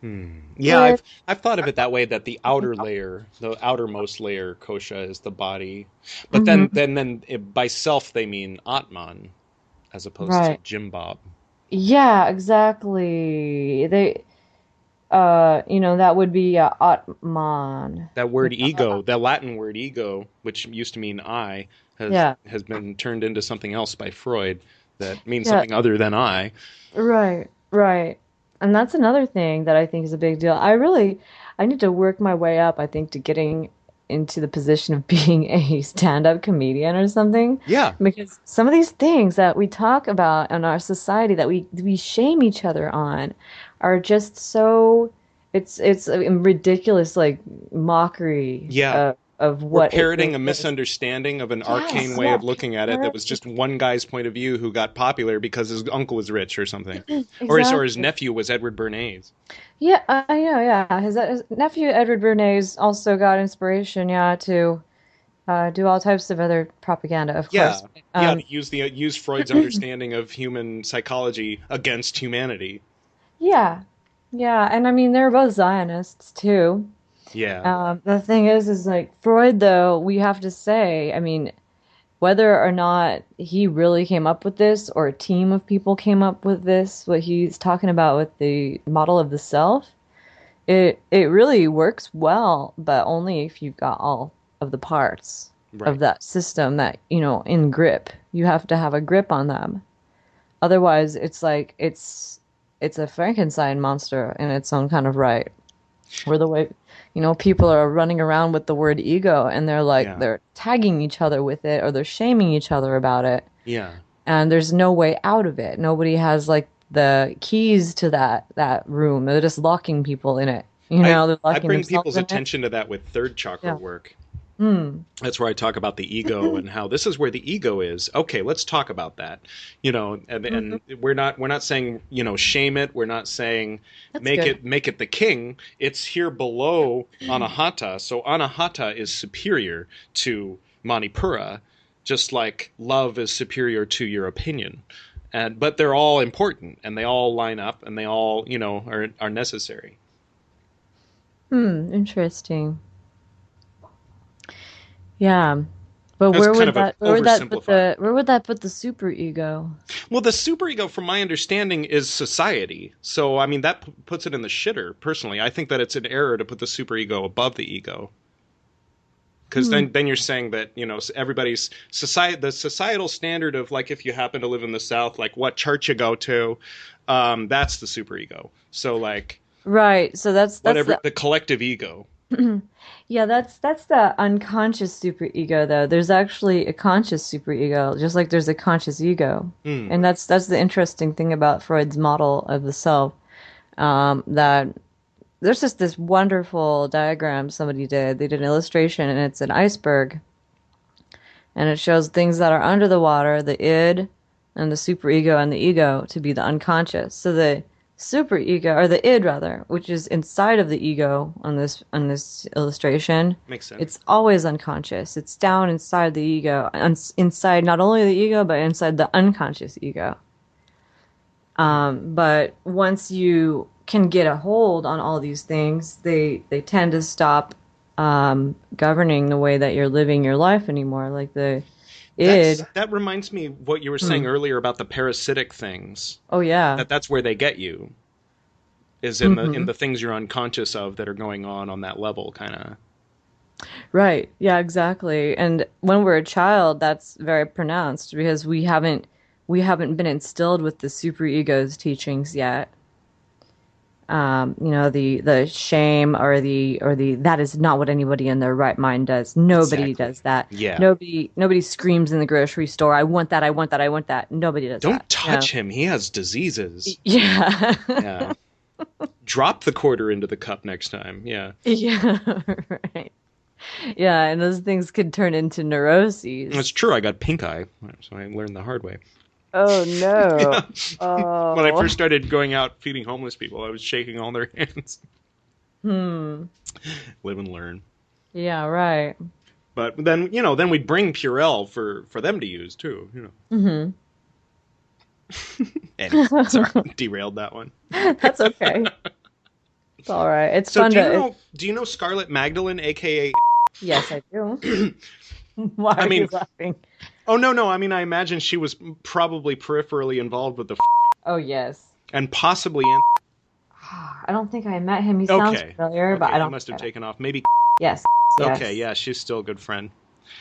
Yeah, I've thought of it that way, that the outer layer, the outermost layer, kosha, is the body. But then by self they mean Atman as opposed to Right. Jim Bob. Yeah, exactly. That would be Atman. That word ego, that Latin word ego, which used to mean I, Yeah. has been turned into something else by Freud that means Yeah. something other than I. Right. Right. And that's another thing that I think is a big deal. I need to work my way up, I think, to getting into the position of being a stand-up comedian or something. Yeah. Because some of these things that we talk about in our society that we shame each other on are just so it's a ridiculous like mockery Yeah. of We're what it parroting really a is. misunderstanding of an arcane Yes, way yeah. of looking at it that was just one guy's point of view who got popular because his uncle was rich or something. Or his Exactly. nephew was Edward Bernays. Yeah, yeah. His nephew Edward Bernays also got inspiration, yeah, to do all types of other propaganda, of Yeah. course. Yeah, Um, to use Freud's understanding of human psychology against humanity. yeah, yeah, and I mean they're both Zionists too. Yeah. The thing is like Freud, though, we have to say, I mean, whether or not he really came up with this or a team of people came up with this, what he's talking about with the model of the self. It really works well, but only if you've got all of the parts of Right. that system that, in grip. You have to have a grip on them. Otherwise, it's like it's a Frankenstein monster in its own kind of right. Where the way, people are running around with the word ego and they're like Yeah. they're tagging each other with it or they're shaming each other about it. Yeah. And there's no way out of it. Nobody has like the keys to that room. They're just locking people in it. They're I locking bring themselves people's in it. attention to that with third chakra Yeah. work. Hmm. That's where I talk about the ego and how this is where the ego is. Okay, let's talk about that. And, Hmm. and we're not saying, shame it. We're not saying That's make good. it the king. It's here below Anahata. So Anahata is superior to Manipura, just like love is superior to your opinion. But they're all important and they all line up and they all, are necessary. Interesting. Yeah. But That's kind of a oversimplified. where would that put the super ego? Well, the superego, from my understanding, is society. So, I mean, that puts it in the shitter, personally. I think that it's an error to put the superego above the ego. Because then you're saying that, everybody's the societal standard of, like, if you happen to live in the South, like, what church you go to, that's the superego. So, like, Right. So that's whatever, the collective ego. yeah, that's the unconscious superego though. There's actually a conscious superego, just like there's a conscious ego. Hmm. And that's the interesting thing about Freud's model of the self. That there's just this wonderful diagram somebody did. They did an illustration and it's an iceberg. And it shows things that are under the water, the id and the superego and the ego to be the unconscious. So the superego, or the id rather, which is inside of the ego on this illustration, Makes sense. it's always unconscious. It's down inside the ego, inside not only the ego but inside the unconscious ego. But once you can get a hold on all these things, they tend to stop governing the way that you're living your life anymore. Like the id. That reminds me of what you were saying earlier about the parasitic things. Oh yeah. That's where they get you. Is in the things you're unconscious of that are going on that level, kind of. Right. Yeah, exactly. And when we're a child, that's very pronounced because we haven't been instilled with the superego's teachings yet. The shame or the that is not what anybody in their right mind does. Nobody Exactly. does that. Yeah. Nobody screams in the grocery store, I want that, I want that, I want that. Nobody does Don't that. touch him. He has diseases. Yeah. Yeah. Drop the quarter into the cup next time. Yeah. Yeah, right. Yeah, and those things could turn into neuroses. It's true. I got pink eye, so I learned the hard way. Oh no. Oh. When I first started going out feeding homeless people, I was shaking all their hands. Live and learn. Yeah, right. But then, then we'd bring Purell for them to use too. Anyway, sorry, derailed that one. That's okay. It's all right. It's So fun do you know Scarlet Magdalene, aka? Yes, I do. Why are you laughing? Oh no! I mean, I imagine she was probably peripherally involved with the Oh yes. and possibly. I don't think I met him. He sounds familiar, but I don't. He must have taken off. Maybe. Yes. Okay, yeah, she's still a good friend.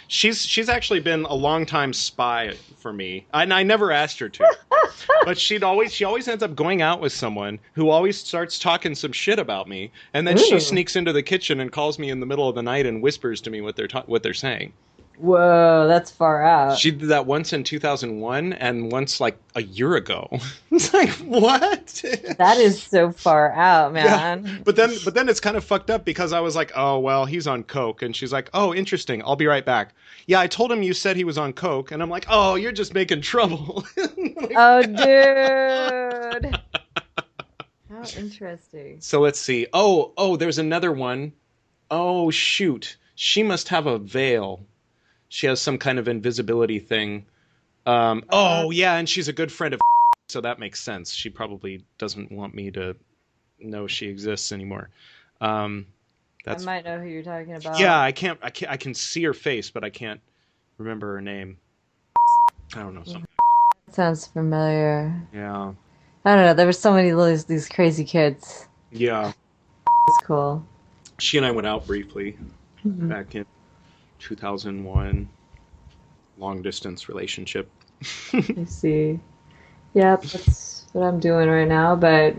She's actually been a longtime spy for me, and I never asked her to. But she always ends up going out with someone who always starts talking some shit about me, and then she sneaks into the kitchen and calls me in the middle of the night and whispers to me what they're saying. Whoa, that's far out. She did that once in 2001 and once like a year ago. It's like, what? That is so far out, man. Yeah. But then it's kind of fucked up because I was like, oh, well, he's on coke. And she's like, oh, interesting. I'll be right back. Yeah, I told him you said he was on coke. And I'm like, oh, you're just making trouble. Like, oh, dude. How interesting. So let's see. Oh, there's another one. Oh, shoot. She must have a veil. She has some kind of invisibility thing. Oh, yeah, and she's a good friend of so that makes sense. She probably doesn't want me to know she exists anymore. I might know who you're talking about. Yeah, I can see her face, but I can't remember her name. I don't know. Something. Sounds familiar. Yeah. I don't know. There were so many of these crazy kids. Yeah. It's cool. She and I went out briefly back in 2001. Long distance relationship. I see. Yeah, that's what I'm doing right now. But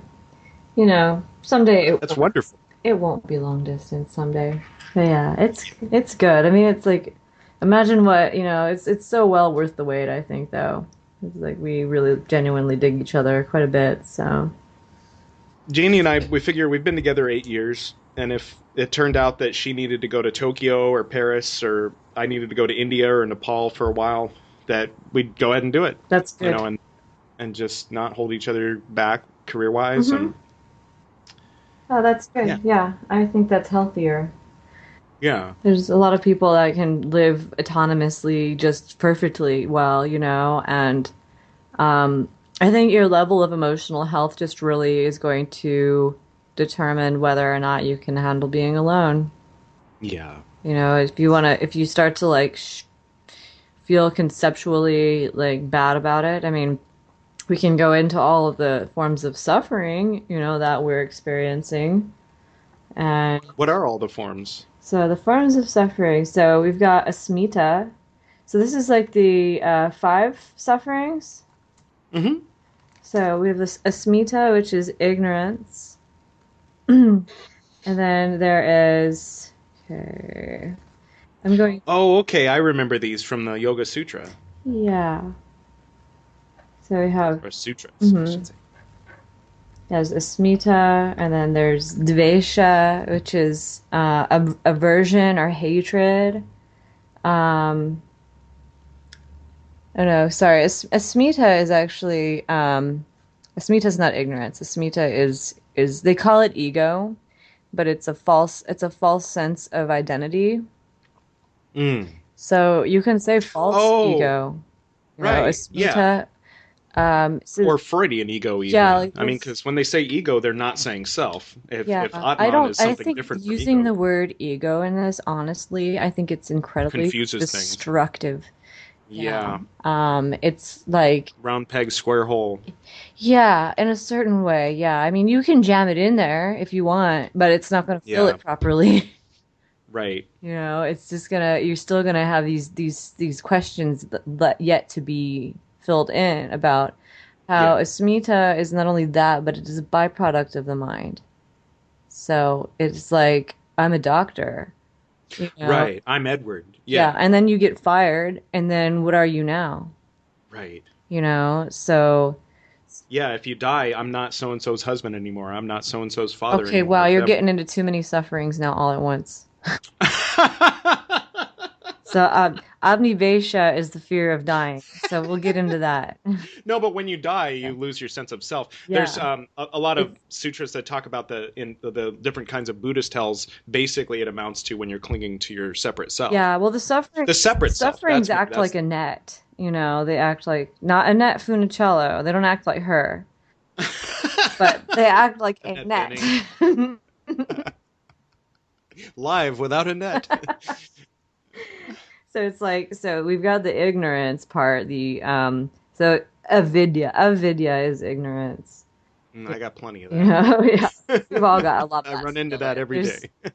you know, someday that's wonderful. It won't be long distance someday. But yeah, it's good. I mean, it's like imagine what It's so well worth the wait. I think though. It's like we really genuinely dig each other quite a bit. So Janie and I, we figure we've been together 8 years. And if it turned out that she needed to go to Tokyo or Paris, or I needed to go to India or Nepal for a while, that we'd go ahead and do it. That's good. And just not hold each other back career-wise. And oh, that's good. Yeah, I think that's healthier. Yeah. There's a lot of people that can live autonomously just perfectly well, and I think your level of emotional health just really is going to determine whether or not you can handle being alone. Yeah. If you start to like feel conceptually like bad about it, I mean, we can go into all of the forms of suffering, that we're experiencing. And what are all the forms? So the forms of suffering. So we've got asmita. So this is like the 5 sufferings. Mm-hmm. So we have this asmita, which is ignorance. And then there is Oh, okay. I remember these from the Yoga Sutra. Yeah. So we have or sutras, I should say. There's asmita, and then there's dvesha, which is aversion or hatred. Oh no, sorry. Asmita is actually asmita is not ignorance. Asmita is they call it ego, but it's a false sense of identity. So you can say false ego. Right. Asmita, or Freudian ego even. Yeah, I mean, because when they say ego, they're not saying self. If Atman is something I think different from using ego. the word ego in this, honestly, I think it's incredibly Confuses destructive. Yeah. It's like round peg, square hole. Yeah, in a certain way. Yeah, I mean, you can jam it in there if you want, but it's not going to fill it properly. Right. It's just you're still gonna have these questions that yet to be filled in about how asmita is not only that, but it is a byproduct of the mind. So it's like, I'm a doctor. Right. I'm Edward. Yeah. And then you get fired, and then what are you now? Right. So. Yeah, if you die, I'm not so-and-so's husband anymore. I'm not so-and-so's father anymore. Okay, wow, you're getting into too many sufferings now all at once. So Abnivesha is the fear of dying. So we'll get into that. No, but when you die, you lose your sense of self. Yeah. There's a lot of sutras that talk about the different kinds of Buddhist hells. Basically, it amounts to when you're clinging to your separate self. Yeah, well, the sufferings act like a net. They act like not a net Funicello. They don't act like her, but they act like a net. Live without a net. So it's like, so we've got the ignorance part, so avidya is ignorance. I got plenty of You that. know, yeah. We've all got a lot of I that. run into still that in. every There's- day.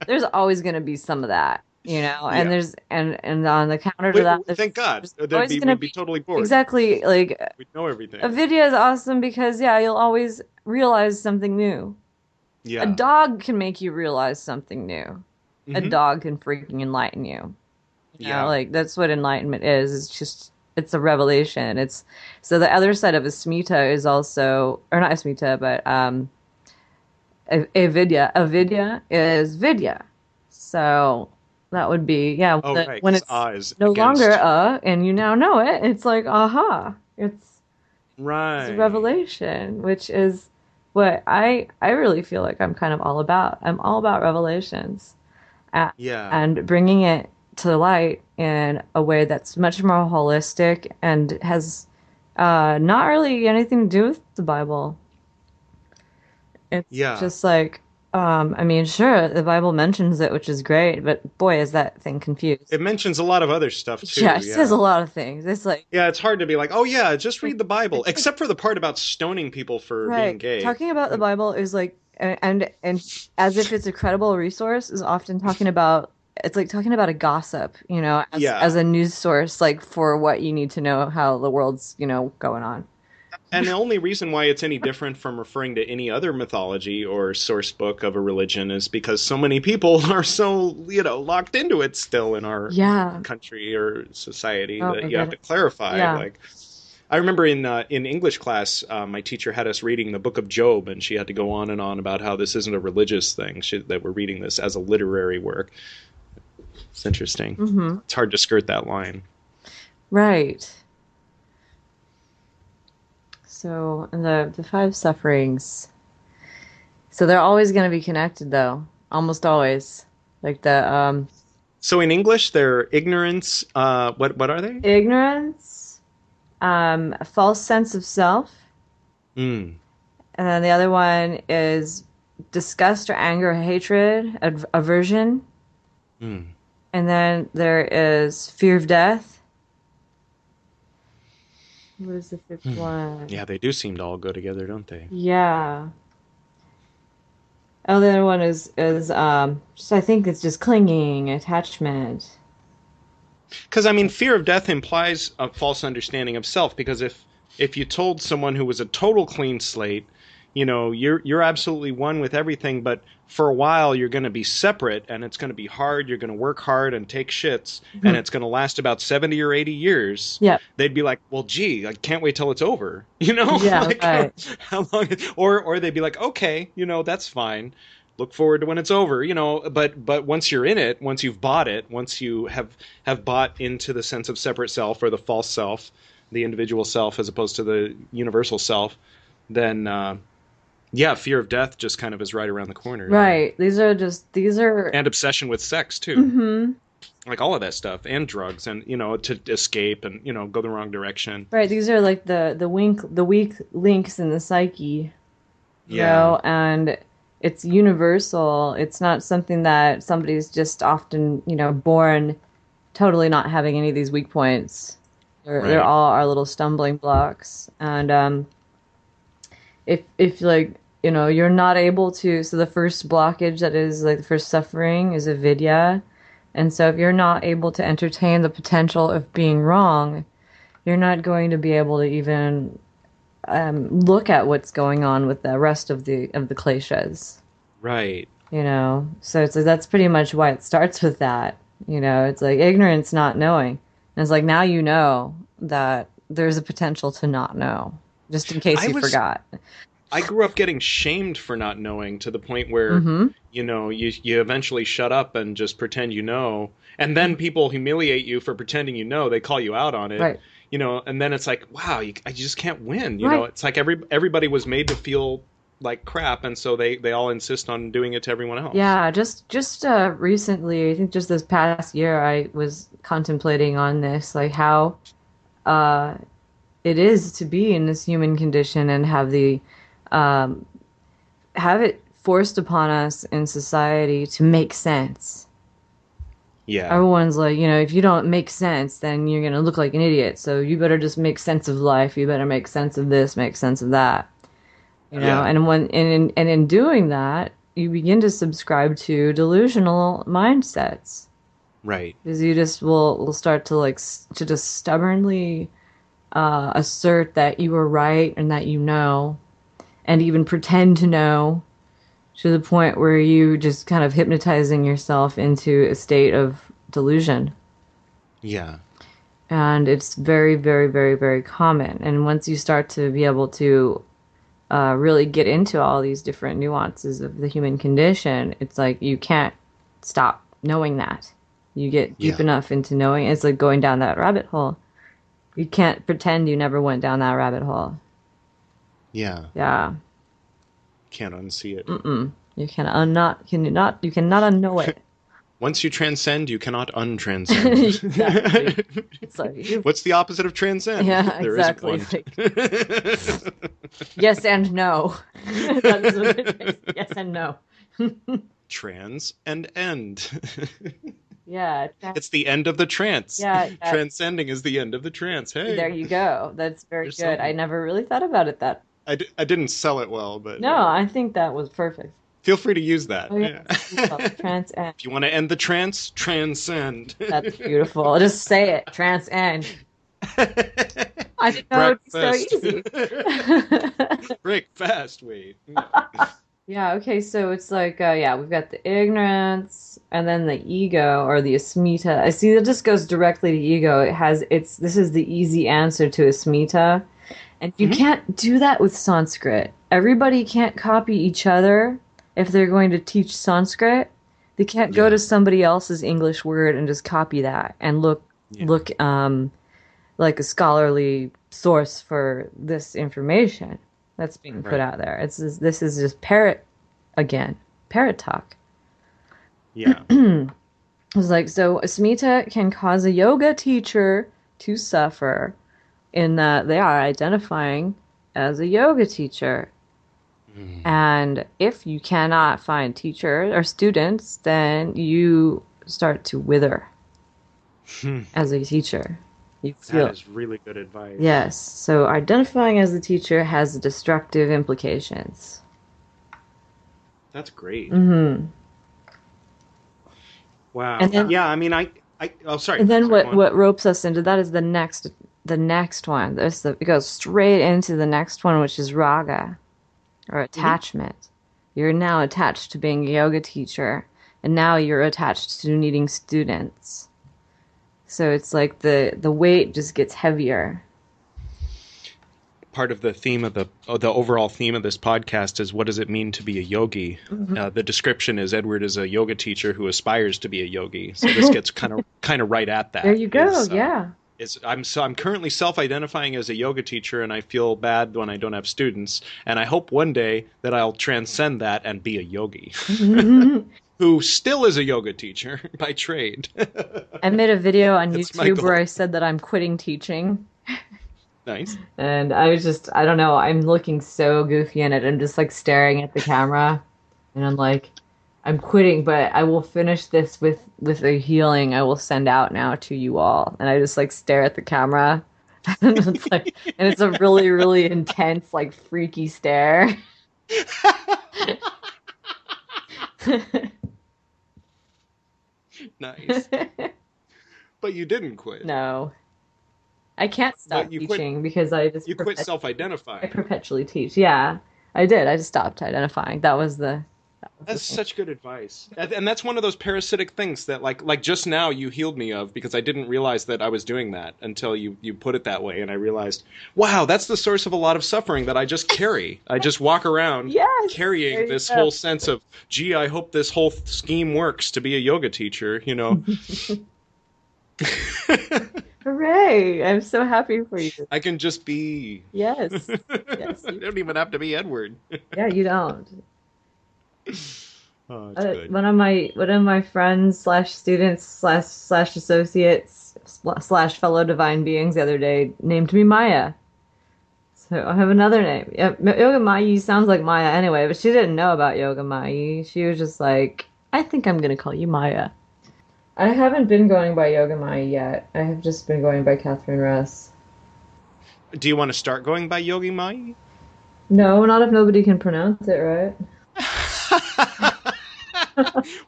There's always going to be some of that, you know, and Yeah. there's and on the counter to that, Thank God. there's always going to We'd be totally bored. exactly like We'd know everything. a video is awesome because yeah, you'll always realize something new. Yeah. A dog can make you realize something new. A Mhm. dog can freaking enlighten you. You know, Yeah. like that's what enlightenment is. It's a revelation. It's so the other side of a smita is also, or not a smita, but avidya. Avidya is vidya. So that would be Oh, right. when 'Cause it's is no against- longer and you now know it. It's like aha. It's Right. a revelation, which is what I really feel like I'm kind of all about. I'm all about revelations. Yeah. And bringing it to light in a way that's much more holistic and has not really anything to do with the Bible. It's Yeah. just like, I mean, sure, the Bible mentions it, which is great, but boy, is that thing confused. It mentions a lot of other stuff too. Yeah, it says a lot of things. It's like, Yeah, it's hard to be like, oh yeah, just read the Bible, except for the part about stoning people for being gay. talking about the Bible is like, and as if it's a credible resource is often talking about. It's like talking about a gossip, you know, as a news source, like for what you need to know how the world's, you know, going on. And the only reason why it's any different from referring to any other mythology or source book of a religion is because so many people are so, you know, locked into it still in our country or society that you have to clarify. Yeah. Like, I remember in English class, my teacher had us reading the Book of Job, and she had to go on and on about how this isn't a religious thing, that we're reading this as a literary work. It's interesting. Mm-hmm. It's hard to skirt that line. Right. So the five sufferings. So they're always going to be connected, though. Almost always. Like the So in English, they're ignorance. What are they? ignorance, a false sense of self, Mm. and then the other one is disgust or anger, or hatred, aversion. Mm. And then there is fear of death. What is the fifth one? Yeah, they do seem to all go together, don't they? Yeah. Oh, the other one is just, I think it's just clinging, attachment. Because I mean, fear of death implies a false understanding of self. Because if you told someone who was a total clean slate, you know, you're absolutely one with everything, but for a while you're going to be separate, and it's going to be hard. You're going to work hard and take shits, and it's going to last about 70 or 80 years. Yeah. They'd be like, well, gee, I can't wait till it's over. You know? Yeah, like, right. how long? Or they'd be like, okay, you know, that's fine. Look forward to when it's over, you know. But once you're in it, once you've bought it, once you have bought into the sense of separate self or the false self, the individual self as opposed to the universal self, then yeah, fear of death just kind of is right around the corner. Right. These are And obsession with sex too. Mm-hmm. Like all of that stuff, and drugs, and you know, to escape and, you know, go the wrong direction. Right. These are like the weak links in the psyche. You know, and it's universal. It's not something that somebody's just often, you know, born totally not having any of these weak points. They're all our little stumbling blocks. And if like, you know, you're not able to, so the first blockage that is like the first suffering is avidya. And so if you're not able to entertain the potential of being wrong, you're not going to be able to even look at what's going on with the rest of the kleshas. Right. You know, so it's like, that's pretty much why it starts with that. You know, it's like ignorance, not knowing. And it's like, now you know that there's a potential to not know, just in case you forgot. I grew up getting shamed for not knowing, to the point where, you know, you eventually shut up and just pretend you know. And then people humiliate you for pretending you know. They call you out on it. Right. You know, and then it's like, wow, I just can't win. You know, it's like everybody was made to feel like crap, and so they all insist on doing it to everyone else. Yeah, just recently, I think just this past year, I was contemplating on this, like how it is to be in this human condition and have the have it forced upon us in society to make sense. Yeah. Everyone's like, you know, if you don't make sense, then you're going to look like an idiot. So you better just make sense of life. You better make sense of this, make sense of that. You know, Yeah. and in doing that, you begin to subscribe to delusional mindsets. Right. Because you just will start to to just stubbornly assert that you are right and that you know, and even pretend to know, to the point where you just kind of hypnotizing yourself into a state of delusion. Yeah. And it's very, very, very, very common. And once you start to be able to really get into all these different nuances of the human condition, it's like you can't stop knowing that. You get deep enough into knowing. It's like going down that rabbit hole. You can't pretend you never went down that rabbit hole. Yeah. Yeah. Can't unsee it. You cannot unknow it. Once you transcend, you cannot untranscend. Exactly. It's like What's the opposite of transcend? Yeah, There exactly. Isn't one. yes and no. That is what it is. Yes and no. Trans and end. Yeah. It's the end of the trance. Yeah. Transcending is the end of the trance. Hey. There you go. That's very There's good. something. I never really thought about it that. I didn't sell it well, but No, I think that was perfect. feel free to use that. Oh, yeah. Transcend. If you want to end the trance, transcend. That's beautiful. Just say it. Transcend. I didn't know it would be so easy. Break fast, wait. Yeah, okay, so it's like, we've got the ignorance, and then the ego, or the asmita. I see that just goes directly to ego. This is the easy answer to asmita. And you can't do that with Sanskrit. Everybody can't copy each other if they're going to teach Sanskrit. They can't go to somebody else's English word and just copy that and look like a scholarly source for this information that's being put out there. This is just parrot talk. Yeah. It's like, so asmita can cause a yoga teacher to suffer in that they are identifying as a yoga teacher. And if you cannot find teachers or students, then you start to wither as a teacher. You feel, That is really good advice. yes. So identifying as a teacher has destructive implications. That's great. Mm-hmm. Wow. And then- yeah, I mean, oh, sorry. And then Sorry, go on. what ropes us into that is the next one. It goes straight into the next one, which is raga, or attachment. You're now attached to being a yoga teacher, and now you're attached to needing students. So it's like the weight just gets heavier. Part of the theme of the overall theme of this podcast is, what does it mean to be a yogi? The description is Edward is a yoga teacher who aspires to be a yogi. So this gets kind of right at that. There you go. Yeah. I'm currently self-identifying as a yoga teacher, and I feel bad when I don't have students. And I hope one day that I'll transcend that and be a yogi, who still is a yoga teacher by trade. I made a video on That's my YouTube goal. where I said that I'm quitting teaching. Nice. And I don't know, I'm looking so goofy in it. I'm just like staring at the camera. And I'm like, I'm quitting, but I will finish this with a healing I will send out now to you all. And I just like stare at the camera. And it's a really, really intense, like freaky stare. Nice. But you didn't quit. No. I can't stop But you quit- teaching because I just You quit I self-identifying. perpetually teach. Yeah, I did. I just stopped identifying. That was the That's such good advice. And that's one of those parasitic things that like just now you healed me of, because I didn't realize that I was doing that until you put it that way, and I realized, wow, that's the source of a lot of suffering that I just carry. I just walk around Yes, there carrying you this go. whole sense of, gee, I hope this whole scheme works to be a yoga teacher, you know. hooray! I'm so happy for you. I can just be. Yes, yes. I don't even have to be Edward. Yeah, you don't. Oh, it's good. One of my friends / students / associates / fellow divine beings the other day named me Maya. So So I have another name. Yeah, Yoga Mayi sounds like Maya anyway, but she didn't know about Yoga Mayi. She was just like, I think I'm gonna call you Maya. I haven't been going by Yoga Mayi yet. I have just been going by Katherine Russ. Do you want to start going by Yogini? No, not if nobody can pronounce it, right?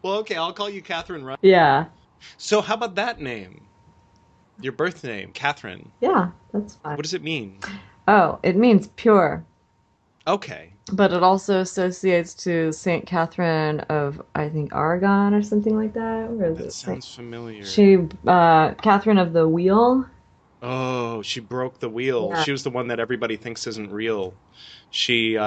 Well, okay, I'll call you Catherine. Right? Yeah. So how about that name? Your birth name, Catherine. Yeah, that's fine. What does it mean? Oh, it means pure. Okay. But it also associates to Saint Catherine of, I think, Aragon or something like that. Or is That it sounds familiar. Catherine of the Wheel. Oh, she broke the wheel. Yeah. She was the one that everybody thinks isn't real. She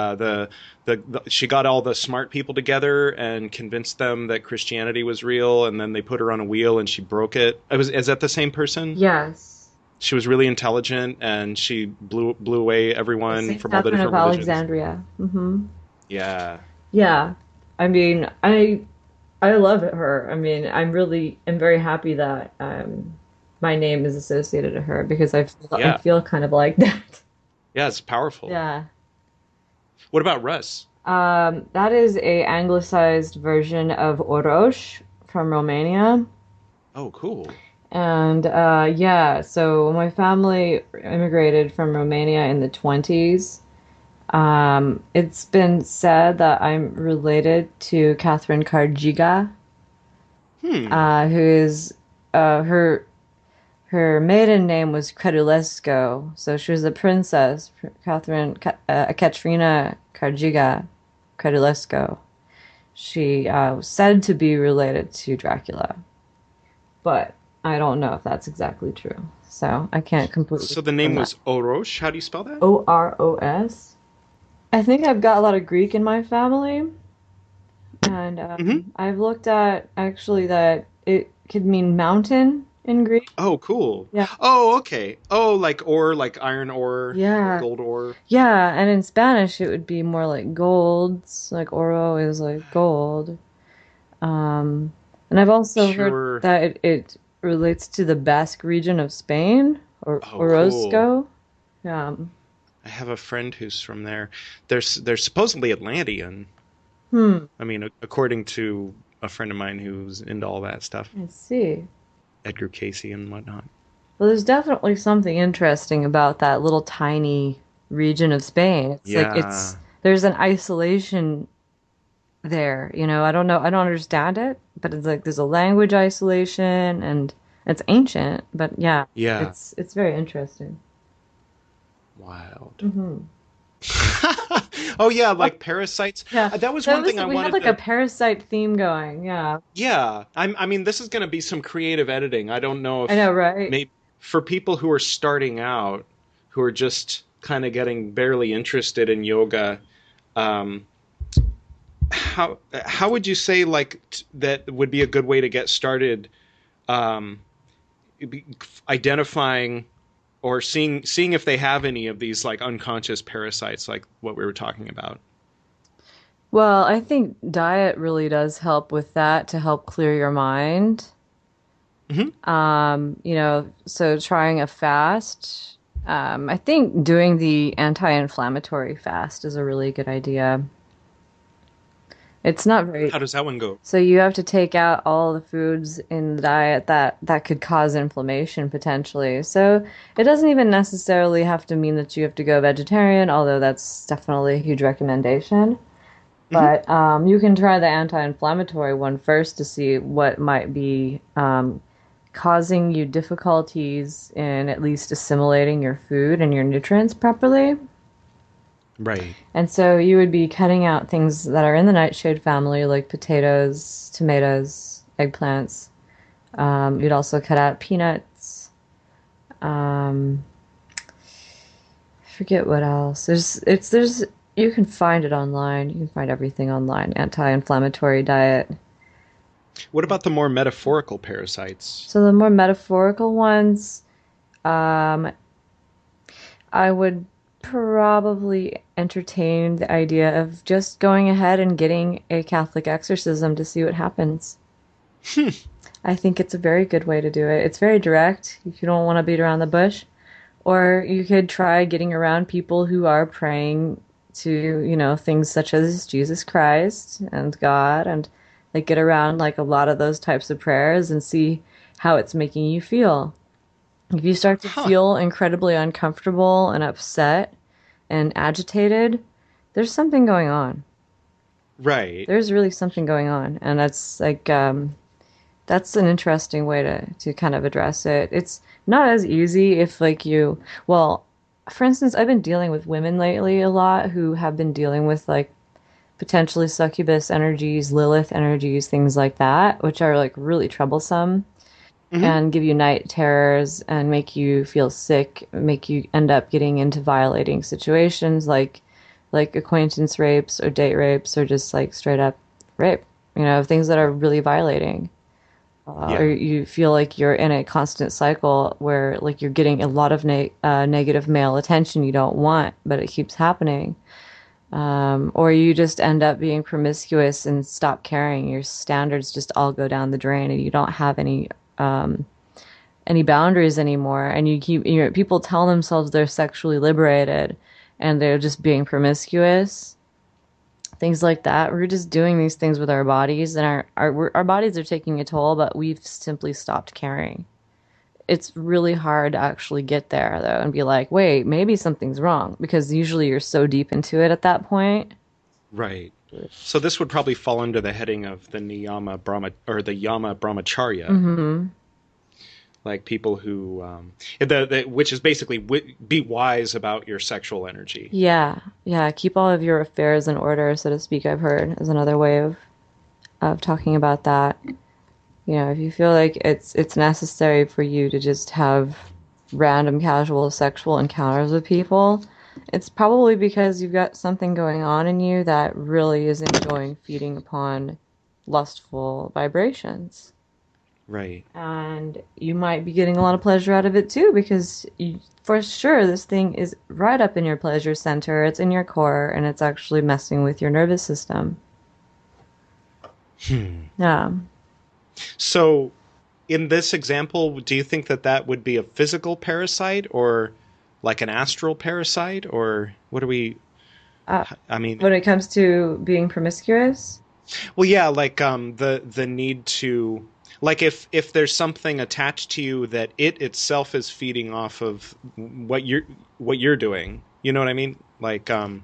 she got all the smart people together and convinced them that Christianity was real, and then they put her on a wheel and she broke it. Is that the same person? Yes. She was really intelligent and she blew away everyone Saint from all the Catherine different of religions. Alexandria. Mm-hmm. Yeah. Yeah. I mean, I love her. I mean, I'm very happy that my name is associated to her because I Yeah. feel kind of like that. Yeah, it's powerful. Yeah. What about Russ? That is a anglicized version of Orosh from Romania. Oh, cool. And yeah, so my family immigrated from Romania in the 20s. It's been said that I'm related to Catherine Cargiga, who is her maiden name was Credulesco, so she was a princess, Katrina Cargiga Credulesco. She was said to be related to Dracula, but I don't know if that's exactly true. So I can't completely. So the name confirm was Orosh. How do you spell that? that. Oros. I think I've got a lot of Greek in my family, and I've looked at actually that it could mean mountain in Greek. Oh, cool. Yeah. Oh, okay. Oh, like ore, like iron ore, Yeah. gold ore. Yeah, and in Spanish it would be more like golds, like oro is like gold. And I've also Sure. heard that it relates to the Basque region of Spain, or Oh, Orozco. Yeah. I have a friend who's from there. They're supposedly Atlantean. I mean, according to a friend of mine who's into all that stuff, I see. Edgar Casey and whatnot. Well, there's definitely something interesting about that little tiny region of Spain. It's like Yeah. there's an isolation there, you know. I don't know, I don't understand it, but it's like there's a language isolation and it's ancient, but yeah. Yeah. It's very interesting. Wild. Mm-hmm. Oh yeah, like parasites. Yeah. That was So one thing I we wanted had like to. a parasite theme going. Yeah. Yeah, I mean, this is going to be some creative editing. I don't know if I know, right? maybe for people who are starting out, who are just kind of getting barely interested in yoga, how would you say like that would be a good way to get started, identifying or seeing if they have any of these like unconscious parasites, like what we were talking about? Well, I think diet really does help with that to help clear your mind. You know, so trying a fast. I think doing the anti-inflammatory fast is a really good idea. It's not very. How does that one go? So you have to take out all the foods in the diet that could cause inflammation potentially. So it doesn't even necessarily have to mean that you have to go vegetarian, although that's definitely a huge recommendation. But you can try the anti-inflammatory one first to see what might be causing you difficulties in at least assimilating your food and your nutrients properly. Right. And so you would be cutting out things that are in the nightshade family, like potatoes, tomatoes, eggplants. You'd also cut out peanuts. I forget what else. There's you can find it online. You can find everything online. Anti-inflammatory diet. What about the more metaphorical parasites? So the more metaphorical ones, I would probably entertain the idea of just going ahead and getting a Catholic exorcism to see what happens. I think it's a very good way to do it. It's very direct. If you don't want to beat around the bush, Or you could try getting around people who are praying to, things such as Jesus Christ and God, and like get around like a lot of those types of prayers and see how it's making you feel. If you start to Huh. feel incredibly uncomfortable and upset and agitated, there's something going on. Right. There's really something going on, and that's like that's an interesting way to kind of address it. It's not as easy if like well, for instance, I've been dealing with women lately a lot who have been dealing with like potentially succubus energies, Lilith energies, things like that, which are like really troublesome Hmm. and give you night terrors and make you feel sick, make you end up getting into violating situations like acquaintance rapes or date rapes or just like straight up rape, things that are really violating. Or Yeah. you feel like you're in a constant cycle where like you're getting a lot of negative male attention you don't want, but it keeps happening. Or you just end up being promiscuous and stop caring. Your standards just all go down the drain, and you don't have any boundaries anymore. And people tell themselves they're sexually liberated, and they're just being promiscuous. Things like that. We're just doing these things with our bodies, and our bodies are taking a toll, but we've simply stopped caring. It's really hard to actually get there though and be like, wait, maybe something's wrong, because usually you're so deep into it at that point. Right. So this would probably fall under the heading of the Niyama Brahma or the Yama Brahmacharya, Mm-hmm. like people who, which is basically be wise about your sexual energy. Yeah, yeah. Keep all of your affairs in order, so to speak. I've heard is another way of talking about that. If you feel like it's necessary for you to just have random casual sexual encounters with people, it's probably because you've got something going on in you that really is enjoying feeding upon lustful vibrations. Right. And you might be getting a lot of pleasure out of it too, because for sure this thing is right up in your pleasure center. It's in your core, and it's actually messing with your nervous system. Yeah. So, in this example, do you think that would be a physical parasite or like an astral parasite, or what do we? Uh, I mean, when it comes to being promiscuous, well, yeah, like the need to, like, if there's something attached to you that it itself is feeding off of what you're doing. You know what I mean? Like I,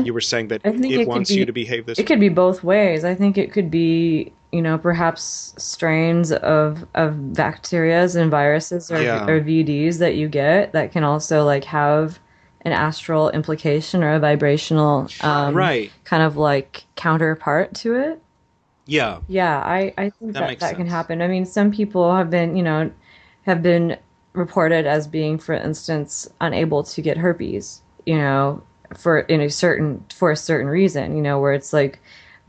you were saying that I think it it could wants you be to behave this it way. could be both ways. I think it could be, perhaps strains of bacterias and viruses Yeah. or VDs that you get that can also like have an astral implication or a vibrational Right. kind of like counterpart to it. Yeah. Yeah, I think That that makes that can sense. happen. I mean, some people have been reported as being, for instance, unable to get herpes, for a certain reason, where it's like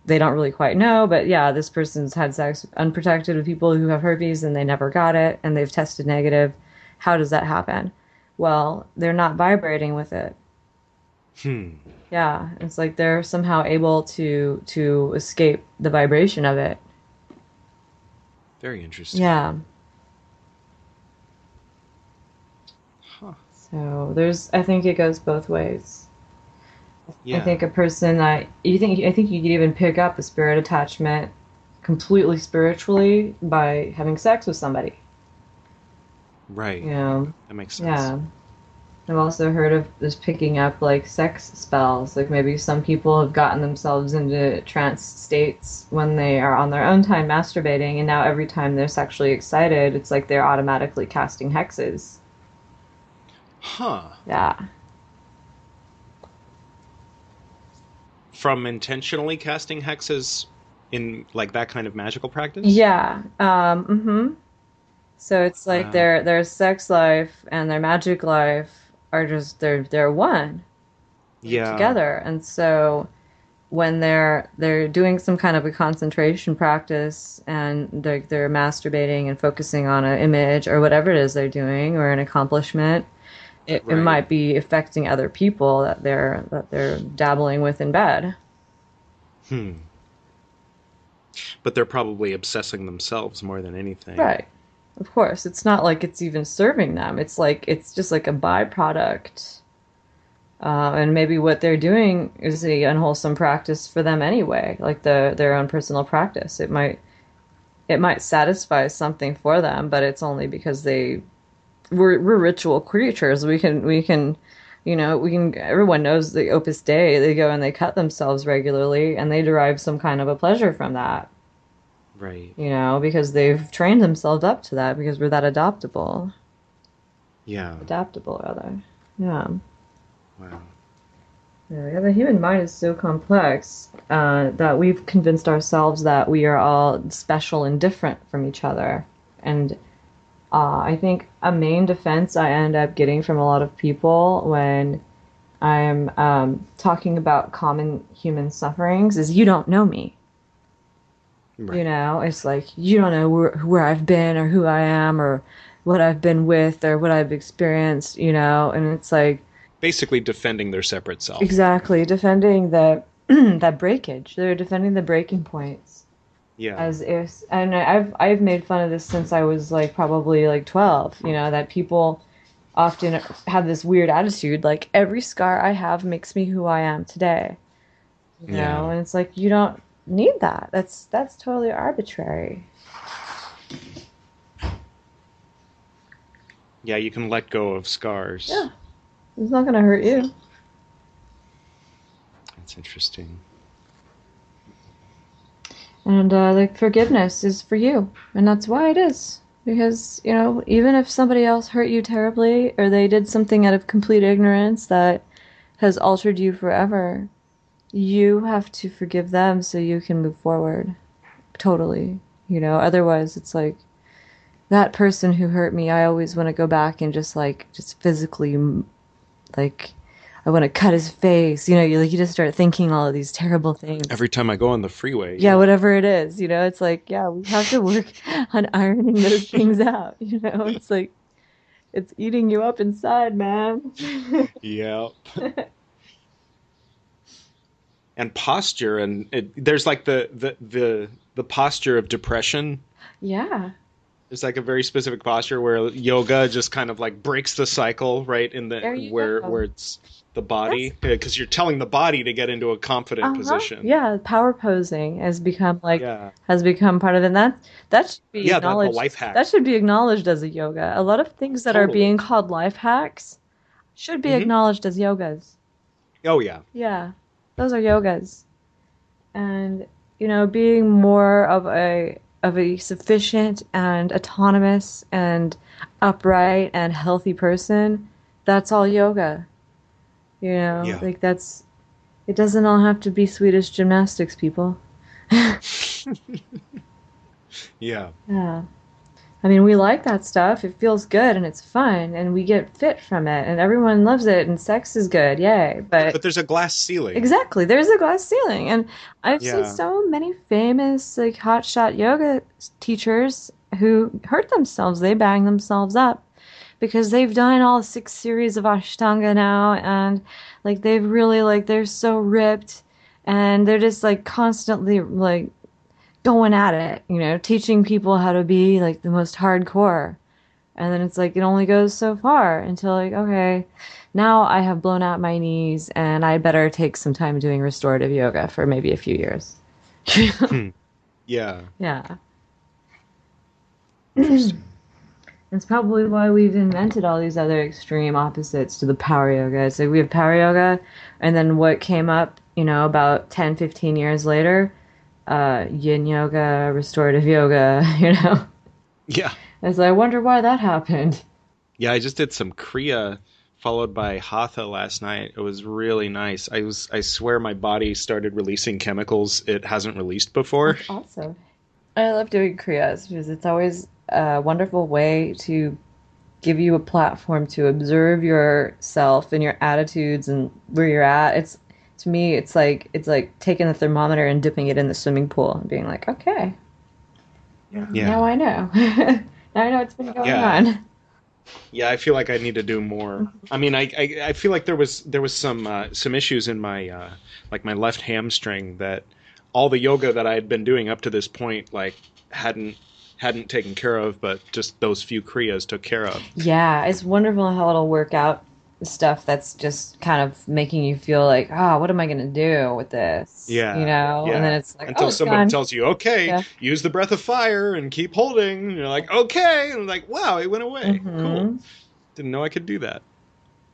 they don't really quite know, but yeah, this person's had sex unprotected with people who have herpes and they never got it and they've tested negative. How does that happen? Well, they're not vibrating with it. Hmm. Yeah, it's like they're somehow able to escape the vibration of it. Very interesting. Yeah. Huh. So I think it goes both ways. I Yeah. think a person that I think you could even pick up a spirit attachment completely spiritually by having sex with somebody. Right. You know, That makes sense. yeah. I've also heard of this picking up like sex spells. Like maybe some people have gotten themselves into trance states when they are on their own time masturbating, and now every time they're sexually excited, it's like they're automatically casting hexes. Huh. Yeah. From intentionally casting hexes in like that kind of magical practice? Yeah. So it's like Wow. their sex life and their magic life are just they're one. They're Yeah. together. And so when they're doing some kind of a concentration practice and they're masturbating and focusing on an image or whatever it is they're doing or an accomplishment, it Right. might be affecting other people that they're dabbling with in bed. Hmm. But they're probably obsessing themselves more than anything. Right. of course. It's not like it's even serving them. It's like it's just like a byproduct. And maybe what they're doing is the unwholesome practice for them anyway, like their own personal practice. It might satisfy something for them, but it's only because we're ritual creatures. We can everyone knows the Opus Dei. They go and they cut themselves regularly and they derive some kind of a pleasure from that. Right. Because they've trained themselves up to that because we're that adaptable. Yeah. Adaptable, rather. Yeah. Wow. Yeah, the human mind is so complex that we've convinced ourselves that we are all special and different from each other. And I think a main defense I end up getting from a lot of people when I'm talking about common human sufferings is, you don't know me. Right. It's like, you don't know where I've been or who I am or what I've been with or what I've experienced, and it's like, basically defending their separate self. exactly, defending the that breakage. They're defending the breaking points. Yeah. As if, and I've made fun of this since I was probably 12. That people often have this weird attitude, like every scar I have makes me who I am today. Yeah. And it's like, you don't need that. That's totally arbitrary. Yeah, you can let go of scars. Yeah. It's not going to hurt you. That's interesting. And forgiveness is for you. And that's why it is. Because, even if somebody else hurt you terribly or they did something out of complete ignorance that has altered you forever, you have to forgive them so you can move forward. Totally. Otherwise it's like, that person who hurt me, I always want to go back and just physically, I want to cut his face. You just start thinking all of these terrible things. Every time I go on the freeway. Yeah, whatever it is, it's like, yeah, we have to work on ironing those things out. It's like, it's eating you up inside, man. Yeah. And posture, and there's like the posture of depression. Yeah. It's like a very specific posture where yoga just kind of breaks the cycle, right? Where it's the body, because you're telling the body to get into a confident position. Yeah, power posing has become part of it. And that should be acknowledged. The life hack. That should be acknowledged as a yoga. A lot of things that are being called life hacks should be acknowledged as yogas. Oh yeah. Yeah, those are yogas, and being more of a sufficient and autonomous and upright and healthy person, that's all yoga. Yeah. It doesn't all have to be Swedish gymnastics, people. Yeah. Yeah. I mean, we like that stuff. It feels good and it's fun and we get fit from it and everyone loves it and sex is good. Yay. But there's a glass ceiling. Exactly. There's a glass ceiling. And I've seen so many famous hotshot yoga teachers who hurt themselves. They bang themselves up because they've done all 6 series of Ashtanga now and they've really they're so ripped and they're just constantly going at it, teaching people how to be the most hardcore. And then it's it only goes so far until okay, now I have blown out my knees and I better take some time doing restorative yoga for maybe a few years. Yeah. Yeah. It's probably why we've invented all these other extreme opposites to the power yoga. It's we have power yoga and then what came up, about 10, 15 years later, yin yoga, restorative yoga, Yeah. And I wonder why that happened. Yeah, I just did some Kriya followed by Hatha last night. It was really nice. I swear my body started releasing chemicals it hasn't released before. That's awesome. I love doing Kriyas because it's always a wonderful way to give you a platform to observe yourself and your attitudes and where you're at. To me, it's like taking the thermometer and dipping it in the swimming pool and being like, okay, now I know. Now I know what's been going on. Yeah, I feel like I need to do more. I mean, I feel like there was some issues in my my left hamstring that all the yoga that I had been doing up to this point hadn't hadn't taken care of, but just those few kriyas took care of. Yeah, it's wonderful how it'll work out stuff that's just kind of making you feel like, what am I going to do with this? Yeah, And then it's like, until it's someone gone. tells you, okay, Yeah. use the breath of fire and keep holding. And you're like, okay, and like, wow, it went away. Cool. Didn't know I could do that.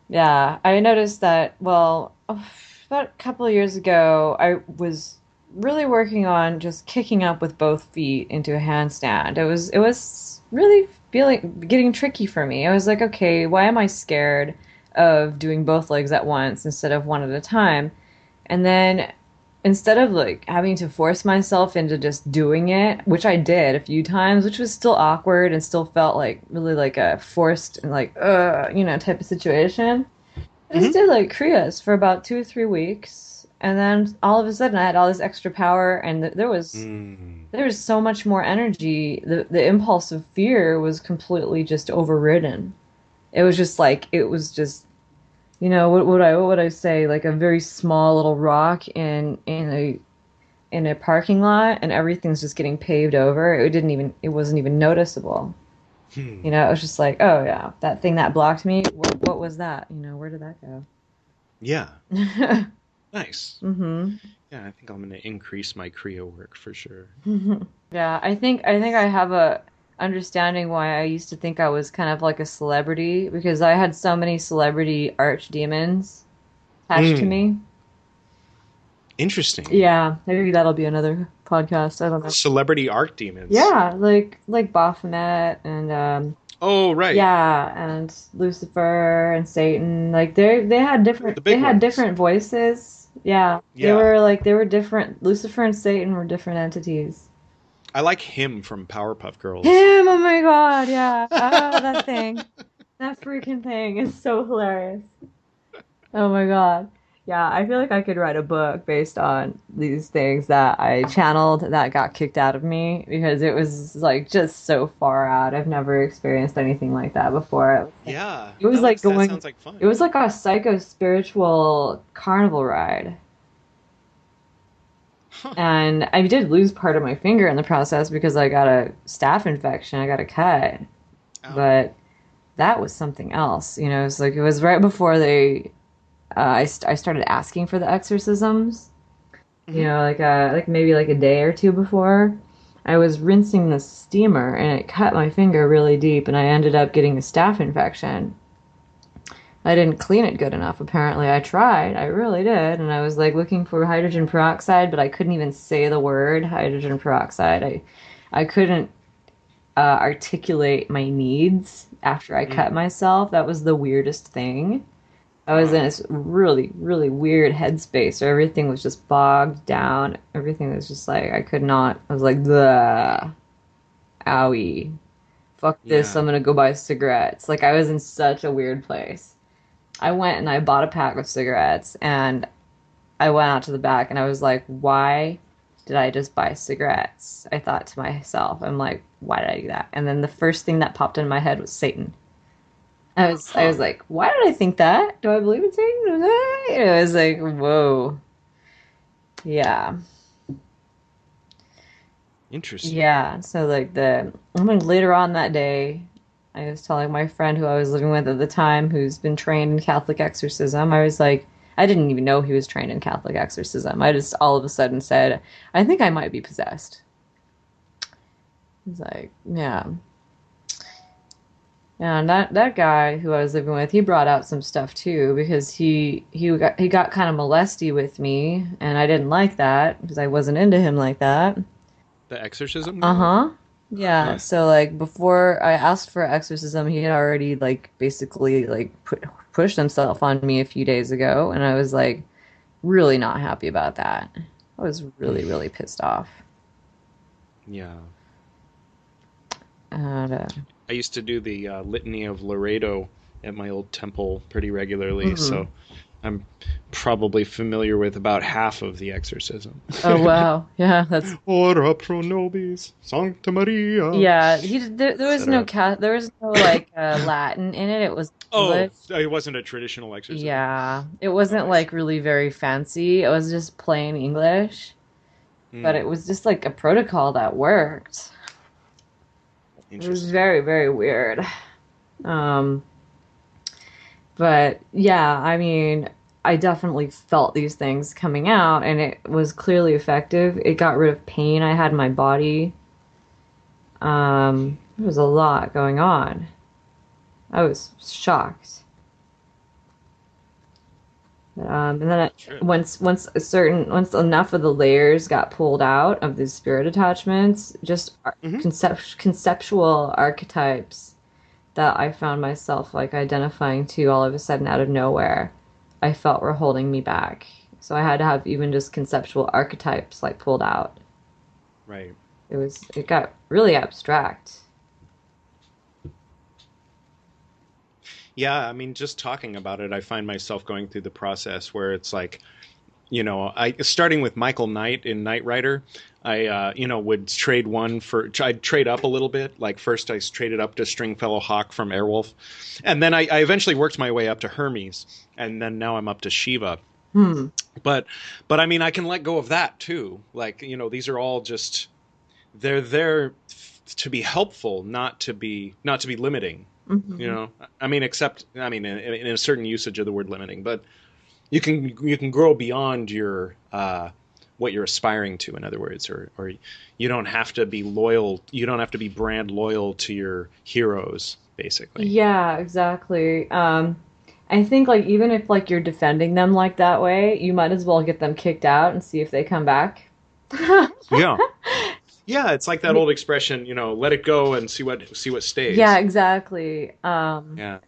Yeah, I noticed that, well, about a couple of years ago, I was really working on just kicking up with both feet into a handstand. It was really getting tricky for me. I was like, okay, why am I scared of doing both legs at once instead of one at a time? And then instead of like having to force myself into just doing it, which I did a few times, which was still awkward and still felt like really like a forced and like type of situation. I just did like kriyas for about 2 or 3 weeks, and then all of a sudden I had all this extra power, and there was so much more energy. The impulse of fear was completely just overridden. It was just what would I say, like a very small little rock in a parking lot, and everything's just getting paved over. It wasn't even noticeable. It was just like, oh yeah, that thing that blocked me. What was that? Where did that go? Yeah. Nice. Yeah, I think I'm going to increase my kriya work for sure. Yeah, I think I have a understanding why I used to think I was kind of like a celebrity, because I had so many celebrity archdemons attached to me. Interesting. Yeah, maybe that'll be another podcast. I don't know. Celebrity archdemons. Yeah, like Baphomet and oh right. Yeah, and Lucifer and Satan. Like they had different voices. Yeah. They were different. Lucifer and Satan were different entities. I like him from Powerpuff Girls. Him, oh my god, yeah. Oh, that thing. That freaking thing is so hilarious. Oh my god. Yeah, I feel like I could write a book based on these things that I channeled that got kicked out of me, because it was like just so far out. I've never experienced anything like that before. Yeah. It was like that sounds like fun. It was like a psycho-spiritual carnival ride. And I did lose part of my finger in the process because I got a staph infection. I got a cut. Oh. But that was something else. It was right before I started asking for the exorcisms. Like maybe like a day or two before. I was rinsing the steamer and it cut my finger really deep, and I ended up getting a staph infection. I didn't clean it good enough, apparently. I tried. I really did. And I was like looking for hydrogen peroxide, but I couldn't even say the word hydrogen peroxide. I couldn't articulate my needs after I cut myself. That was the weirdest thing. I was in this really, really weird headspace where everything was just bogged down. Everything was just like, I could not. I was like, bleh. Owie. Fuck this. Yeah. I'm going to go buy cigarettes. Like, I was in such a weird place. I went and I bought a pack of cigarettes, and I went out to the back, and I was like, why did I just buy cigarettes? I thought to myself, I'm like, why did I do that? And then the first thing that popped in my head was Satan. I was like, why did I think that? Do I believe in Satan? I was like, whoa. Yeah. Interesting. Yeah. So later on that day, I was telling my friend who I was living with at the time, who's been trained in Catholic exorcism, I was like, I didn't even know he was trained in Catholic exorcism. I just all of a sudden said, I think I might be possessed. He's like, yeah. And that guy who I was living with, he brought out some stuff too, because he got kind of molesty with me, and I didn't like that because I wasn't into him like that. The exorcism? Uh-huh. Yeah. Huh. So like before I asked for exorcism, he had already like basically like pushed himself on me a few days ago, and I was like really not happy about that. I was really, really pissed off. Yeah. And I used to do the Litany of Laredo at my old temple pretty regularly, so I'm probably familiar with about half of the exorcism. Oh wow, yeah, that's. Ora pro nobis, Sancta Maria. Yeah, there was no like Latin in it. It was English. Oh, it wasn't a traditional exorcism. Yeah, it wasn't like really very fancy. It was just plain English, but it was just like a protocol that worked. It was very, very weird. But yeah, I mean, I definitely felt these things coming out, and it was clearly effective. It got rid of pain I had in my body. There was a lot going on. I was shocked. And then once enough of the layers got pulled out of these spirit attachments, just conceptual archetypes that I found myself like identifying to all of a sudden out of nowhere, I felt were holding me back. So I had to have even just conceptual archetypes like pulled out. Right. It got really abstract. Yeah, I mean, just talking about it, I find myself going through the process where it's like, starting with Michael Knight in Knight Rider, I would trade I'd trade up a little bit. Like first I traded up to Stringfellow Hawk from Airwolf. And then I eventually worked my way up to Hermes. And then now I'm up to Shiva. But I mean, I can let go of that too. Like, these are all just, they're there to be helpful, not to be limiting. I mean, in a certain usage of the word limiting, but you can grow beyond your what you're aspiring to, in other words, or you don't have to be loyal. You don't have to be brand loyal to your heroes, basically. Yeah, exactly. I think like even if like you're defending them like that way, you might as well get them kicked out and see if they come back. Yeah. Yeah, it's like that old expression, let it go and see what stays. Yeah, exactly. Yeah.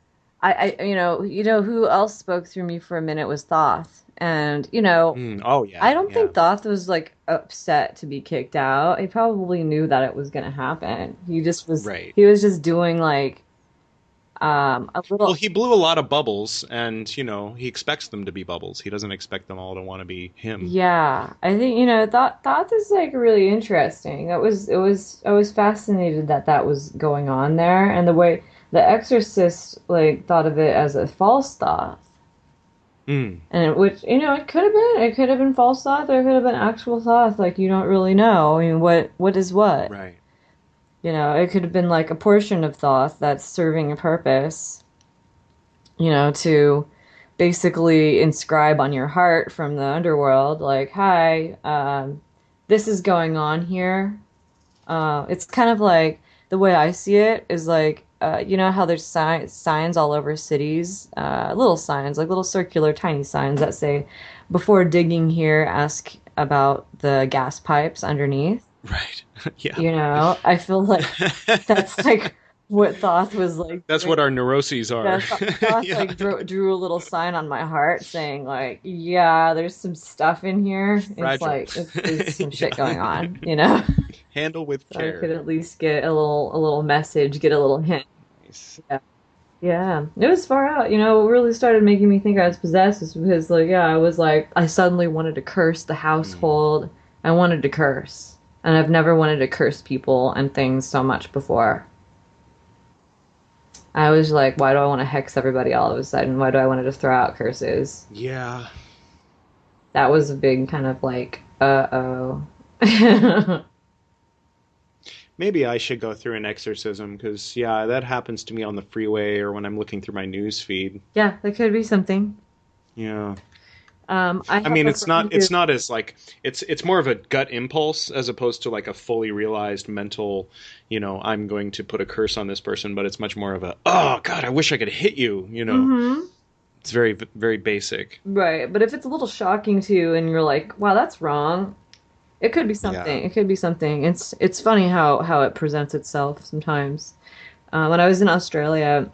I who else spoke through me for a minute was Thoth. And, Oh yeah. I don't think Thoth was like upset to be kicked out. He probably knew that it was going to happen. He just was He was just doing like a little. Well, he blew a lot of bubbles, and he expects them to be bubbles. He doesn't expect them all to want to be him. Yeah, I think Thoth is like really interesting. I was fascinated that was going on there, and the way the Exorcist like thought of it as a false Thoth. And it could have been false Thoth, or it could have been actual Thoth. Like you don't really know. I mean, what is what? Right. It could have been like a portion of Thoth that's serving a purpose, to basically inscribe on your heart from the underworld, like, hi, this is going on here. It's kind of like, the way I see it is like, how there's signs all over cities, little signs, like little circular tiny signs that say, before digging here, ask about the gas pipes underneath. Right. Yeah. I feel like that's like what Thoth was like. That's what our neuroses are. Yeah, Thoth like drew a little sign on my heart saying like, yeah, there's some stuff in here. Fragile. It's like there's some shit going on, Handle with so care. I could at least get a little message, get a little hint. Nice. Yeah. It was far out. What really started making me think I was possessed is because like, yeah, I was like, I suddenly wanted to curse the household. I wanted to curse. And I've never wanted to curse people and things so much before. I was like, why do I want to hex everybody all of a sudden? Why do I want to just throw out curses? Yeah. That was a big kind of like, uh-oh. Maybe I should go through an exorcism, because, yeah, that happens to me on the freeway or when I'm looking through my news feed. Yeah, that could be something. Yeah. I mean, it's not as like, it's more of a gut impulse as opposed to like a fully realized mental, I'm going to put a curse on this person, but it's much more of a, oh God, I wish I could hit you, Mm-hmm. It's very, very basic. Right. But if it's a little shocking to you and you're like, wow, that's wrong, it could be something. Yeah. It could be something. It's funny how it presents itself sometimes. When I was in Australia,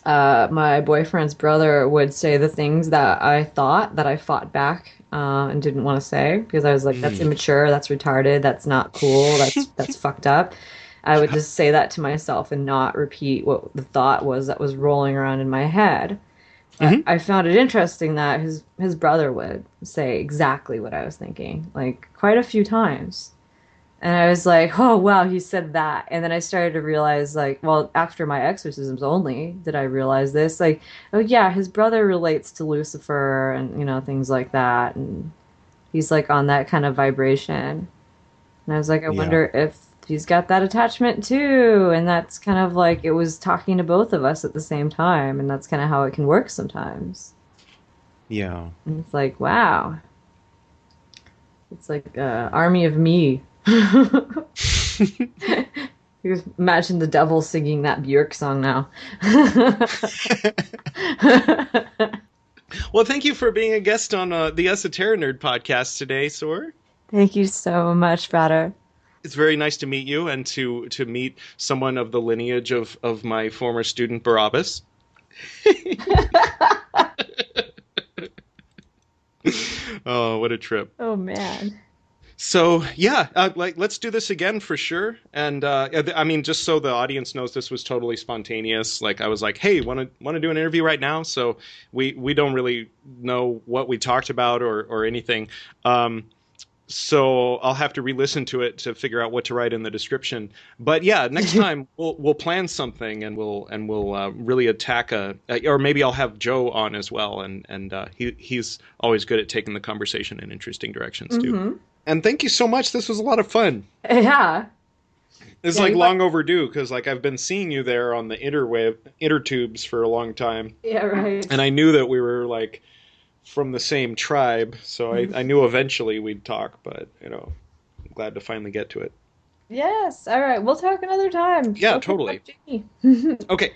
my boyfriend's brother would say the things that I thought that I fought back and didn't want to say, because I was like, that's immature, that's retarded, that's not cool, that's fucked up. I would just say that to myself and not repeat what the thought was that was rolling around in my head. But I found it interesting that his brother would say exactly what I was thinking, like quite a few times. And I was like, oh, wow, he said that. And then I started to realize, like, well, after my exorcisms only did I realize this. Like, oh, yeah, his brother relates to Lucifer and, things like that. And he's, like, on that kind of vibration. And I was like, I wonder if she's got that attachment too, and that's kind of like it was talking to both of us at the same time, and that's kind of how it can work sometimes. Yeah. And it's like, wow. It's like army of me. You just imagine the devil singing that Björk song now. Well, thank you for being a guest on the Esoterinerd podcast today, Sor. Thank you so much, Frater. It's very nice to meet you and to meet someone of the lineage of my former student Barabbas. Oh, what a trip. Oh, man. So, yeah, let's do this again for sure. And, I mean, just so the audience knows, this was totally spontaneous. Like, I was like, hey, want to do an interview right now? So we don't really know what we talked about or anything. So I'll have to re-listen to it to figure out what to write in the description. But yeah, next time we'll plan something and we'll really attack or maybe I'll have Joe on as well, and he's always good at taking the conversation in interesting directions too. Mm-hmm. And thank you so much. This was a lot of fun. Yeah. It's like long overdue because like I've been seeing you there on the intertubes for a long time. Yeah, right. And I knew that we were like from the same tribe, so I knew eventually we'd talk, but I'm glad to finally get to it. Yes. All right. We'll talk another time. Yeah, totally. Okay.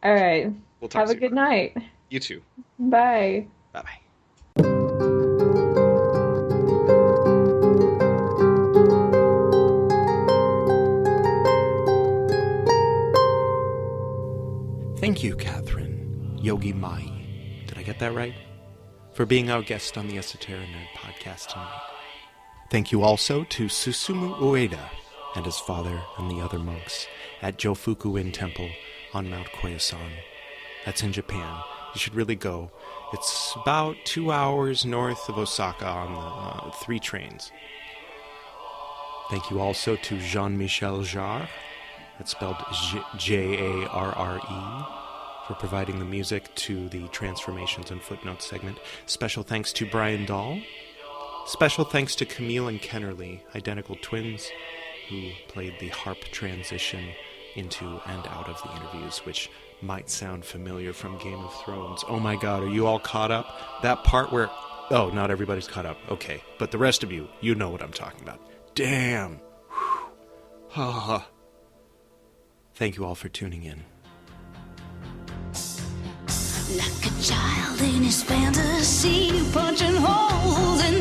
All right. We'll talk Have soon. A good night. You too. Bye. Bye-bye. Thank you, Katherine, Yogi Mayi. Did I get that right? For being our guest on the Esoterinerd podcast tonight. Thank you also to Susumu Ueda and his father and the other monks at Jofuku-in Temple on Mount Koyasan. That's in Japan. You should really go. It's about 2 hours north of Osaka on the 3 trains. Thank you also to Jean-Michel Jarre, that's spelled Jarre, for providing the music to the Transformations and Footnotes segment. Special thanks to Brian Dahl. Special thanks to Camille and Kennerly, identical twins, who played the harp transition into and out of the interviews, which might sound familiar from Game of Thrones. Oh my god, are you all caught up? That part where... Oh, not everybody's caught up. Okay, but the rest of you, you know what I'm talking about. Damn. Ha. Thank you all for tuning in. Like a child in his fantasy, punching holes in